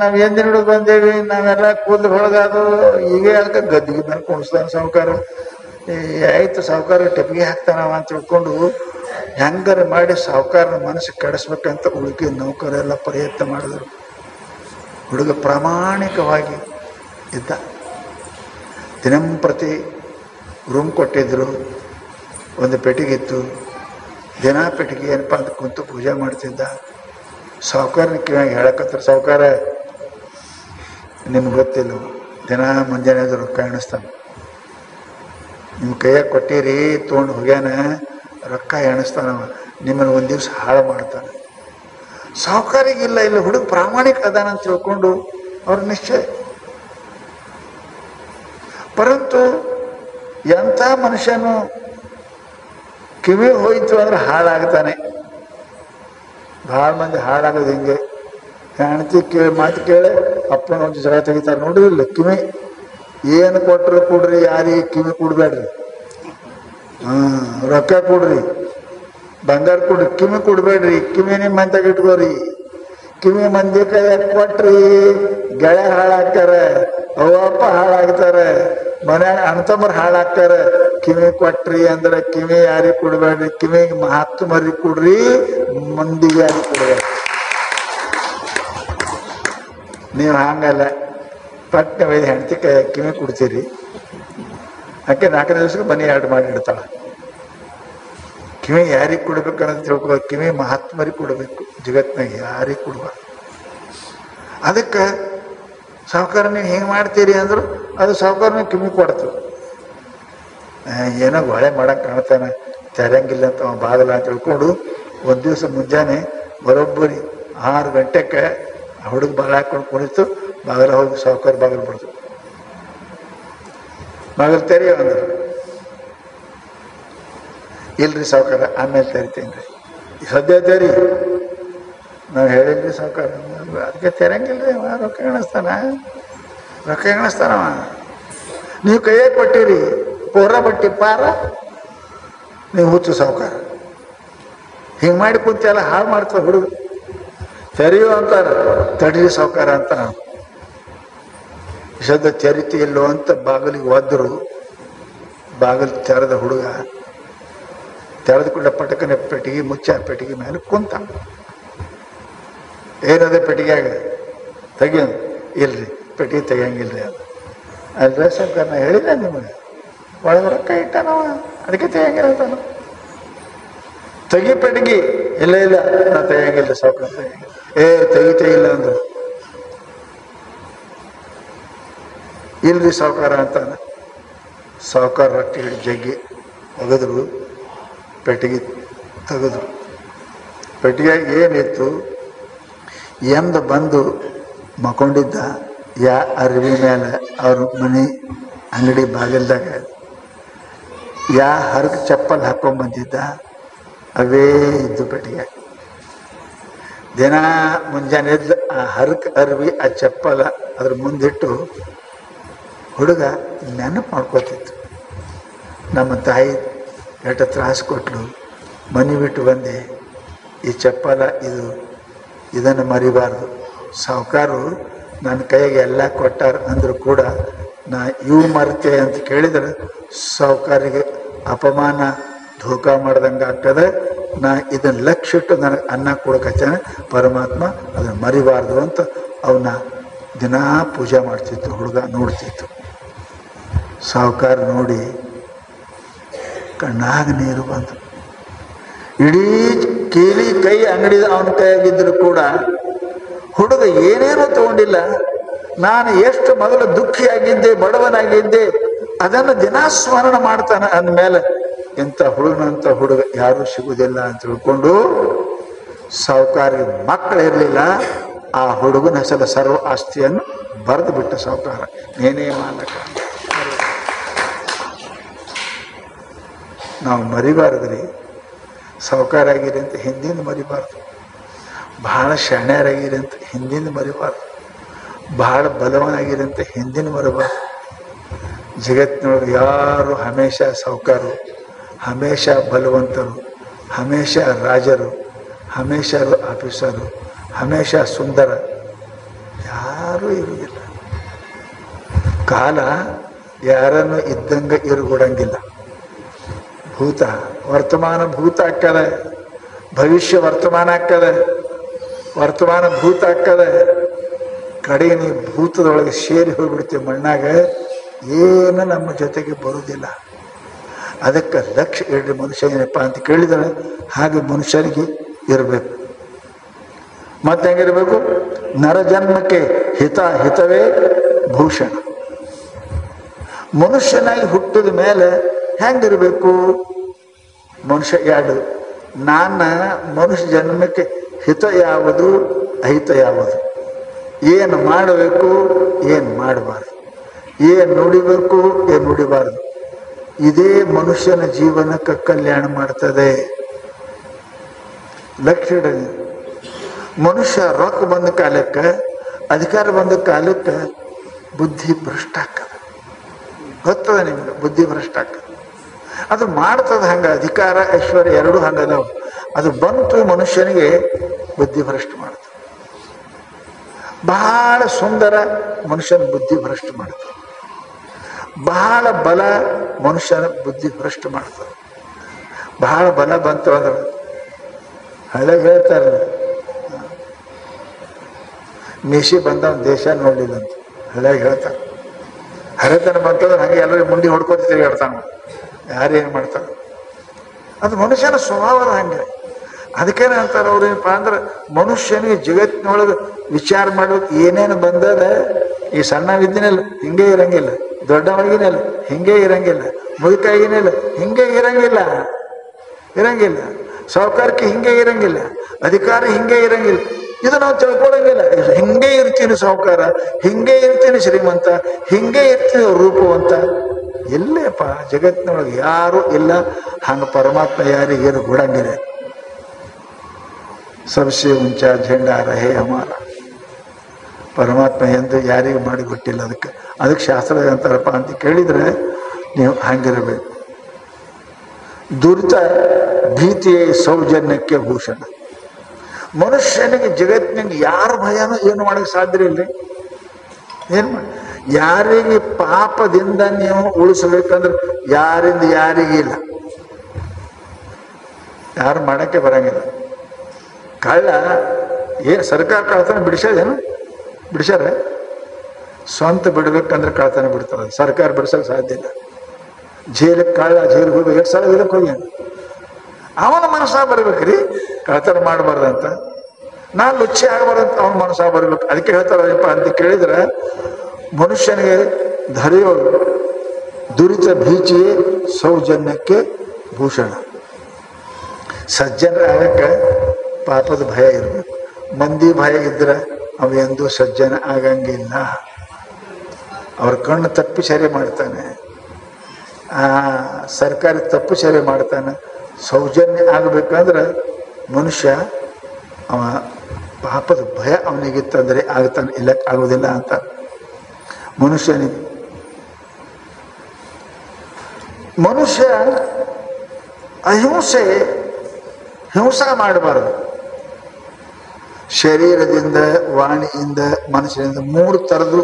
ನಾವು ಎಂದಿನ ಹಿಡಿದು ಬಂದೇವಿ, ನಾವೆಲ್ಲ ಕೂದಲು ಹೊಳಗಾದು, ಈಗ ಯಾಕೆ ಗದ್ದಿಗೆ ಮೇಲೆ ಕುಣಿಸ್ತಾನೆ ಸಾವುಕಾರ. ಆಯ್ತು ಸಾವುಕಾರ ಟೆಪಿಗೆ ಹಾಕ್ತಾನವ ಅಂತ ತಿಳ್ಕೊಂಡು ಹೆಂಗಾರ ಮಾಡಿ ಸಾವುಕಾರನ ಮನಸ್ಸು ಕೆಡಿಸ್ಬೇಕಂತ ಉಳ್ಕಿದ ನೌಕರೆಲ್ಲ ಪ್ರಯತ್ನ ಮಾಡಿದ್ರು. ಹುಡುಗ ಪ್ರಾಮಾಣಿಕವಾಗಿ ಇದ್ದ. ದಿನಂಪ್ರತಿ ರೂಮ್ ಕೊಟ್ಟಿದ್ರು, ಒಂದು ಪೆಟ್ಟಿಗಿತ್ತು. ದಿನ ಪೆಟ್ಟಿಗೆ ಏನಪ್ಪ ಅಂತ ಕುಂತು ಪೂಜೆ ಮಾಡ್ತಿದ್ದ. ಸಾವುಕಾರನ ಕಿವಿಯಾಗ ಹೇಳಕತ್ತಾರೆ, ಸಾವುಕಾರ ನಿಮ್ಗೆ ಗೊತ್ತಿಲ್ಲ, ದಿನ ಮುಂಜಾನೆ ರೊಕ್ಕ ಎಣಿಸ್ತಾನೆ, ನಿಮ್ಮ ಕೈಯಾಗ ಕೊಟ್ಟಿರಿ ತೊಗೊಂಡು ಹೋಗ್ಯಾನ, ರೊಕ್ಕ ಎಣಿಸ್ತಾನವ, ನಿಮ್ಮನ್ನು ಒಂದು ದಿವಸ ಹಾಳು ಮಾಡ್ತಾನೆ. ಸಾವುಕಾರಿಗಿಲ್ಲ, ಇಲ್ಲ ಹುಡುಗ ಪ್ರಾಮಾಣಿಕ ಅದಾನ ಅಂತ ತಿಳ್ಕೊಂಡು ಅವ್ರ ನಿಶ್ಚಯ. ಪರಂತು ಎಂಥ ಮನುಷ್ಯನು ಕಿವಿ ಹೋಯ್ತು ಅಂದ್ರೆ ಹಾಳಾಗ್ತಾನೆ. ಭಾಳ ಮಂದಿ ಹಾಳಾಗೋದು ಹಿಂಗೆ. ಹೆಣ್ತಿ ಕೇಳಿ ಮಾತು ಕೇಳಿ ಅಪ್ಪನ ಒಂದು ಜಗಳ ತೆಗಿತಾರೆ ನೋಡಿಲ್ಲ. ಕಿವಿ ಏನು ಕೊಟ್ಟರು ಕೊಡ್ರಿ, ಯಾರಿಗೆ ಕಿವಿ ಕೊಡ್ಬೇಡ್ರಿ. ರೊಕ್ಕ ಕೊಡ್ರಿ, ಬಂಗಾರ ಕೊಡ್ರಿ, ಕಿವಿ ಕೊಡ್ಬೇಡ್ರಿ. ಕಿವಿ ನಿಮ್ಮ ಮಂತಾಗ ಇಟ್ಕೋರಿ. ಕಿವಿ ಮಂದಿ ಕೈಯಾಗ ಕೊಟ್ರಿ ಗೆಳೆ ಹಾಳಾಗ್ತಾರೆ, ಅವ್ವಪ್ಪ ಹಾಳಾಗ್ತಾರೆ, ಮನ್ಯಾಗ ಅಣ್ತಮ್ಮರು ಹಾಳಾಗ್ತಾರೆ. ಕಿವಿ ಕೊಟ್ರಿ ಅಂದ್ರೆ ಕಿವಿ ಯಾರಿಗೆ ಕೊಡ್ಬೇಡ್ರಿ, ಕಿವಿಗೆ ಮಹಾತ್ಮರಿಗೆ ಕೊಡ್ರಿ, ಮಂದಿಗೆ ಯಾರಿಗೆ ಕೊಡ್ಬೇಡ್ರಿ. ನೀವು ಹಂಗಲ್ಲ, ಪಟ್ಟ ವೈದ್ಯ ಹೆಂಡತಿ ಕಿವಿ ಕೊಡ್ತೀರಿ, ಆಕೆ 4 ದಿವಸಕ್ಕೆ ಬನ್ನಿ 2 ಮಾಡಿ ಇಡ್ತಾಳ. ಕಿವಿ ಯಾರಿಗೆ ಕೊಡ್ಬೇಕು ಅನ್ನೋದು ತಿಳ್ಕೊ. ಕಿವಿ ಮಹಾತ್ಮರಿಗೆ ಕೊಡಬೇಕು, ಜಗತ್ನಾಗ ಯಾರಿಗೆ ಕೊಡ್ಬಾರ್ದು. ಅದಕ್ಕೆ ಸಾವುಕಾರ ನೀವು ಹಿಂಗೆ ಮಾಡ್ತೀರಿ ಅಂದ್ರು ಅದು ಸಾವುಕಾರನ ಕಿವಿ ಕೊಡ್ತು. ಏನೋ ಹೊಳೆ ಮಾಡಕ್ಕೆ ಕಾಣ್ತಾನೆ, ತೆರೆಯಂಗಿಲ್ಲ ಅಂತ ಬಾಗಲ ಅಂತ ತಿಳ್ಕೊಂಡು ಒಂದು ದಿವಸ ಮುಂಜಾನೆ ಬರೋಬ್ಬರಿ 6 ಗಂಟೆಗೆ ಹುಡುಗ ಬಾಗಿಲು ಹಾಕೊಂಡು ಕುಣಿತು. ಬಾಗಿಲ ಹೋಗಿ ಸಾವುಕಾರ ಬಾಗಿಲು ಬಿಡ್ತು. ಬಾಗಿಲು ತೆರೆಯೋ ಅಂದ್ರು. ಇಲ್ರಿ ಸಾವುಕಾರ, ಆಮೇಲೆ ತೆರಿತೀನಿ ರೀ, ಸದ್ಯ ತೆರಿ. ನಾವು ಹೇಳಿಲ್ರಿ ಸಾವುಕಾರ, ಅದಕ್ಕೆ ತೆರಂಗಿಲ್ರಿ, ರೊಕ್ಕ ಎಣಿಸ್ತಾನವ. ನೀವು ಕೈಯಾಗ ಕೊಟ್ಟಿರಿ, ಪೂರ ಬಟ್ಟಿ ಪಾರ, ನೀವು ಹುಚ್ಚು ಸಾವುಕಾರ. ಹಿಂಗೆ ಮಾಡಿ ಕುಂತೆಲ್ಲ ಹಾಳು ಮಾಡ್ತದೆ ಹುಡುಗ. ತೆರೆಯೋ ಅಂತಾರ, ತಡೀರಿ ಸಾವುಕಾರ ಅಂತ. ನಾವು ಸದ್ಯ ತೆರಿತಿ ಇಲ್ಲೋ ಅಂತ ಬಾಗಿಲಿಗೆ ಒದ್ರು. ಬಾಗಿಲು ತೆರೆದ ಹುಡುಗ ತೆರೆದ ಕೂಡ ಪಟಕನೆ ಪೆಟ್ಟಿಗೆ ಮುಚ್ಚ, ಪೆಟ್ಟಿಗೆ ಮೇಲೆ ಕುಂತ. ಏನದ ಪೆಟ್ಟಿಗೆಯಾಗ ತೆಗಿಯ? ಇಲ್ರಿ, ಪೆಟ್ಟಿಗೆ ತೆಗಿಯಂಗಿಲ್ರಿ. ಅದು ಅಲ್ರಿ ಸಾವುಕಾರ, ನಾ ಹೇಳಿದೆ ನಿಮಗೆ, ಒಳಗೆ ರೊಕ್ಕ ಇಟ್ಟಾನವ, ಅದಕ್ಕೆ ತೆಗಿಯಂಗಿಲ್ಲ ಅಂತಾನ. ತೆಗಿ ಪೆಟ್ಟಿಗೆ. ಇಲ್ಲ ನಾ ತೆಗಿಯಂಗಿಲ್ಲ ಸಾವುಕಾರ, ತೆಗಿಯಂಗಿಲ್ಲ. ತೆಗಿತೇ ಇಲ್ಲ ಅಂದ್ರು. ಇಲ್ರಿ ಸಾವುಕಾರ ಅಂತಾನ. ಸಾವುಕಾರ ರೊಟ್ಟಿ ಹಿಡಿ ಜಗ್ಗಿ ಒಗೆದ್ರು, ಪೆಟ್ಟಿಗೆ ತೆಗೆದ್ರು. ಪೆಟ್ಟಿಗೆ ಏನಿತ್ತು, ಎಂದ ಬಂದು ಮಕ್ಕೊಂಡಿದ್ದ ಯಾ ಅರಿವಿ ಮೇಲೆ ಅವ್ರ ಮನೆ ಅಂಗಡಿ ಬಾಗಿಲ್ದಾಗ ಯಾ ಹರಕ್ ಚಪ್ಪಲ್ ಹಾಕೊಂಡ್ ಬಂದಿದ್ದ, ಅವೇ ಇದ್ದು ಪೆಟ್ಟಿಗೆ. ದಿನ ಮುಂಜಾನೆ ಎದ್ದು ಆ ಹರಕ್ ಅರಿವಿ ಆ ಚಪ್ಪಲ ಅದ್ರ ಮುಂದಿಟ್ಟು ಹುಡುಗ ನೆನಪು ಮಾಡ್ಕೋತಿತ್ತು. ನಮ್ಮ ತಾಯಿ ಎಷ್ಟು ತ್ರಾಸು ಕೊಟ್ಟಳು, ಮನೆ ಬಿಟ್ಟು ಬಂದೆ, ಈ ಚಪ್ಪಲ ಇದನ್ನು ಮರಿಬಾರ್ದು. ಸಾವುಕಾರು ನನ್ನ ಕೈಗೆ ಎಲ್ಲ ಕೊಟ್ಟಾರ ಅಂದರೂ ಕೂಡ ನಾ ಇವು ಮರ್ತೆ ಅಂತ ಕೇಳಿದ್ರೆ ಸಾವುಕಾರಿಗೆ ಅಪಮಾನ, ಧೋಕಾ ಮಾಡ್ದಂಗೆ ಆಗ್ತದೆ. ನಾ ಇದನ್ನು ಲಕ್ಷ್ಯ ಇಟ್ಟು ನನಗೆ ಅನ್ನ ಕೊಡಕತ್ತೇನೆ, ಪರಮಾತ್ಮ ಅದನ್ನು ಮರಿಬಾರ್ದು ಅಂತ ಅವನ್ನ ದಿನಾ ಪೂಜೆ ಮಾಡ್ತಿತ್ತು. ಹುಡುಗ ನೋಡ್ತಿತ್ತು. ಸಾವುಕಾರ ನೋಡಿ ಕಣ್ಣಾಗ ನೀರು ಬಂತು. ಇಡೀ ಕೀಲಿ ಕೈ ಅಂಗಡಿ ಅವನ ಕೈಯಾಗಿದ್ರು ಕೂಡ ಹುಡುಗ ಏನೇನೋ ತಗೊಂಡಿಲ್ಲ. ನಾನು ಎಷ್ಟು ಮೊದಲು ದುಃಖಿಯಾಗಿದ್ದೆ, ಬಡವನಾಗಿದ್ದೆ, ಅದನ್ನು ದಿನಾ ಸ್ಮರಣ ಮಾಡ್ತಾನೆ ಅಂದಮೇಲೆ ಇಂಥ ಹುಡುಗನಂಥ ಹುಡುಗ ಯಾರೂ ಸಿಗುವುದಿಲ್ಲ ಅಂತ ತಿಳ್ಕೊಂಡು ಸಾವುಕಾರಿಗೆ ಮಕ್ಕಳಿರಲಿಲ್ಲ. ಆ ಹುಡುಗನ ಹೆಸರ ಸರ್ವ ಆಸ್ತಿಯನ್ನು ಬರೆದು ಬಿಟ್ಟ ಸಾವುಕಾರ. ಏನೇ ಮಾಲಕ. ನಾವು ಮರಿಬಾರ್ದ್ರಿ, ಸಾವುಕಾರ ಆಗಿರಿ ಅಂತ ಹಿಂದಿಂದ ಮರಿಬಾರ್ದು, ಬಹಳ ಶಾಣ್ಯರಾಗಿರಿ ಅಂತ ಹಿಂದಿಂದ ಮರಿಬಾರ್ದು, ಬಹಳ ಬಲವನಾಗಿರಿ ಅಂತ ಹಿಂದಿನ ಮರಿಬಾರ್ದು. ಜಗತ್ತಿನೊಳಗೆ ಯಾರು ಹಮೇಶ ಸಾವುಕಾರು, ಹಮೇಶ ಬಲವಂತರು, ಹಮೇಶ ರಾಜರು, ಹಮೇಶ ಆಫೀಸರು, ಹಮೇಶ ಸುಂದರ ಯಾರೂ ಇರುವುದಿಲ್ಲ. ಕಾಲ ಯಾರನ್ನು ಇದ್ದಂಗೆ ಇರುಗೊಡಂಗಿಲ್ಲ. ಭೂತ ವರ್ತಮಾನ ಭೂತ ಆಗ್ತದೆ, ಭವಿಷ್ಯ ವರ್ತಮಾನ ಆಗ್ತದೆ, ವರ್ತಮಾನ ಭೂತ ಆಗ್ತದೆ. ಕಡೆಗೆ ನೀವು ಭೂತದೊಳಗೆ ಸೇರಿ ಹೋಗ್ಬಿಡ್ತೀವಿ ಮಣ್ಣಾಗ, ಏನು ನಮ್ಮ ಜೊತೆಗೆ ಬರುವುದಿಲ್ಲ. ಅದಕ್ಕೆ ಲಕ್ಷ್ಯ ಇಡ್ರಿ ಮನುಷ್ಯ ಏನಪ್ಪ ಅಂತ ಕೇಳಿದರೆ ಹಾಗೆ ಮನುಷ್ಯನಿಗೆ ಇರಬೇಕು. ಮತ್ತೆ ಹೆಂಗಿರಬೇಕು? ನರಜನ್ಮಕ್ಕೆ ಹಿತವೇ ಭೂಷಣ. ಮನುಷ್ಯನಾಗಿ ಹುಟ್ಟಿದ ಮೇಲೆ ಹೆಂಗಿರಬೇಕು? ಮನುಷ್ಯ ಎರಡು, ನಾನು ಮನುಷ್ಯ ಜನ್ಮಕ್ಕೆ ಹಿತ ಯಾವುದು, ಅಹಿತ ಯಾವುದು, ಏನು ಮಾಡಬೇಕು, ಏನು ಮಾಡಬಾರ್ದು, ಏನು ನುಡಿಬೇಕು, ಏನು ನುಡಿಬಾರ್ದು. ಇದೇ ಮನುಷ್ಯನ ಜೀವನಕ್ಕೆ ಕಲ್ಯಾಣ ಮಾಡ್ತದೆ. ಲಕ್ಷ್ಯ ಇಡಲಿ. ಮನುಷ್ಯ ರೊಕ್ಕ ಬಂದ ಕಾಲಕ್ಕೆ, ಅಧಿಕಾರ ಬಂದ ಕಾಲಕ್ಕೆ ಬುದ್ಧಿ ಭ್ರಷ್ಟ ಆಗ್ತದೆ. ಗೊತ್ತದ ನಿಮ್ಗೆ? ಬುದ್ಧಿ ಭ್ರಷ್ಟ ಆಗ್ತದೆ. ಅದು ಮಾಡ್ತದೆ ಹಂಗೆ. ಅಧಿಕಾರ ಐಶ್ವರ್ಯ ಎರಡೂ ಹಂಗದಾವ. ಅದು ಬಂತು ಮನುಷ್ಯನಿಗೆ ಬುದ್ಧಿ ಭ್ರಷ್ಟ ಮಾಡ್ತದೆ. ಬಹಳ ಸುಂದರ ಮನುಷ್ಯನ ಬುದ್ಧಿ ಭ್ರಷ್ಟ ಮಾಡ್ತದೆ. ಬಹಳ ಬಲ ಮನುಷ್ಯನ ಬುದ್ಧಿ ಭ್ರಷ್ಟ ಮಾಡ್ತದೆ. ಬಹಳ ಬಲ ಬಂತು ಅಂದ್ರೆ ಹಳೆಗೆ ಹೇಳ್ತಾರೆ, ಮೀಸಿ ಬಂದವನ್ ದೇಶ ನೋಡ್ಲಿಲ್ಲ ಅಂತ ಹಳೆಗೆ ಹೇಳ್ತಾರೆ. ಹರೆತನ ಬಂತಂದ್ರೆ ಹಂಗೆ ಎಲ್ಲರಿಗೂ ಮುಂದೆ ಹೊಡ್ಕೊತ ತಿರುಗಾಡ್ತಾನೆ. ಯಾರೇನು ಮಾಡ್ತಾರೆ? ಅದು ಮನುಷ್ಯನ ಸ್ವಭಾವದ ಹಂಗೆ. ಅದಕ್ಕೇನೆ ಅಂತಾರೆ ಅವ್ರು, ಏನಪ್ಪ ಅಂದ್ರೆ ಮನುಷ್ಯನಿಗೆ ಜಗತ್ತಿನೊಳಗೆ ವಿಚಾರ ಮಾಡೋದು ಏನೇನು ಬಂದದ. ಈ ಸಣ್ಣ ವಿದ್ಯೆನೆಲ್ಲ ಹಿಂಗೆ ಇರಂಗಿಲ್ಲ, ದೊಡ್ಡವನಿಗಿನೆಲ್ಲ ಹಿಂಗೆ ಇರಂಗಿಲ್ಲ, ಮುದುಕಾಗಿನೆಲ್ಲ ಹಿಂಗೆ ಇರಂಗಿಲ್ಲ. ಸಾವುಕಾರಕ್ಕೆ ಹಿಂಗೆ ಇರಂಗಿಲ್ಲ, ಅಧಿಕಾರ ಹಿಂಗೆ ಇರಂಗಿಲ್ಲ. ಇದು ನಾವು ತಿಳ್ಕೊಳಂಗಿಲ್ಲ. ಹಿಂಗೆ ಇರ್ತೀನಿ ಸಾವುಕಾರ, ಹಿಂಗೆ ಇರ್ತೀನಿ ಶ್ರೀಮಂತ, ಹಿಂಗೆ ಇರ್ತೀನಿ ರೂಪವಂತ. ಇಲ್ಲೇಪ್ಪ ಜಗತ್ತಿನೊಳಗೆ ಯಾರು ಇಲ್ಲ. ಹಂಗೆ ಪರಮಾತ್ಮ ಯಾರಿಗೇನು ಕೊಡಂಗಿಲ್ಲ. ಸಬ್ಸೆ ಉಂಚ ಝಂಡಾ ರಹೇ ಹಮಾರ. ಪರಮಾತ್ಮ ಎಂದು ಯಾರಿಗೂ ಮಾಡಿಬಿಟ್ಟಿಲ್ಲ. ಅದಕ್ಕೆ ಶಾಸ್ತ್ರ ಅಂತಾರಪ್ಪ ಅಂತ ಕೇಳಿದರೆ ನೀವು ಹಂಗಿರಬೇಕು. ದುರಿತ ಭೀತಿಯೇ ಸೌಜನ್ಯಕ್ಕೆ ಭೂಷಣ. ಮನುಷ್ಯನಿಗೆ ಜಗತ್ತಿನಿಗೆ ಯಾರ ಭಯನೂ ಏನು ಮಾಡೋಕ್ಕೆ ಸಾಧ್ಯ ಇಲ್ಲ. ಏನು ಮಾಡಿ ಯಾರಿಗೆ ಪಾಪದಿಂದ ನೀವು ಉಳಿಸ್ಬೇಕಂದ್ರೆ ಯಾರಿಂದ ಯಾರಿಗಿಲ್ಲ, ಯಾರು ಮಾಡೋಕ್ಕೆ ಬರಂಗಿಲ್ಲ. ಕಳ್ಳ ಸರ್ಕಾರ ಕಳ್ತನ ಬಿಡಿಸೋದೇನು? ಬಿಡಿಸ್ಯಾರ? ಸ್ವಂತ ಬಿಡ್ಬೇಕಂದ್ರೆ ಕಳ್ತನ ಬಿಡ್ತಾರೆ, ಸರ್ಕಾರ ಬಿಡಿಸೋಕೆ ಸಾಧ್ಯ ಇಲ್ಲ. ಜೈಲಿಗೆ ಕಳ್ಳ ಜೈಲಿಗೆ ಹೋಗಿ 2 ಸಲ ಇದಕ್ಕೆ ಹೋಗ್ಯಾನ. ಅವನ ಮನಸ್ಸಾಗ ಬರ್ಬೇಕ್ರಿ ಕಳ್ತನ ಮಾಡಬಾರ್ದಂತ, ನಾ ಲುಚ್ಚಿ ಆಗಬಾರ್ದಂತ ಅವನ ಮನಸ್ಸಾಗ ಬರ್ಬೇಕು. ಅದಕ್ಕೆ ಹೇಳ್ತಾರಪ್ಪ ಅಂತ ಕೇಳಿದ್ರೆ ಮನುಷ್ಯನಿಗೆ ಧರೆಯೋ ದುರಿತ ಭೀತಿಯೇ ಸೌಜನ್ಯಕ್ಕೆ ಭೂಷಣ. ಸಜ್ಜನ ಆಗಕ್ಕೆ ಪಾಪದ ಭಯ ಇರಬೇಕು. ಮಂದಿ ಭಯ ಇದ್ರೆ ಅವ ಎಂದೂ ಸಜ್ಜನ ಆಗಂಗಿಲ್ಲ. ಅವ್ರ ಕಣ್ಣು ತಪ್ಪು ಸರಿ ಮಾಡ್ತಾನೆ, ಸರ್ಕಾರಿ ತಪ್ಪು ಸರಿ ಮಾಡ್ತಾನೆ. ಸೌಜನ್ಯ ಆಗಬೇಕಂದ್ರೆ ಮನುಷ್ಯ ಅವ ಪಾಪದ ಭಯ ಅವನಿಗಿತ್ತಂದರೆ ಆಗ್ತಾನೆ, ಇಲ್ಲ ಆಗೋದಿಲ್ಲ ಅಂತ. ಮನುಷ್ಯನಿಗೆ ಮನುಷ್ಯ ಅಹಿಂಸೆ ಹಿಂಸಾ ಮಾಡಬಾರ್ದು. ಶರೀರದಿಂದ, ವಾಣಿಯಿಂದ, ಮನಸ್ಸಿನಿಂದ 3 ಥರದ್ದು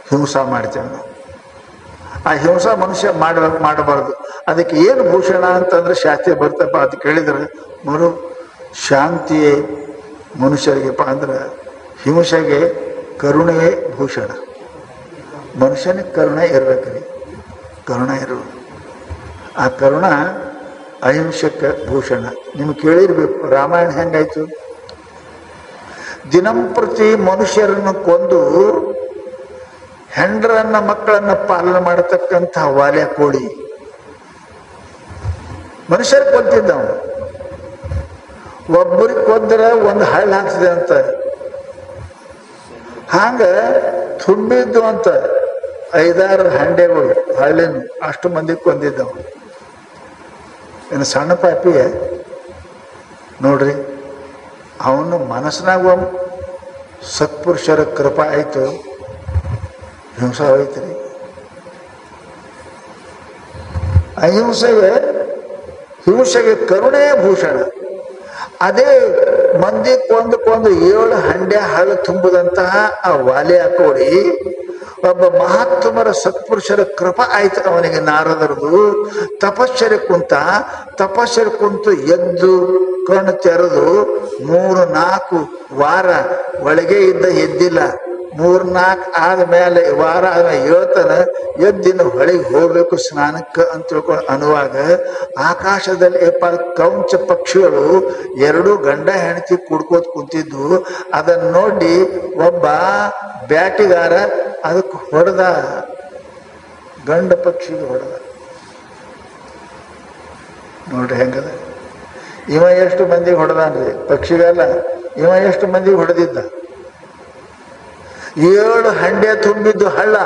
ಹಿಂಸಾ ಮಾಡ್ತೇವೆ ನಾವು. ಆ ಹಿಂಸಾ ಮನುಷ್ಯ ಮಾಡಬಾರ್ದು. ಅದಕ್ಕೆ ಏನು ಭೂಷಣ ಅಂತಂದ್ರೆ ಶಾಸ್ತ್ರೀಯ ಬರ್ತಪ್ಪ ಅಂತ ಕೇಳಿದ್ರೆ ಶಾಂತಿಯೇ ಮನುಷ್ಯರಿಗೆಪ್ಪ ಅಂದ್ರೆ ಹಿಂಸೆಗೆ ಕರುಣೆಯೇ ಭೂಷಣ. ಮನುಷ್ಯನಿಗೆ ಕರುಣೆ ಇರ್ಬೇಕ್ರಿ, ಕರುಣೆ ಇರಬೇಕು. ಆ ಕರುಣ ಅಹಿಂಸಕ್ಕೆ ಭೂಷಣ. ನಿಮ್ಗೆ ಕೇಳಿರ್ಬೇಕು ರಾಮಾಯಣ ಹೆಂಗಾಯ್ತು. ದಿನಂಪ್ರತಿ ಮನುಷ್ಯರನ್ನು ಕೊಂದು ಹೆಂಡ್ರನ್ನ ಮಕ್ಕಳನ್ನ ಪಾಲನೆ ಮಾಡತಕ್ಕಂಥ ವಾಲ್ಯ ಕೋಳಿ ಮನುಷ್ಯರು ಕೊಂತಿದ್ದವ. ಒಬ್ಬರಿಗೆ ಕೊಂದ್ರೆ ಒಂದು ಹಳ್ಳ ಹಾಕ್ತಿದೆ ಅಂತ, ಹಂಗ ತುಂಬಿದ್ದು ಅಂತ 5-6 ಹಂಡೆಗಳು ಹಳ್ಳಿನ ಅಷ್ಟು ಮಂದಿ ಕೊಂದಿದ್ದವ. ಇನ್ನು ಸಣ್ಣ ಪಾಪಿಯ ನೋಡ್ರಿ, ಅವನು ಮನಸ್ಸಿನಾಗ ಸತ್ಪುರುಷರ ಕೃಪಾ ಆಯಿತು, ಹಿಂಸೆ ಹೋಯ್ತು. ಹಿಂಸೆಗೆ ಕರುಣೆ ಭೂಷಣ. ಅದೇ ಮಂದಿ ಕೊಂದು 7 ಹಂಡೆ ಹಳ್ಳ ತುಂಬುದಂತಹ ಆ ವಾಲೆ ಹಾಕೋಡಿ ಒಬ್ಬ ಮಹಾತ್ಮರ ಸತ್ಪುರುಷರ ಕೃಪಾ ಆಯ್ತು ಅವನಿಗೆ. ನಾರದರದು ತಪಶ್ಚರ್ಯ ಕುಂತು ಎದ್ದು ಕಣ್ಣು ತೆರೆದು 3-4 ವಾರ ಒಳಗೆ ಎದ್ದಿಲ್ಲ. 3-4 ಆದ್ಮೇಲೆ ವಾರ ಆದ್ಮೇಲೆ ಹೇಳ್ತಾನೆ, ಎದ್ದಿನ ಹೊಳಿಗೆ ಹೋಗ್ಬೇಕು ಸ್ನಾನಕ್ಕೆ ಅಂತ ತಿಳ್ಕೊಂಡು ಅನ್ನುವಾಗ ಆಕಾಶದಲ್ಲಿ ಕೌಂಚ ಪಕ್ಷಿಗಳು 2 ಗಂಡ ಹೆಂಡತಿ ಕುಡ್ಕೋತ ಕುಂತಿದ್ದು. ಅದನ್ನು ನೋಡಿ ಒಬ್ಬ ಬ್ಯಾಟಿಗಾರ ಅದಕ್ಕೆ ಹೊಡೆದ, ಗಂಡ ಪಕ್ಷಿಗೆ ಹೊಡೆದ. ನೋಡ್ರಿ ಹೆಂಗದ. ಇವ ಎಷ್ಟು ಮಂದಿಗೆ ಹೊಡೆದಾನ್ರಿ, ಪಕ್ಷಿಗಲ್ಲ, ಇವ ಎಷ್ಟು ಮಂದಿಗೆ ಹೊಡೆದಿದ್ದ. 7 ಹಂಡೆ ತುಂಬಿದ್ದು ಹಳ್ಳ.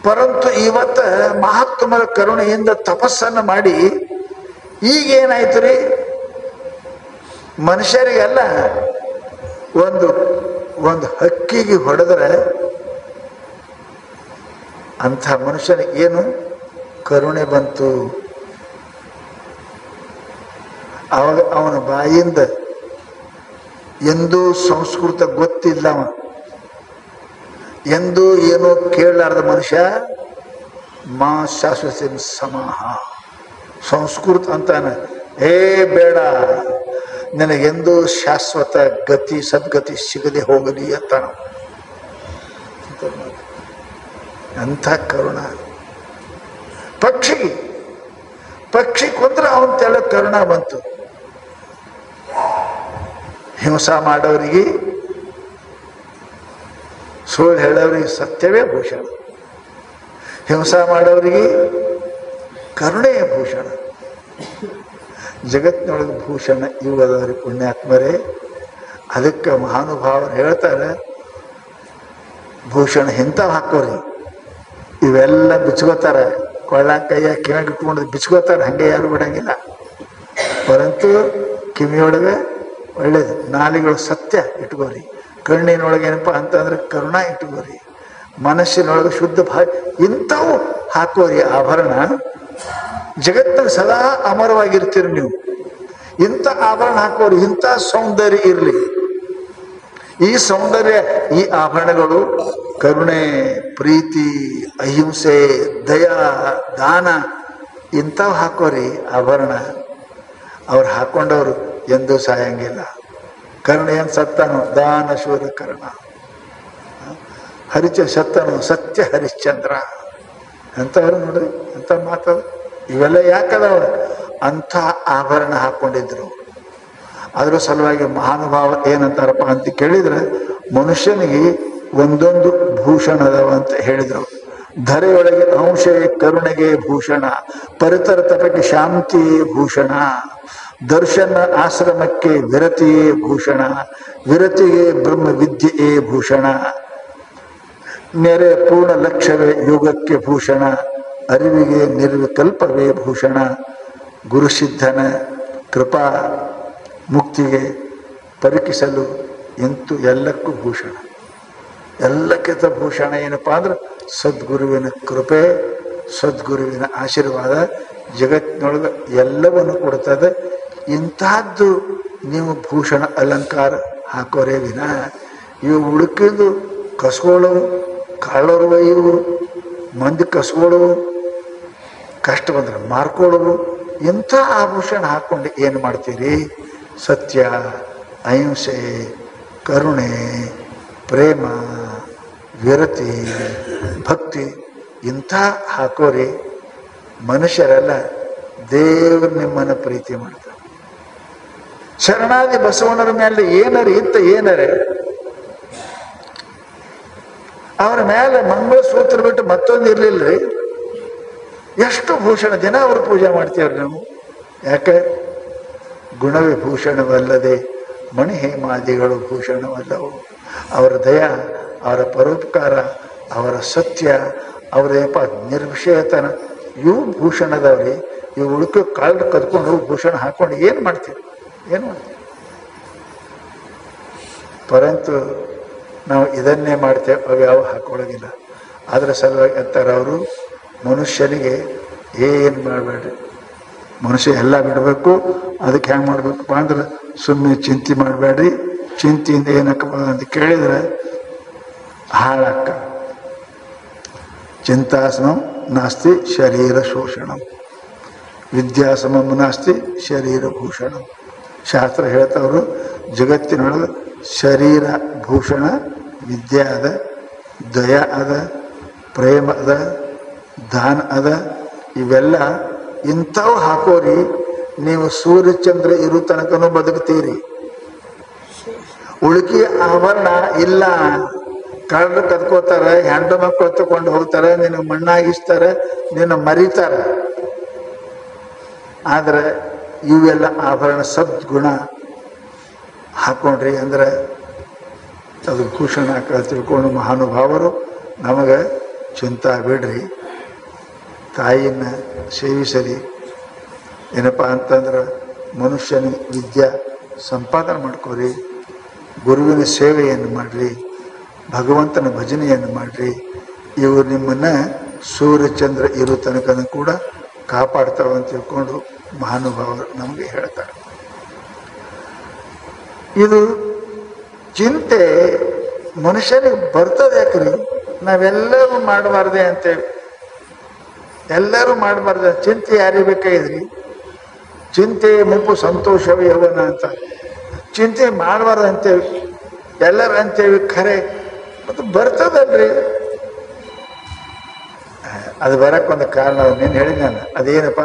ಪರಂತು ಇವತ್ತ ಮಹಾತ್ಮರ ಕರುಣೆಯಿಂದ ತಪಸ್ಸನ್ನು ಮಾಡಿ ಈಗೇನಾಯ್ತು ರೀ, ಮನುಷ್ಯರಿಗೆಲ್ಲ ಒಂದು ಹಕ್ಕಿಗೆ ಹೊಡೆದ್ರೆ ಅಂಥ ಮನುಷ್ಯನಿಗೆ ಏನು ಕರುಣೆ ಬಂತು. ಅವಾಗ ಅವನ ಬಾಯಿಂದ ಎಂದೂ ಸಂಸ್ಕೃತ ಗೊತ್ತಿಲ್ಲ, ಎಂದೂ ಏನೋ ಕೇಳಲಾರ್ದ ಮನುಷ್ಯ ಮಾ ಶಾಶ್ವತ ಸಮಾಹ ಸಂಸ್ಕೃತ ಅಂತಾನೆ. ಬೇಡ, ನನಗೆಂದೂ ಶಾಶ್ವತ ಗತಿ ಸದ್ಗತಿ ಸಿಗದೆ ಹೋಗಲಿ ಅಂತ. ಅಂಥ ಕರುಣ. ಪಕ್ಷಿ ಕೊಂದ್ರೆ ಅವನ ತೆಳ ಕರುಣ ಬಂತು. ಹಿಂಸಾ ಮಾಡೋರಿಗೆ, ಸುಳ್ಳು ಹೇಳೋರಿಗೆ ಸತ್ಯವೇ ಭೂಷಣ. ಹಿಂಸಾ ಮಾಡೋರಿಗೆ ಕರುಣೆಯ ಭೂಷಣ. ಜಗತ್ತಿನೊಳಗೆ ಭೂಷಣ ಇವುದವ್ರಿ ಪುಣ್ಯಾತ್ಮರೇ. ಅದಕ್ಕೆ ಮಹಾನುಭಾವರು ಹೇಳ್ತಾರೆ, ಭೂಷಣ ಇಂಥವು ಹಾಕೋರಿ, ಇವೆಲ್ಲ ಬಿಚ್ಕೋತಾರೆ, ಕೊಳ್ಳ ಕೈಯ ಕಿವಿಯಾಗ ಇಟ್ಕೊಂಡು ಬಿಚ್ಕೋತಾರೆ, ಹಂಗೆ ಯಾರು ಬಿಡಂಗಿಲ್ಲ. ಪರಂತು ಕಿವಿಯೊಳಗೆ ಒಳ್ಳೇದು, ನಾಲಿಗಳು ಸತ್ಯ ಇಟ್ಕೋರಿ, ಕಣ್ಣಿನೊಳಗೆ ಏನಪ್ಪ ಅಂತಂದ್ರೆ ಕರುಣ ಇಟ್ಕೋರಿ, ಮನಸ್ಸಿನೊಳಗೆ ಶುದ್ಧ ಇಂಥವು ಹಾಕೋರಿ ಆಭರಣ. ಜಗತ್ತಿನ ಸದಾ ಅಮರವಾಗಿರ್ತೀರಿ ನೀವು. ಇಂಥ ಆಭರಣ ಹಾಕೋರಿ, ಇಂಥ ಸೌಂದರ್ಯ ಇರಲಿ. ಈ ಸೌಂದರ್ಯ, ಈ ಆಭರಣಗಳು ಕರುಣೆ, ಪ್ರೀತಿ, ಅಹಿಂಸೆ, ದಯಾ, ದಾನ ಇಂಥವು ಹಾಕೋರಿ ಆಭರಣ. ಅವ್ರು ಹಾಕೊಂಡವ್ರು ಎಂದೂ ಸಾಯಂಗಿಲ್ಲ. ಕರುಣೆ ಏನು ಸತ್ತನು, ದಾನ ಶೂರ ಕರ್ಣ. ಸತ್ತನು ಸತ್ಯ ಹರಿಶ್ಚಂದ್ರ. ಎಂಥವ್ರು ನೋಡ್ರಿ, ಎಂಥ ಮಾತದು. ಇವೆಲ್ಲ ಯಾಕದವ? ಅಂಥ ಆಭರಣ ಹಾಕ್ಕೊಂಡಿದ್ರು. ಅದ್ರ ಸಲುವಾಗಿ ಮಹಾನುಭಾವ ಏನಂತಾರಪ್ಪ ಅಂತ ಕೇಳಿದ್ರೆ, ಮನುಷ್ಯನಿಗೆ ಒಂದೊಂದು ಭೂಷಣ ಅದಾವ ಅಂತ ಹೇಳಿದ್ರು. ಧರೆಯೊಳಗೆ ಅಂಶೆ ಕರುಣೆಗೆ ಭೂಷಣ, ಪರಿತರ ತಪಕ್ಕೆ ಶಾಂತಿಯೇ ಭೂಷಣ, ದರ್ಶನ ಆಶ್ರಮಕ್ಕೆ ವಿರತಿಯೇ ಭೂಷಣ, ವಿರತಿಗೆ ಬ್ರಹ್ಮ ವಿದ್ಯೆಯೇ ಭೂಷಣ, ನೆರೆ ಪೂರ್ಣ ಲಕ್ಷ್ಯವೇ ಯೋಗಕ್ಕೆ ಭೂಷಣ, ಅರಿವಿಗೆ ನಿರ್ವಿಕಲ್ಪವೇ ಭೂಷಣ, ಗುರುಸಿದ್ಧನ ಕೃಪಾ ಮುಕ್ತಿಗೆ ಪರೀಕ್ಷಿಸಲು ಎಂತೂ ಎಲ್ಲಕ್ಕೂ ಭೂಷಣ. ಎಲ್ಲಕ್ಕಿಂತ ಭೂಷಣ ಏನಪ್ಪ ಅಂದ್ರೆ ಸದ್ಗುರುವಿನ ಕೃಪೆ, ಸದ್ಗುರುವಿನ ಆಶೀರ್ವಾದ ಜಗತ್ತಿನೊಳಗೆ ಎಲ್ಲವನ್ನು ಕೊಡ್ತದೆ. ಇಂತಹದ್ದು ನೀವು ಭೂಷಣ ಅಲಂಕಾರ ಹಾಕೋರೇ ವಿನ ಇವು ಉಳುಕಿದ್ದು ಕಸ್ಕೊಳ್ಳೋವು, ಕಾಳೋರು ಇವು ಮಂದಿ ಕಸ್ಕೊಳ್ಳೋವು, ಕಷ್ಟ ಬಂದ್ರೆ ಮಾರ್ಕೊಳ್ಳೋವು, ಇಂಥ ಆಭೂಷಣ ಹಾಕ್ಕೊಂಡು ಏನು ಮಾಡ್ತೀರಿ? ಸತ್ಯ, ಅಹಿಂಸೆ, ಕರುಣೆ, ಪ್ರೇಮ, ವಿರತಿ, ಭಕ್ತಿ ಇಂಥ ಹಾಕೋರಿ. ಮನುಷ್ಯರೆಲ್ಲ ದೇವರು ನಿಮ್ಮನ್ನು ಪ್ರೀತಿ ಮಾಡ್ತಾರೆ. ಶರಣಾದಿ ಬಸವಣ್ಣರ ಮೇಲೆ ಏನರಿ ಇಂತ ಏನರೆ ಅವರ ಮೇಲೆ ಮಂಗಳಸೂತ್ರ ಬಿಟ್ಟು ಮತ್ತೊಂದು ಇರ್ಲಿಲ್ರಿ. ಎಷ್ಟು ಭೂಷಣ ದಿನ ಅವರು ಪೂಜೆ ಮಾಡ್ತೀವ್ರಿ ನಾವು. ಯಾಕೆ? ಗುಣವಿಭೂಷಣವಲ್ಲದೆ ಮಣಿಹೇಮಾದಿಗಳು ಭೂಷಣವಲ್ಲವು. ಅವರ ದಯ, ಅವರ ಪರೋಪಕಾರ, ಅವರ ಸತ್ಯ, ಅವರೇಪ ನಿರ್ವಿಷಯತನ ಇವು ಭೂಷಣದವ್ರಿ. ಇವು ಉಳುಕು ಕಾಳು ಕದ್ಕೊಂಡು ಹೋಗಿ ಭೂಷಣ ಹಾಕೊಂಡು ಏನು ಮಾಡ್ತೀವಿ? ಏನು ಮಾಡ್ತೀವಿ? ಪರಂತು ನಾವು ಇದನ್ನೇ ಮಾಡ್ತೇವೆ, ಅವ್ಯಾವ ಹಾಕೊಳ್ಳೋದಿಲ್ಲ. ಅದರ ಸಲುವಾಗಿ ಅಂತಾರೆ ಅವರು, ಮನುಷ್ಯನಿಗೆ ಏನು ಮಾಡಬೇಡ್ರಿ, ಮನುಷ್ಯ ಎಲ್ಲ ಬಿಡಬೇಕು. ಅದಕ್ಕೆ ಹೆಂಗೆ ಮಾಡ್ಬೇಕಪ್ಪ ಅಂದ್ರೆ ಸುಮ್ಮನೆ ಚಿಂತೆ ಮಾಡಬೇಡ್ರಿ. ಚಿಂತೆಯಿಂದ ಏನಕ್ಕಪ್ಪ ಅಂತ ಕೇಳಿದ್ರೆ ಹಾಳಾಕ. ಚಿಂತಾಸನಂ ನಾಸ್ತಿ ಶರೀರ ಶೋಷಣಂ, ವಿದ್ಯಾಸಮಂ ನಾಸ್ತಿ ಶರೀರ ಭೂಷಣಂ. ಶಾಸ್ತ್ರ ಹೇಳ್ತವ್ರು, ಜಗತ್ತಿನೊಳಗೆ ಶರೀರ ಭೂಷಣ ವಿದ್ಯೆ ಅದ, ದಯ ಅದ, ಪ್ರೇಮ ಅದ, ದಾನ ಅದ. ಇವೆಲ್ಲ ಇಂಥವು ಹಾಕೋರಿ. ನೀವು ಸೂರ್ಯಚಂದ್ರ ಇರೋ ತನಕನೂ ಬದುಕ್ತೀರಿ. ಉಳುಕಿ ಆಭರಣ ಇಲ್ಲ. ಕಳ್ಳರು ಕದ್ಕೋತಾರೆ, ಹೆಂಡು ಮಕ್ಕಳು ತಗೊಂಡು ಹೋಗ್ತಾರೆ, ನಿನ್ನ ಮಣ್ಣಾಗಿಸ್ತಾರೆ, ನಿನ್ನ ಮರಿತಾರೆ. ಆದರೆ ಇವೆಲ್ಲ ಆಭರಣ ಸದ್ಗುಣ ಹಾಕೊಂಡ್ರಿ ಅಂದ್ರೆ ಅದು ಭೂಷಣ ತಿಳ್ಕೊಂಡು ಮಹಾನುಭಾವರು ನಮಗೆ ಚಿಂತಾ ಬಿಡ್ರಿ. ತಾಯಿನ ಸೇವಿಸರಿ. ಏನಪ್ಪ ಅಂತಂದ್ರೆ ಮನುಷ್ಯನ ವಿದ್ಯಾ ಸಂಪಾದನೆ ಮಾಡ್ಕೋರಿ, ಗುರುವಿನ ಸೇವೆಯನ್ನು ಮಾಡಿರಿ, ಭಗವಂತನ ಭಜನೆಯನ್ನು ಮಾಡಿರಿ. ಇವು ನಿಮ್ಮನ್ನು ಸೂರ್ಯಚಂದ್ರ ಇರೋ ತನಕ ಕೂಡ ಕಾಪಾಡ್ತಾವೆ ಅಂತ ತಿಳ್ಕೊಂಡು ಮಹಾನುಭಾವರು ನಮಗೆ ಹೇಳ್ತಾರೆ. ಇದು ಚಿಂತೆ ಮನುಷ್ಯನಿಗೆ ಬರ್ತದೆ. ಯಾಕ್ರಿ? ನಾವೆಲ್ಲರೂ ಮಾಡಬಾರ್ದೆ ಅಂತೇಳಿ, ಎಲ್ಲರೂ ಮಾಡಬಾರ್ದು. ಚಿಂತೆ ಯಾರಿಗೆ ಬೇಕಾಗಿದ್ರಿ? ಚಿಂತೆ ಮುಪ್ಪು ಸಂತೋಷವೇ ಯವನ ಅಂತ. ಚಿಂತೆ ಮಾಡಬಾರ್ದು ಅಂತೇವಿ, ಎಲ್ಲರೂ ಅಂತೇವಿ. ಖರೆ ಮತ್ತು ಬರ್ತದಲ್ರಿ. ಅದು ಬರಕ್ಕೊಂದು ಕಾರಣ ನೀನು ಹೇಳಿ ನಾನು. ಅದೇನಪ್ಪ?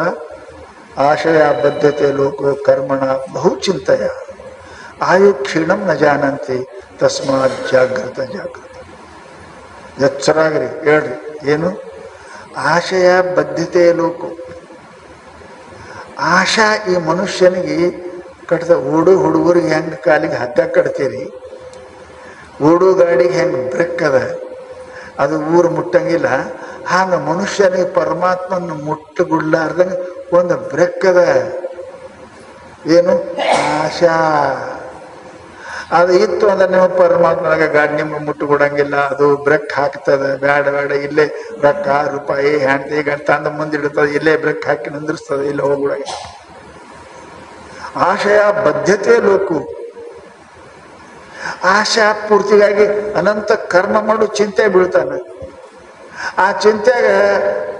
ಆಶಯ ಬದ್ಧತೆ ಲೋಕೋ ಕರ್ಮಣ ಬಹು ಚಿಂತೆಯ ಆಯು ಕ್ಷೀಣಂ ನ ಜಾನಂತಿ ತಸ್ಮಾತ್ ಜಾಗೃತ ಜಾಗೃತ. ಎಚ್ಚರಾಗ್ರಿ, ಹೇಳ್ರಿ. ಏನು? ಆಶಯ ಬದ್ಧತೆ ಲೋಕು. ಆಶಾ ಈ ಮನುಷ್ಯನಿಗೆ ಕಟ್ಟ. ಓಡೋ ಹುಡುಗರಿಗೆ ಹೆಂಗೆ ಕಾಲಿಗೆ ಹಗ್ಗ ಕಟ್ತೀರಿ, ಓಡೋ ಗಾಡಿಗೆ ಹೆಂಗೆ ಬ್ರೇಕ್ ಅದ, ಅದು ಊರು ಮುಟ್ಟಂಗಿಲ್ಲ. ಹಾಗ ಮನುಷ್ಯನಿಗೆ ಪರಮಾತ್ಮನ ಮುಟ್ಟುಗುಡ್ಲಾರ್ದಂಗೆ ಒಂದು ಬ್ರೆಕ್ಕದ ಏನು ಆಶಾ. ಅದು ಇತ್ತು ಅಂದ್ರೆ ನೀವು ಪರಮಾತ್ಮನಾಗ ಗಾಡಿ ನಿಮ್ಗೆ ಮುಟ್ಟುಕೊಡಂಗಿಲ್ಲ, ಅದು ಬ್ರೇಕ್ ಹಾಕ್ತದೆ. ಬೇಡ ಬೇಡ ಇಲ್ಲೇ ರೊಕ್ಕ ರೂಪಾಯಿ ಹೆಂಡತಿ ಗಂಟೆ ತಂದ ಮುಂದಿಡ್ತದೆ, ಇಲ್ಲೇ ಬ್ರೇಕ್ ಹಾಕಿ ನಿಂದಿರ್ತದೆ, ಇಲ್ಲ ಹೋಗ್ಬಿಡಂಗಿಲ್ಲ. ಆಶಯ ಬದ್ಧತೆ ಲೋಕು. ಆಶಾ ಪೂರ್ತಿಗಾಗಿ ಅನಂತ ಕರ್ಮ ಮಾಡು ಚಿಂತೆ ಬೀಳ್ತಾನೆ. ಆ ಚಿಂತೆಗ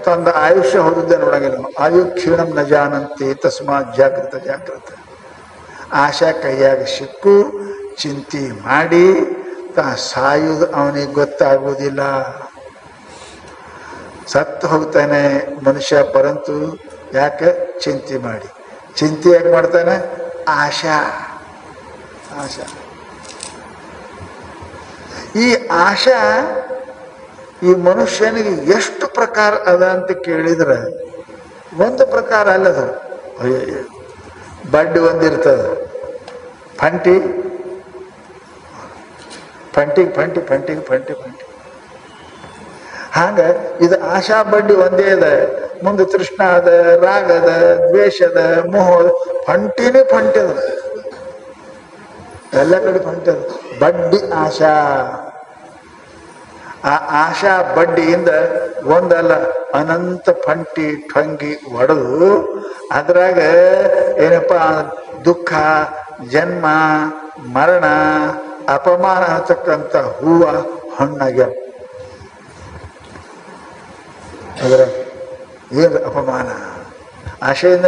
ತಂದ ಆಯುಷ್ಯ ಹೋದದ್ದೇ ನೋಡಂಗಿಲ್ಲ. ಆಯು ಕ್ಷೀಣಂ ನ ಜಾನಂತಿ ತಸ್ಮಾತ್ ಜಾಗೃತ ಜಾಗೃತ. ಆಶಾ ಕೈಯಾಗ ಸಿಕ್ಕು ಚಿಂತೆ ಮಾಡಿ ತಾ ಸಾಯುವುದು ಅವನಿಗೆ ಗೊತ್ತಾಗುವುದಿಲ್ಲ. ಸತ್ತು ಹೋಗ್ತಾನೆ ಮನುಷ್ಯ, ಪರಂತು ಯಾಕೆ ಚಿಂತೆ ಮಾಡಿ. ಚಿಂತೆ ಯಾಕೆ ಮಾಡ್ತಾನೆ? ಆಶಾ. ಆಶಾ, ಈ ಆಶಾ ಈ ಮನುಷ್ಯನಿಗೆ ಎಷ್ಟು ಪ್ರಕಾರ ಅದ ಅಂತ ಕೇಳಿದ್ರೆ ಒಂದು ಪ್ರಕಾರ ಅಲ್ಲದು. ಬಡ್ಡಿ ಒಂದಿರ್ತದೆ, ಫಂಟಿ ಫಂಟಿಗೆ ಫಂಟಿ ಫಂಟಿಗೆ ಫಂಟಿ ಫಂಟಿ. ಹಂಗ ಇದು ಆಶಾ ಬಡ್ಡಿ ಒಂದೇ ಅದ. ಮುಂದೆ ತೃಷ್ಣ ಅದ, ರಾಗ ಅದ, ದ್ವೇಷ ಅದ, ಮೋಹ ಅದ, ಫಂಟಿನೇ ಫಂಟಿ ಅದ. ಎಲ್ಲ ಕಡೆ ಫಂಟಿ ಅದ. ಬಡ್ಡಿ ಆಶಾ. ಆ ಆಶಾ ಬಡ್ಡಿಯಿಂದ ಒಂದಲ್ಲ ಅನಂತ ಫಂಟಿ ಠಂಗಿ ಒಡೆದು ಅದ್ರಾಗ ಏನಪ್ಪ ದುಃಖ, ಜನ್ಮ, ಮರಣ, ಅಪಮಾನ ಅಂತಕ್ಕಂಥ ಹೂವ ಹಣ್ಣಾಗ್ಯಾವ. ಅದರ ಏನು ಅಪಮಾನ, ಆಶೆಯಿಂದ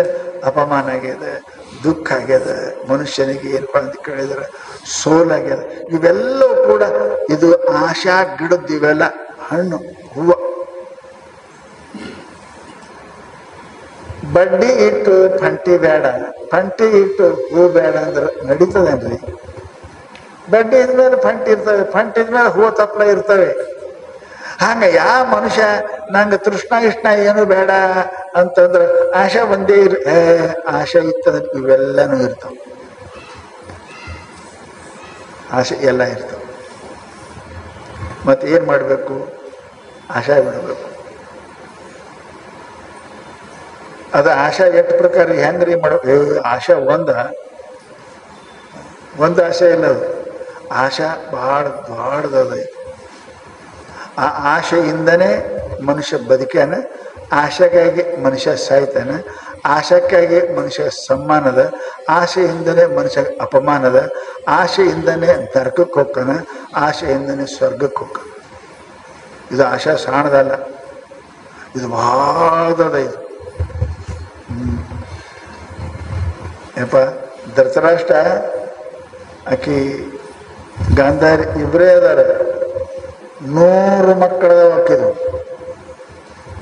ಅಪಮಾನ ಆಗ್ಯದ, ದುಃಖ ಆಗ್ಯದ. ಮನುಷ್ಯನಿಗೆ ಏನಪ್ಪ ಅಂತ ಕೇಳಿದ್ರೆ ಸೋಲಾಗ್ಯದ. ಇವೆಲ್ಲವೂ ಕೂಡ ಇದು ಆಶಾ ಗಿಡದ್ದು. ಇವೆಲ್ಲ ಹಣ್ಣು ಹೂವು. ಬಡ್ಡಿ ಇಟ್ಟು ಫಂಟಿ ಬೇಡ, ಫಂಟಿ ಇಟ್ಟು ಹೂ ಬೇಡ ಅಂದ್ರೆ ನಡೀತದೇನ್ರಿ? ಬಡ್ಡಿ ಇದ್ಮೇಲೆ ಫಂಟಿ ಇರ್ತವೆ, ಫಂಟಿ ಇದ್ಮೇಲೆ ಹೂವು ತಪ್ಪಲ ಇರ್ತವೆ. ಹಂಗ ಯಾವ ಮನುಷ್ಯ ನಂಗೆ ತೃಷ್ಣ ಇಷ್ಟ ಏನು ಬೇಡ ಅಂತಂದ್ರೆ ಆಶಾ ಒಂದೇ ಆಶೆ ಇತ್ತಂದ್ರೆ ಇವೆಲ್ಲನೂ ಇರ್ತಾವ. ಆಸೆ ಎಲ್ಲ ಇರ್ತಾವ. ಮತ್ತೆ ಏನ್ ಮಾಡಬೇಕು? ಆಶಾ ಬಿಡಬೇಕು. ಅದು ಆಶಾ ಎಷ್ಟು ಪ್ರಕಾರ ಹೆಂಗ್ರಿ ಮಾಡಬೇಕು? ಆಶಾ ಒಂದು ಆಶೆ ಇಲ್ಲ. ಅದು ಆಶಾ ಬಹಳ ದೊಡ್ಡದ. ಆ ಆಶೆಯಿಂದನೇ ಮನುಷ್ಯ ಬದುಕ್ಯಾನ. ಆಶೆಗಾಗಿ ಮನುಷ್ಯ ಸಾಯ್ತಾನೆ. ಆಶಕ್ಕಾಗಿ ಮನುಷ್ಯ ಸಮ್ಮಾನದ. ಆಶೆಯಿಂದನೇ ಮನುಷ್ಯ ಅಪಮಾನದ. ಆಶೆಯಿಂದನೇ ನರಕಕ್ಕೆ ಹೋಗ್ತಾನೆ. ಆಶೆಯಿಂದನೇ ಸ್ವರ್ಗಕ್ಕೆ ಹೋಗ್ತಾನೆ. ಇದು ಆಶಾ ಸಾಣದಲ್ಲ, ಇದು ಬಹಳದ. ಇದು ಯಪ್ಪ ಧೃತರಾಷ್ಟ್ರ ಆಕಿ ಗಾಂಧಾರಿ ಇಬ್ಬರೇ ಅದಾರ. 100 ಮಕ್ಕಳದ ಹಾಕಿದ್ರು.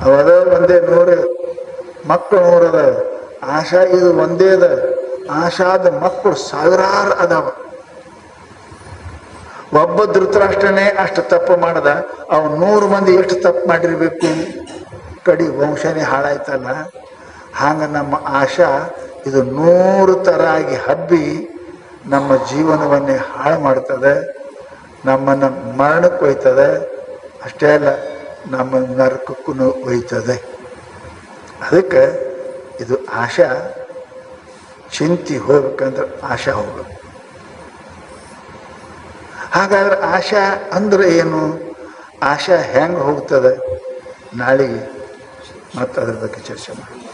ಅವದ ಒಂದೇ 100 ಮಕ್ಕಳು 100 ಅದಾವ. ಆಶಾ ಇದು ಒಂದೇ ಅದ. ಆಶಾದ ಮಕ್ಕಳು ಸಾವಿರಾರು ಅದಾವ. ಒಬ್ಬ ಧೃತರಾಷ್ಟ್ರನೇ ಅಷ್ಟು ತಪ್ಪು ಮಾಡದ. ಅವ್ 100 ಮಂದಿ ಎಷ್ಟು ತಪ್ಪು ಮಾಡಿರ್ಬೇಕು? ಕಡಿ ವಂಶನೇ ಹಾಳಾಯ್ತಲ್ಲ. ಹಾಗ ನಮ್ಮ ಆಶಾ ಇದು 100 ಥರ ಆಗಿ ಹಬ್ಬಿ ನಮ್ಮ ಜೀವನವನ್ನೇ ಹಾಳು ಮಾಡ್ತದೆ. ನಮ್ಮನ್ನು ಮರಣಕ್ಕೆ ಒಯ್ತದೆ. ಅಷ್ಟೇ ಅಲ್ಲ, ನಮ್ಮ ನರಕಕ್ಕೂ ಒಯ್ತದೆ. ಅದಕ್ಕೆ ಇದು ಆಶಾ ಚಿಂತೆ ಹೋಗ್ಬೇಕಂದ್ರೆ ಆಶಾ ಹೋಗ್ಬೇಕು. ಹಾಗಾದ್ರೆ ಆಶಾ ಅಂದ್ರೆ ಏನು? ಆಶಾ ಹೆಂಗೆ ಹೋಗ್ತದೆ? ನಾಳೆಗೆ ಮತ್ತೆ ಅದ್ರ ಬಗ್ಗೆ ಚರ್ಚೆ ಮಾಡಿ.